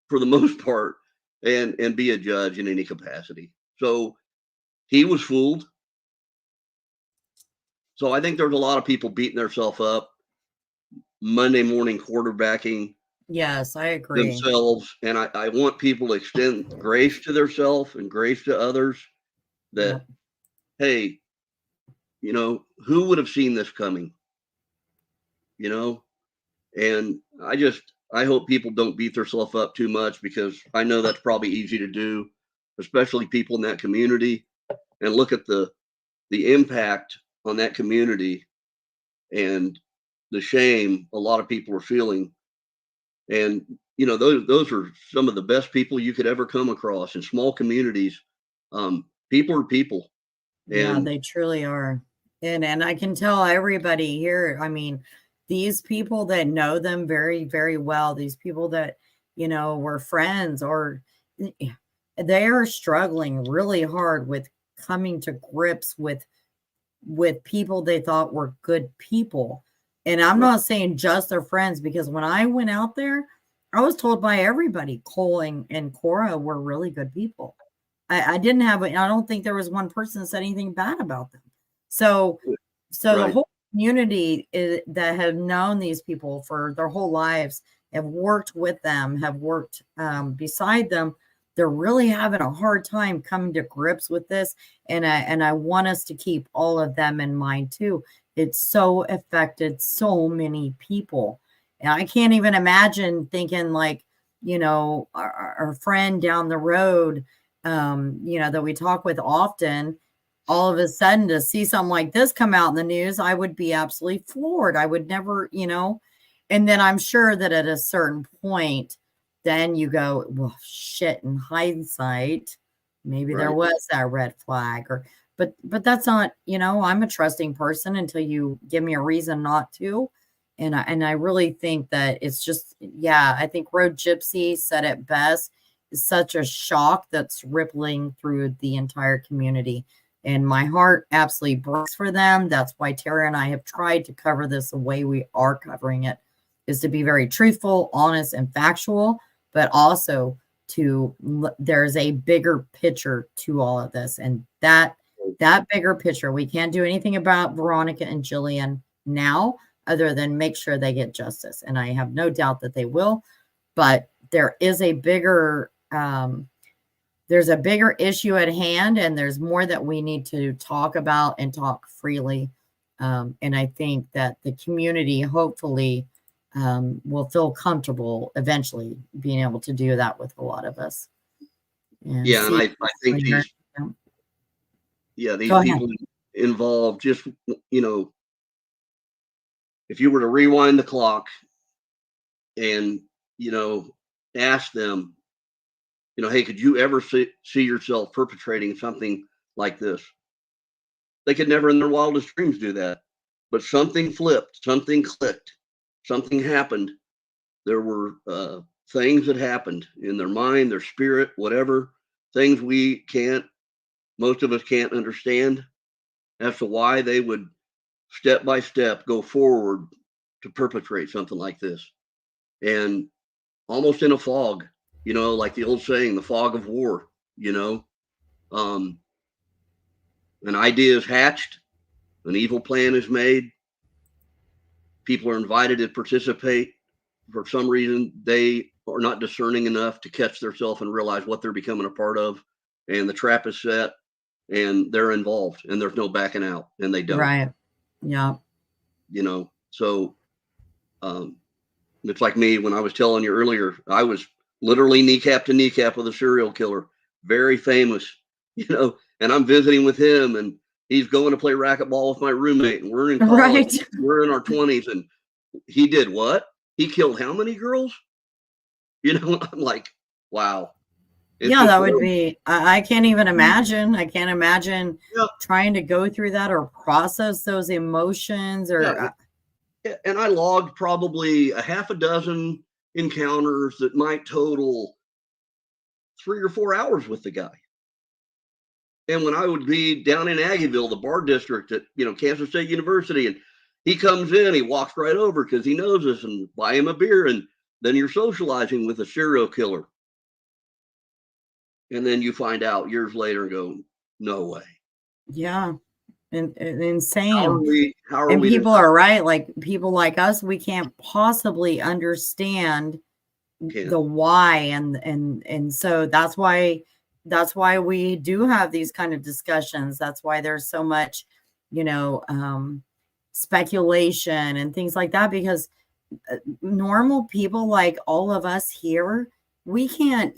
Speaker 5: for the most part and be a judge in any capacity. So he was fooled. So I think there's a lot of people beating themselves up, Monday morning quarterbacking
Speaker 1: Yes, I agree.
Speaker 5: themselves. And I want people to extend grace to themselves and grace to others that, hey, who would have seen this coming? And I hope people don't beat themselves up too much, because I know that's probably easy to do, especially people in that community, and look at the impact on that community and the shame a lot of people are feeling. And, those are some of the best people you could ever come across in small communities. People are people.
Speaker 1: Yeah,
Speaker 5: And
Speaker 1: they truly are. And I can tell everybody here, I mean, these people that know them very, very well, these people that, were friends, or they are struggling really hard with coming to grips with people they thought were good people. And I'm not saying just their friends, because when I went out there, I was told by everybody Cole and Cora were really good people. I don't think there was one person that said anything bad about them. So the whole community that have known these people for their whole lives, have worked with them, have worked beside them, they're really having a hard time coming to grips with this. And I want us to keep all of them in mind too. It's so affected so many people. And I can't even imagine thinking like, our friend down the road, that we talk with often, all of a sudden to see something like this come out in the news, I would be absolutely floored. I would never, and then I'm sure that at a certain point, then you go, well, shit, in hindsight, maybe there was that red flag, but that's not, I'm a trusting person until you give me a reason not to. And I really think that it's just, I think Road Gypsy said it best. It's such a shock that's rippling through the entire community. And my heart absolutely breaks for them. That's why Tara and I have tried to cover this the way we are covering it, is to be very truthful, honest, and factual, but also there's a bigger picture to all of this. And that bigger picture, we can't do anything about Veronica and Jilian now other than make sure they get justice. And I have no doubt that they will, but there is a bigger, there's a bigger issue at hand, and there's more that we need to talk about and talk freely. And I think that the community hopefully will feel comfortable eventually being able to do that with a lot of us.
Speaker 5: And I think these people involved, just, if you were to rewind the clock and, ask them, hey, could you ever see yourself perpetrating something like this? They could never in their wildest dreams do that. But something flipped, something clicked, something happened. There were things that happened in their mind, their spirit, whatever, things we can't most of us can't understand as to why they would step by step go forward to perpetrate something like this. And almost in a fog, like the old saying, the fog of war, an idea is hatched, an evil plan is made, people are invited to participate. For some reason, they are not discerning enough to catch themselves and realize what they're becoming a part of. And the trap is set and they're involved and there's no backing out, and they don't.
Speaker 1: Right. Yeah.
Speaker 5: So it's like me when I was telling you earlier, I was literally kneecap to kneecap with a serial killer, very famous, and I'm visiting with him and he's going to play racquetball with my roommate and we're in college,
Speaker 1: Right.
Speaker 5: we're in our 20s, and he did what? He killed how many girls? I'm like, wow. It's
Speaker 1: Yeah, that would
Speaker 5: horrible.
Speaker 1: be, I can't even imagine. I can't imagine trying to go through that or process those emotions or.
Speaker 5: And I logged probably a half a dozen encounters that might total 3 or 4 hours with the guy. And when I would be down in Aggieville, the bar district at, Kansas State University, and he comes in, he walks right over because he knows us and buy him a beer. And then you're socializing with a serial killer. And then you find out years later and go, no way.
Speaker 1: Yeah. And insane.
Speaker 5: How are
Speaker 1: and
Speaker 5: we
Speaker 1: people are right. Like people like us, we can't possibly understand the why. And so that's why we do have these kind of discussions. That's why there's so much, speculation and things like that, because normal people like all of us here, we can't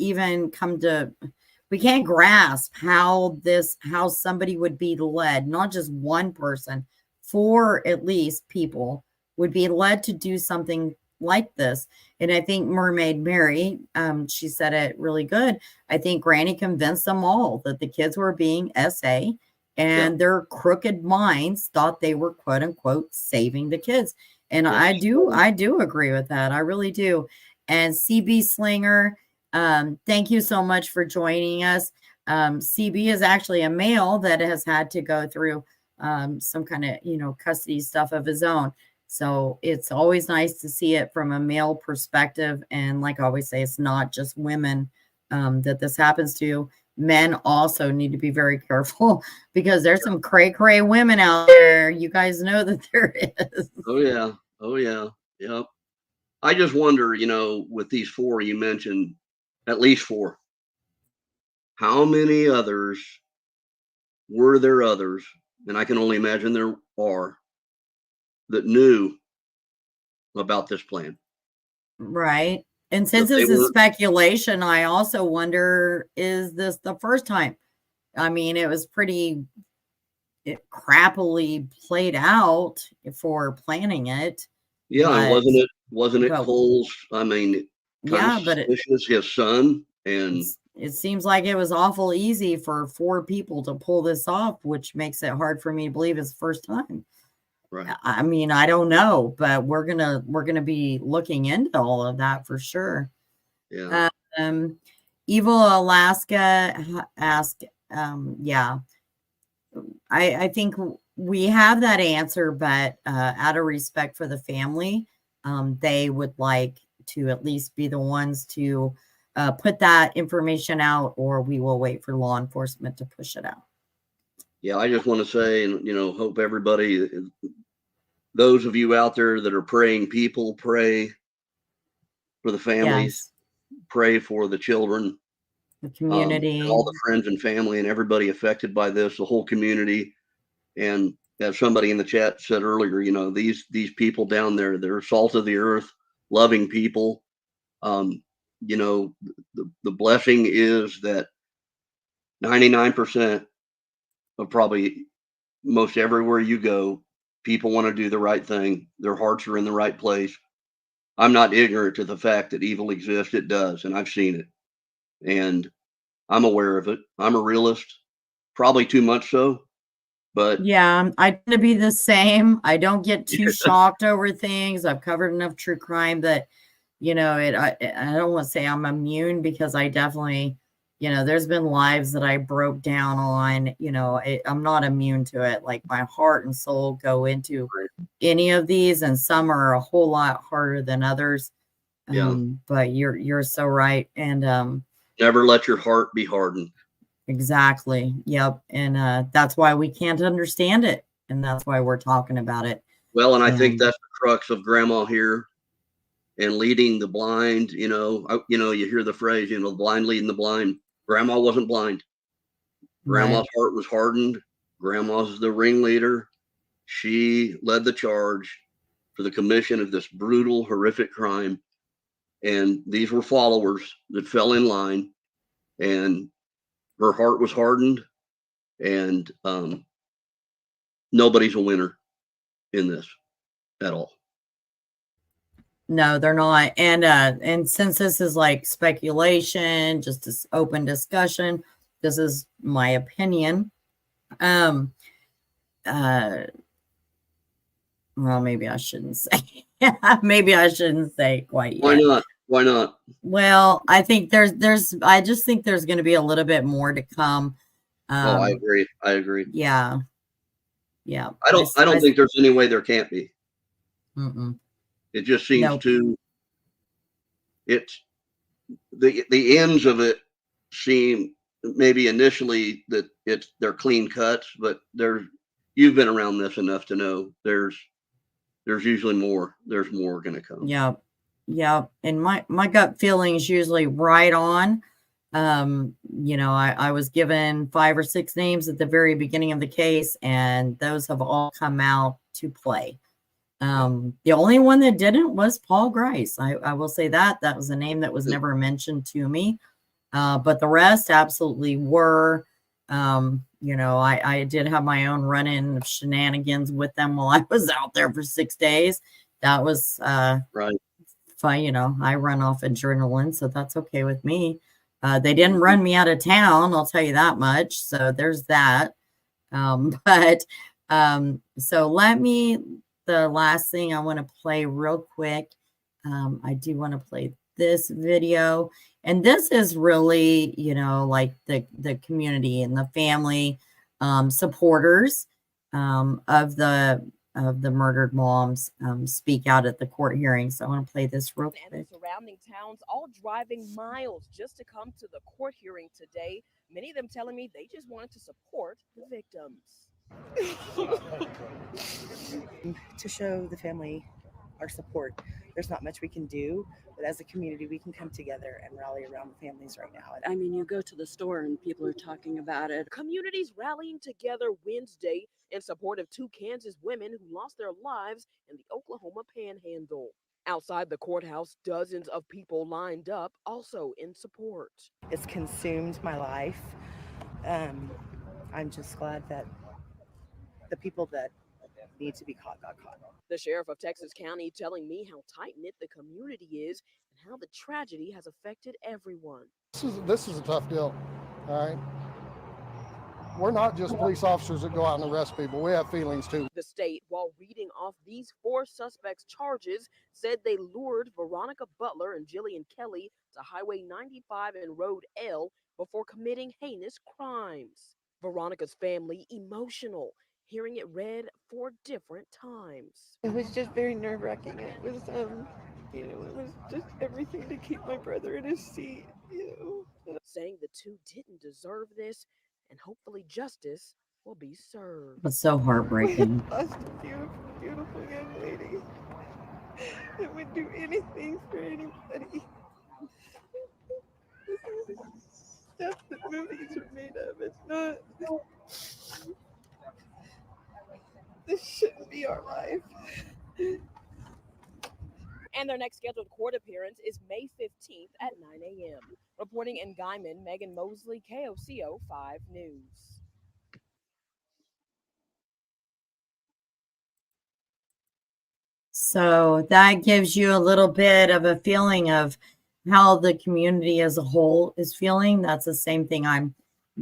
Speaker 1: grasp how somebody would be led, not just one person, 4 at least people would be led to do something like this. And I think Mermaid Mary, she said it really good. I think Granny convinced them all that the kids were being SA and their crooked minds thought they were quote unquote saving the kids. And I do agree with that. I really do. And CB Slinger, thank you so much for joining us. CB is actually a male that has had to go through some kind of, custody stuff of his own. So it's always nice to see it from a male perspective. And like I always say, it's not just women that this happens to. Men also need to be very careful because there's some cray women out there. You guys know that there is.
Speaker 5: Oh yeah. Yep. I just wonder, with these 4 you mentioned, at least 4, how many others were there others, and I can only imagine there are, that knew about this plan.
Speaker 1: Right. And since this is speculation, I also wonder, is this the first time? I mean, it was pretty crappily played out for planning it.
Speaker 5: Yeah, and wasn't it Cole's? I mean,
Speaker 1: yeah, but
Speaker 5: his son, and
Speaker 1: it seems like it was awful easy for 4 people to pull this off, which makes it hard for me to believe it's the first time.
Speaker 5: Right.
Speaker 1: I mean, I don't know, but we're gonna be looking into all of that for sure.
Speaker 5: Yeah.
Speaker 1: Evil Alaska asked, yeah, I think we have that answer, but out of respect for the family, they would like to at least be the ones to put that information out, or we will wait for law enforcement to push it out.
Speaker 5: Yeah, I just want to say, and hope everybody, those of you out there that are praying people, pray for the families, pray for the children,
Speaker 1: the community,
Speaker 5: all the friends and family and everybody affected by this, the whole community. And as somebody in the chat said earlier, these people down there, they're salt of the earth, loving people. The blessing is that 99% of probably most everywhere you go, people want to do the right thing. Their hearts are in the right place. I'm not ignorant to the fact that evil exists. It does. And I've seen it. And I'm aware of it. I'm a realist, probably too much so. But
Speaker 1: yeah, I tend to be the same. I don't get too shocked over things. I've covered enough true crime that, I don't want to say I'm immune, because I definitely there's been lives that I broke down on, I'm not immune to it. Like my heart and soul go into any of these, and some are a whole lot harder than others.
Speaker 5: Yeah.
Speaker 1: But you're so right. And
Speaker 5: never let your heart be hardened.
Speaker 1: Exactly. Yep. And that's why we can't understand it. And that's why we're talking about it.
Speaker 5: Well, and I think that's the crux of grandma here and leading the blind. You hear the phrase, the blind leading the blind. Grandma wasn't blind. Grandma's heart was hardened. Grandma's the ringleader. She led the charge for the commission of this brutal, horrific crime. And these were followers that fell in line, and her heart was hardened, and nobody's a winner in this at all.
Speaker 1: No, they're not. And since this is like speculation, just this open discussion, this is my opinion. Well, maybe I shouldn't say. Maybe I shouldn't say quite yet.
Speaker 5: Why not? Why not?
Speaker 1: Well, I think I just think there's going to be a little bit more to come.
Speaker 5: I agree.
Speaker 1: Yeah.
Speaker 5: I don't think there's any way there can't be.
Speaker 1: Mm-mm.
Speaker 5: It just seems it's the ends of it seem maybe initially that they're clean cuts, but you've been around this enough to know there's usually more. There's more going to come.
Speaker 1: Yeah. And my gut feeling is usually right on. I was given 5 or 6 names at the very beginning of the case, and those have all come out to play. The only one that didn't was Paul Grice. I will say that was a name that was never mentioned to me. But the rest absolutely were. I did have my own run-in of shenanigans with them while I was out there for 6 days. That was
Speaker 5: right.
Speaker 1: Fine. I run off adrenaline, so that's okay with me. They didn't run me out of town, I'll tell you that much. So there's that. So the last thing I want to play real quick. I do want to play this video. And this is really, like the community and the family supporters of the murdered moms speak out at the court hearing. So I want to play this real quick.
Speaker 13: And the surrounding towns all driving miles just to come to the court hearing today. Many of them telling me they just wanted to support the victims.
Speaker 14: To show the family our support. There's not much we can do, but as a community, we can come together and rally around the families right now.
Speaker 15: I mean, you go to the store and people are talking about it.
Speaker 13: Communities rallying together Wednesday in support of 2 Kansas women who lost their lives in the Oklahoma Panhandle. Outside the courthouse, dozens of people lined up, also in support.
Speaker 14: It's consumed my life. I'm just glad that the people that need to be caught got caught.
Speaker 13: The sheriff of Texas County telling me how tight-knit the community is and how the tragedy has affected everyone.
Speaker 6: This is a tough deal, all right? We're not just police officers that go out and arrest people. We have feelings too.
Speaker 13: The state, while reading off these 4 suspects' charges, said they lured Veronica Butler and Jilian Kelley to Highway 95 and Road L before committing heinous crimes. Veronica's family emotional, hearing it read 4 different times.
Speaker 9: It was just very nerve-wracking. It was, it was just everything to keep my brother in his seat,
Speaker 13: Saying the 2 didn't deserve this, and hopefully justice will be served.
Speaker 1: It's so heartbreaking.
Speaker 9: I lost a beautiful, beautiful young lady that would do anything for anybody. This is stuff that movies are made of. It's not. This shouldn't be our life.
Speaker 13: And their next scheduled court appearance is May 15th at 9 a.m. Reporting in Guyman, Megan Mosley, KOCO 5 News.
Speaker 1: So that gives you a little bit of a feeling of how the community as a whole is feeling. That's the same thing I'm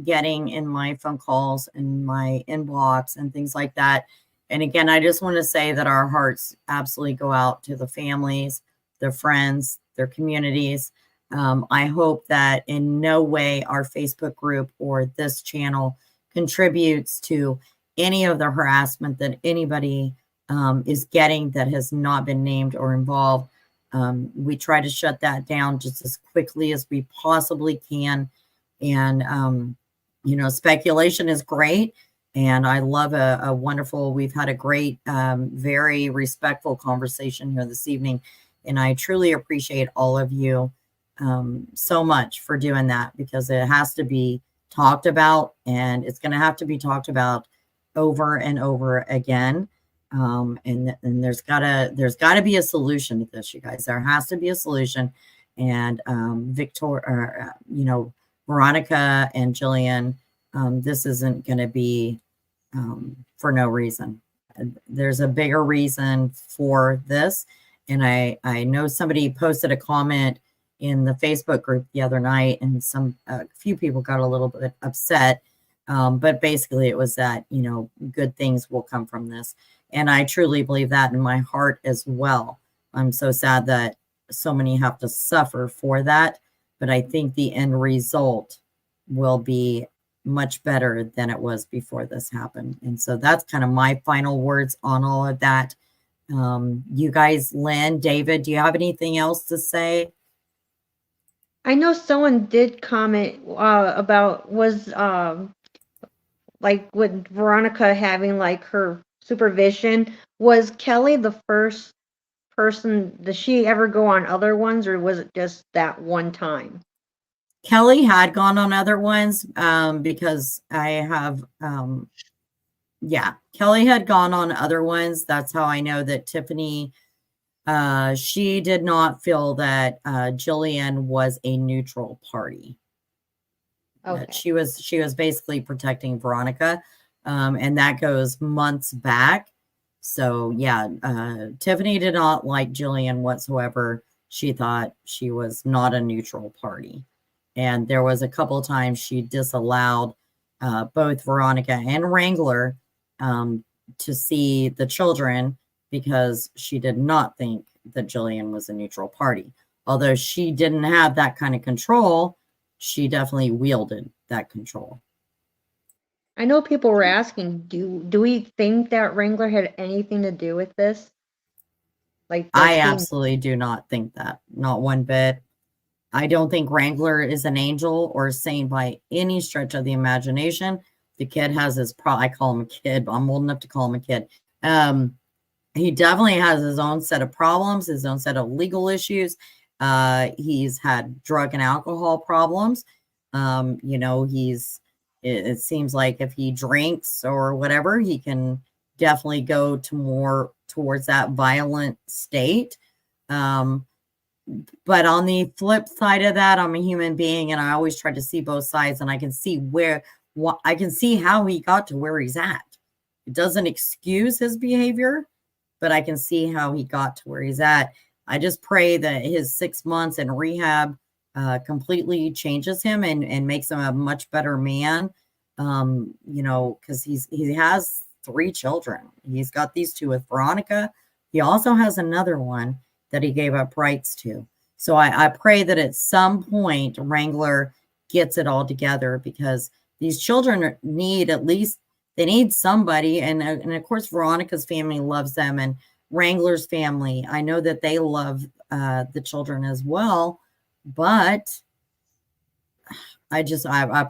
Speaker 1: getting in my phone calls and my inbox and things like that. And again, I just want to say that our hearts absolutely go out to the families, their friends, their communities. I hope that in no way our Facebook group or this channel contributes to any of the harassment that anybody is getting that has not been named or involved. We try to shut that down just as quickly as we possibly can. And, speculation is great. And I love a wonderful, we've had a great, very respectful conversation here this evening. And I truly appreciate all of you so much for doing that, because it has to be talked about, and it's going to have to be talked about over and over again. And there's gotta be a solution to this, you guys. There has to be a solution. And Veronica and Jilian, this isn't going to be for no reason. There's a bigger reason for this. And I know somebody posted a comment in the Facebook group the other night, and a few people got a little bit upset. But basically it was that, good things will come from this. And I truly believe that in my heart as well. I'm so sad that so many have to suffer for that, but I think the end result will be much better than it was before this happened. And so that's kind of my final words on all of that. You guys, Lynn, David, do you have anything else to say?
Speaker 12: I know someone did comment about like with Veronica having like her supervision. Was Kelly the first person? Does she ever go on other ones, or was it just that one time?
Speaker 1: Kelly had gone on other ones because I have, Kelly had gone on other ones. That's how I know that Tiffany, she did not feel that Jilian was a neutral party. Okay. She was basically protecting Veronica, and that goes months back. So yeah, Tiffany did not like Jilian whatsoever. She thought she was not a neutral party. And there was a couple of times she disallowed both Veronica and Wrangler to see the children, because she did not think that Jilian was a neutral party. Although she didn't have that kind of control, she definitely wielded that control.
Speaker 12: I know people were asking, do we think that Wrangler had anything to do with this? Like,
Speaker 1: I absolutely do not think that, not one bit. I don't think Wrangler is an angel or saint by any stretch of the imagination. The kid has his I call him a kid, but I'm old enough to call him a kid. He definitely has his own set of problems, his own set of legal issues. He's had drug and alcohol problems. It seems like if he drinks or whatever, he can definitely go to more towards that violent state. But on the flip side of that, I'm a human being, and I always try to see both sides, and I can see I can see how he got to where he's at. It doesn't excuse his behavior, but I can see how he got to where he's at. I just pray that his 6 months in rehab completely changes him and makes him a much better man. Because he has 3 children. He's got these 2 with Veronica. He also has another one that he gave up rights to. So I pray that at some point Wrangler gets it all together, because these children need they need somebody. And of course, Veronica's family loves them, and Wrangler's family, I know that they love the children as well. But I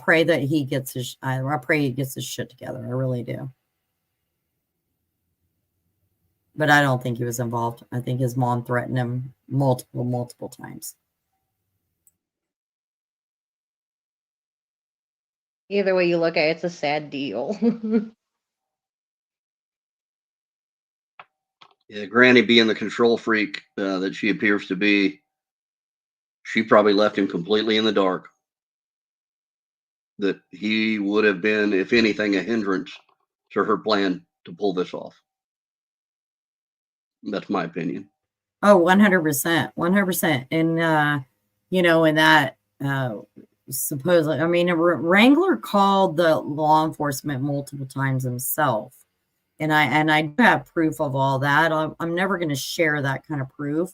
Speaker 1: pray that he gets I pray he gets his shit together. I really do. But I don't think he was involved. I think his mom threatened him multiple times.
Speaker 12: Either way you look at it, it's a sad deal.
Speaker 5: Yeah, Granny being the control freak that she appears to be, she probably left him completely in the dark. That he would have been, if anything, a hindrance to her plan to pull this off. That's my opinion.
Speaker 1: Oh, 100%. 100%. And, in that, supposedly, I mean, Wrangler called the law enforcement multiple times himself. And I do have proof of all that. I'm never going to share that kind of proof.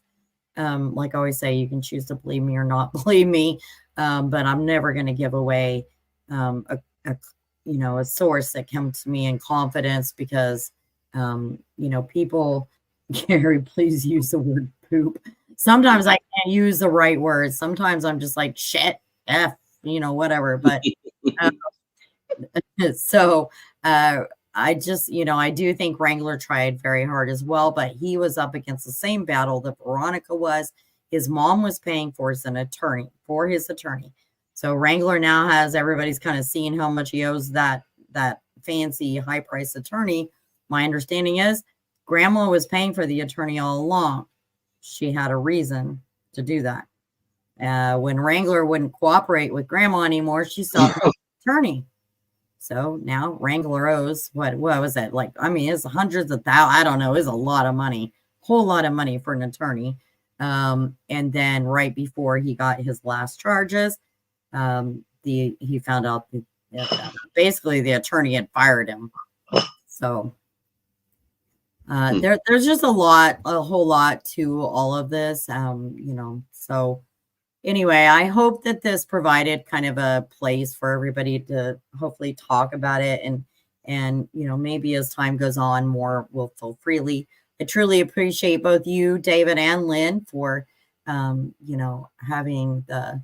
Speaker 1: like I always say, you can choose to believe me or not believe me, but I'm never going to give away a source that comes to me in confidence because people. Kari, please use the word poop. Sometimes I can't use the right words. Sometimes I'm just like shit, f, whatever. But so I just, I do think Wrangler tried very hard as well, but he was up against the same battle that Veronica was. His mom was paying for his attorney. So Wrangler now has everybody's kind of seeing how much he owes that fancy high price attorney. My understanding is Grandma was paying for the attorney all along. She had a reason to do that. When Wrangler wouldn't cooperate with Grandma anymore, she stopped paying the attorney. So now Wrangler owes what was that? It's hundreds of thousands. I don't know. It's a lot of money, whole lot of money for an attorney. And then right before he got his last charges, he found out that basically the attorney had fired him. So there's just a whole lot to all of this, so anyway, I hope that this provided kind of a place for everybody to hopefully talk about it. And maybe as time goes on, more will flow freely. I truly appreciate both you, David and Lynn, for, having the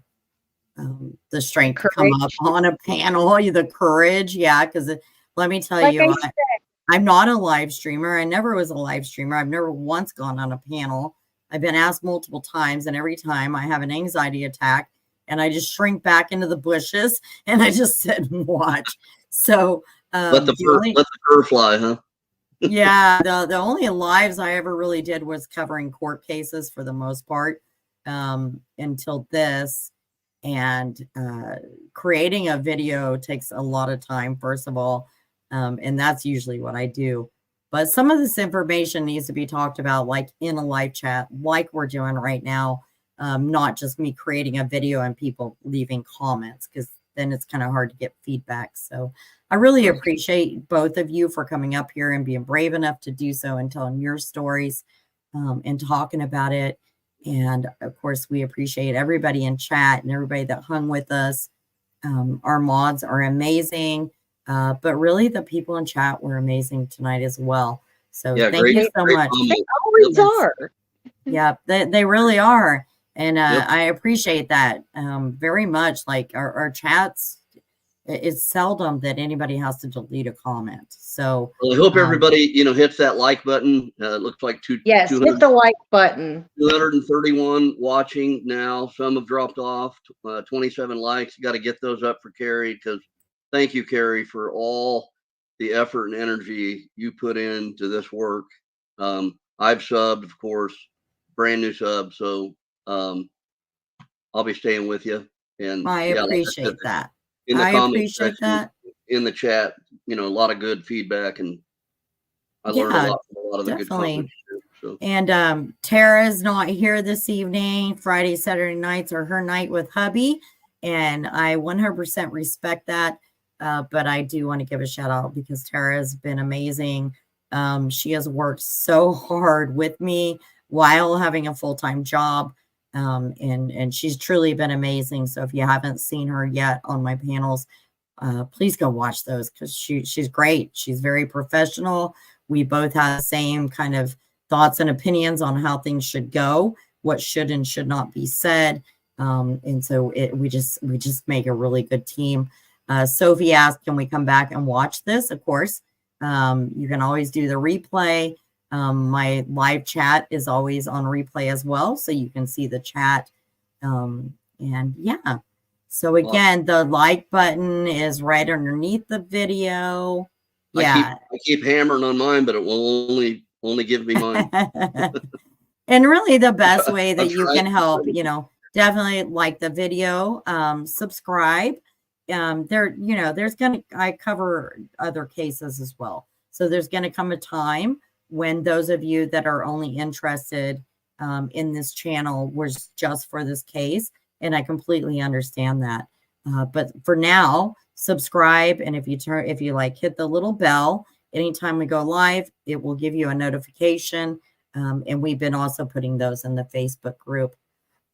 Speaker 1: strength to come up on a panel, the courage. Yeah. Cause let me tell you, I'm not a live streamer. I never was a live streamer. I've never once gone on a panel. I've been asked multiple times, and every time I have an anxiety attack and I just shrink back into the bushes and I just sit and watch. So
Speaker 5: let the fur fly, huh?
Speaker 1: Yeah, the only lives I ever really did was covering court cases for the most part, until this. And creating a video takes a lot of time, first of all. And that's usually what I do. But some of this information needs to be talked about, like in a live chat, like we're doing right now, not just me creating a video and people leaving comments, because then it's kind of hard to get feedback. So I really appreciate both of you for coming up here and being brave enough to do so and telling your stories and talking about it. And of course, we appreciate everybody in chat and everybody that hung with us. Our mods are amazing. But really, the people in chat were amazing tonight as well. So thank you so much.
Speaker 16: They always are.
Speaker 1: Yeah, they really are. And I appreciate that very much. Like our chats, it's seldom that anybody has to delete a comment. So
Speaker 5: well, I hope everybody, hits that like button. It looks like
Speaker 16: hit the like button.
Speaker 5: 231 watching now. Some have dropped off. 27 likes. You got to get those up for Kari, because thank you, Kari, for all the effort and energy you put into this work. I've subbed, of course, brand new sub. So I'll be staying with you. And
Speaker 1: I appreciate that.
Speaker 5: In the comments
Speaker 1: appreciate that.
Speaker 5: In the chat, a lot of good feedback, and I learned a lot from a lot of the good comments too, so.
Speaker 1: And Tara's not here this evening. Friday, Saturday nights are her night with hubby, and I 100% respect that. But I do want to give a shout out because Tara has been amazing. She has worked so hard with me while having a full-time job. And she's truly been amazing. So if you haven't seen her yet on my panels, please go watch those, because she's great. She's very professional. We both have the same kind of thoughts and opinions on how things should go, what should and should not be said. And so we just make a really good team. Sophie asked, can we come back and watch this? Of course. You can always do the replay. My live chat is always on replay as well, so you can see the chat. And yeah, so again, the like button is right underneath the video. Yeah,
Speaker 5: I keep hammering on mine, but it will only give me mine.
Speaker 1: And really, the best way that you can help, definitely like the video, subscribe. I cover other cases as well, so there's going to come a time when those of you that are only interested in this channel was just for this case, and I completely understand that. But for now, subscribe, and if you hit the little bell, anytime we go live, it will give you a notification. And we've been also putting those in the Facebook group.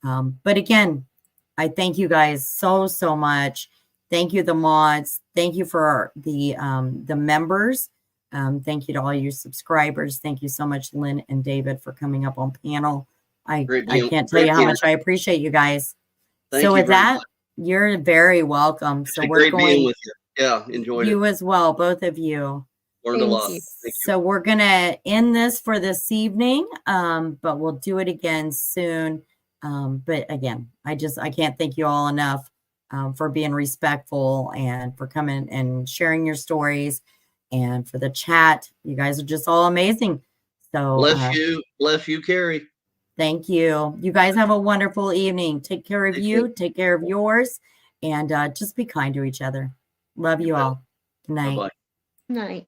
Speaker 1: But again, I thank you guys so much. Thank you, the mods. Thank you for the members. Thank you to all your subscribers. Thank you so much, Lynn and David, for coming up on panel. I can't tell you how much I appreciate you guys. So with that, you're very welcome. So we're going
Speaker 5: being with you. Yeah, enjoyed
Speaker 1: you
Speaker 5: it.
Speaker 1: as well, both of you.
Speaker 5: Learned a lot.
Speaker 1: So we're gonna end this for this evening, but we'll do it again soon. But again, I can't thank you all enough for being respectful and for coming and sharing your stories, and for the chat. You guys are just all amazing. So
Speaker 5: bless you, Kari.
Speaker 1: Thank you. You guys have a wonderful evening. Take care of you. Take care of yours, and just be kind to each other. Love you all. Good night.
Speaker 5: Bye-bye.
Speaker 16: Night.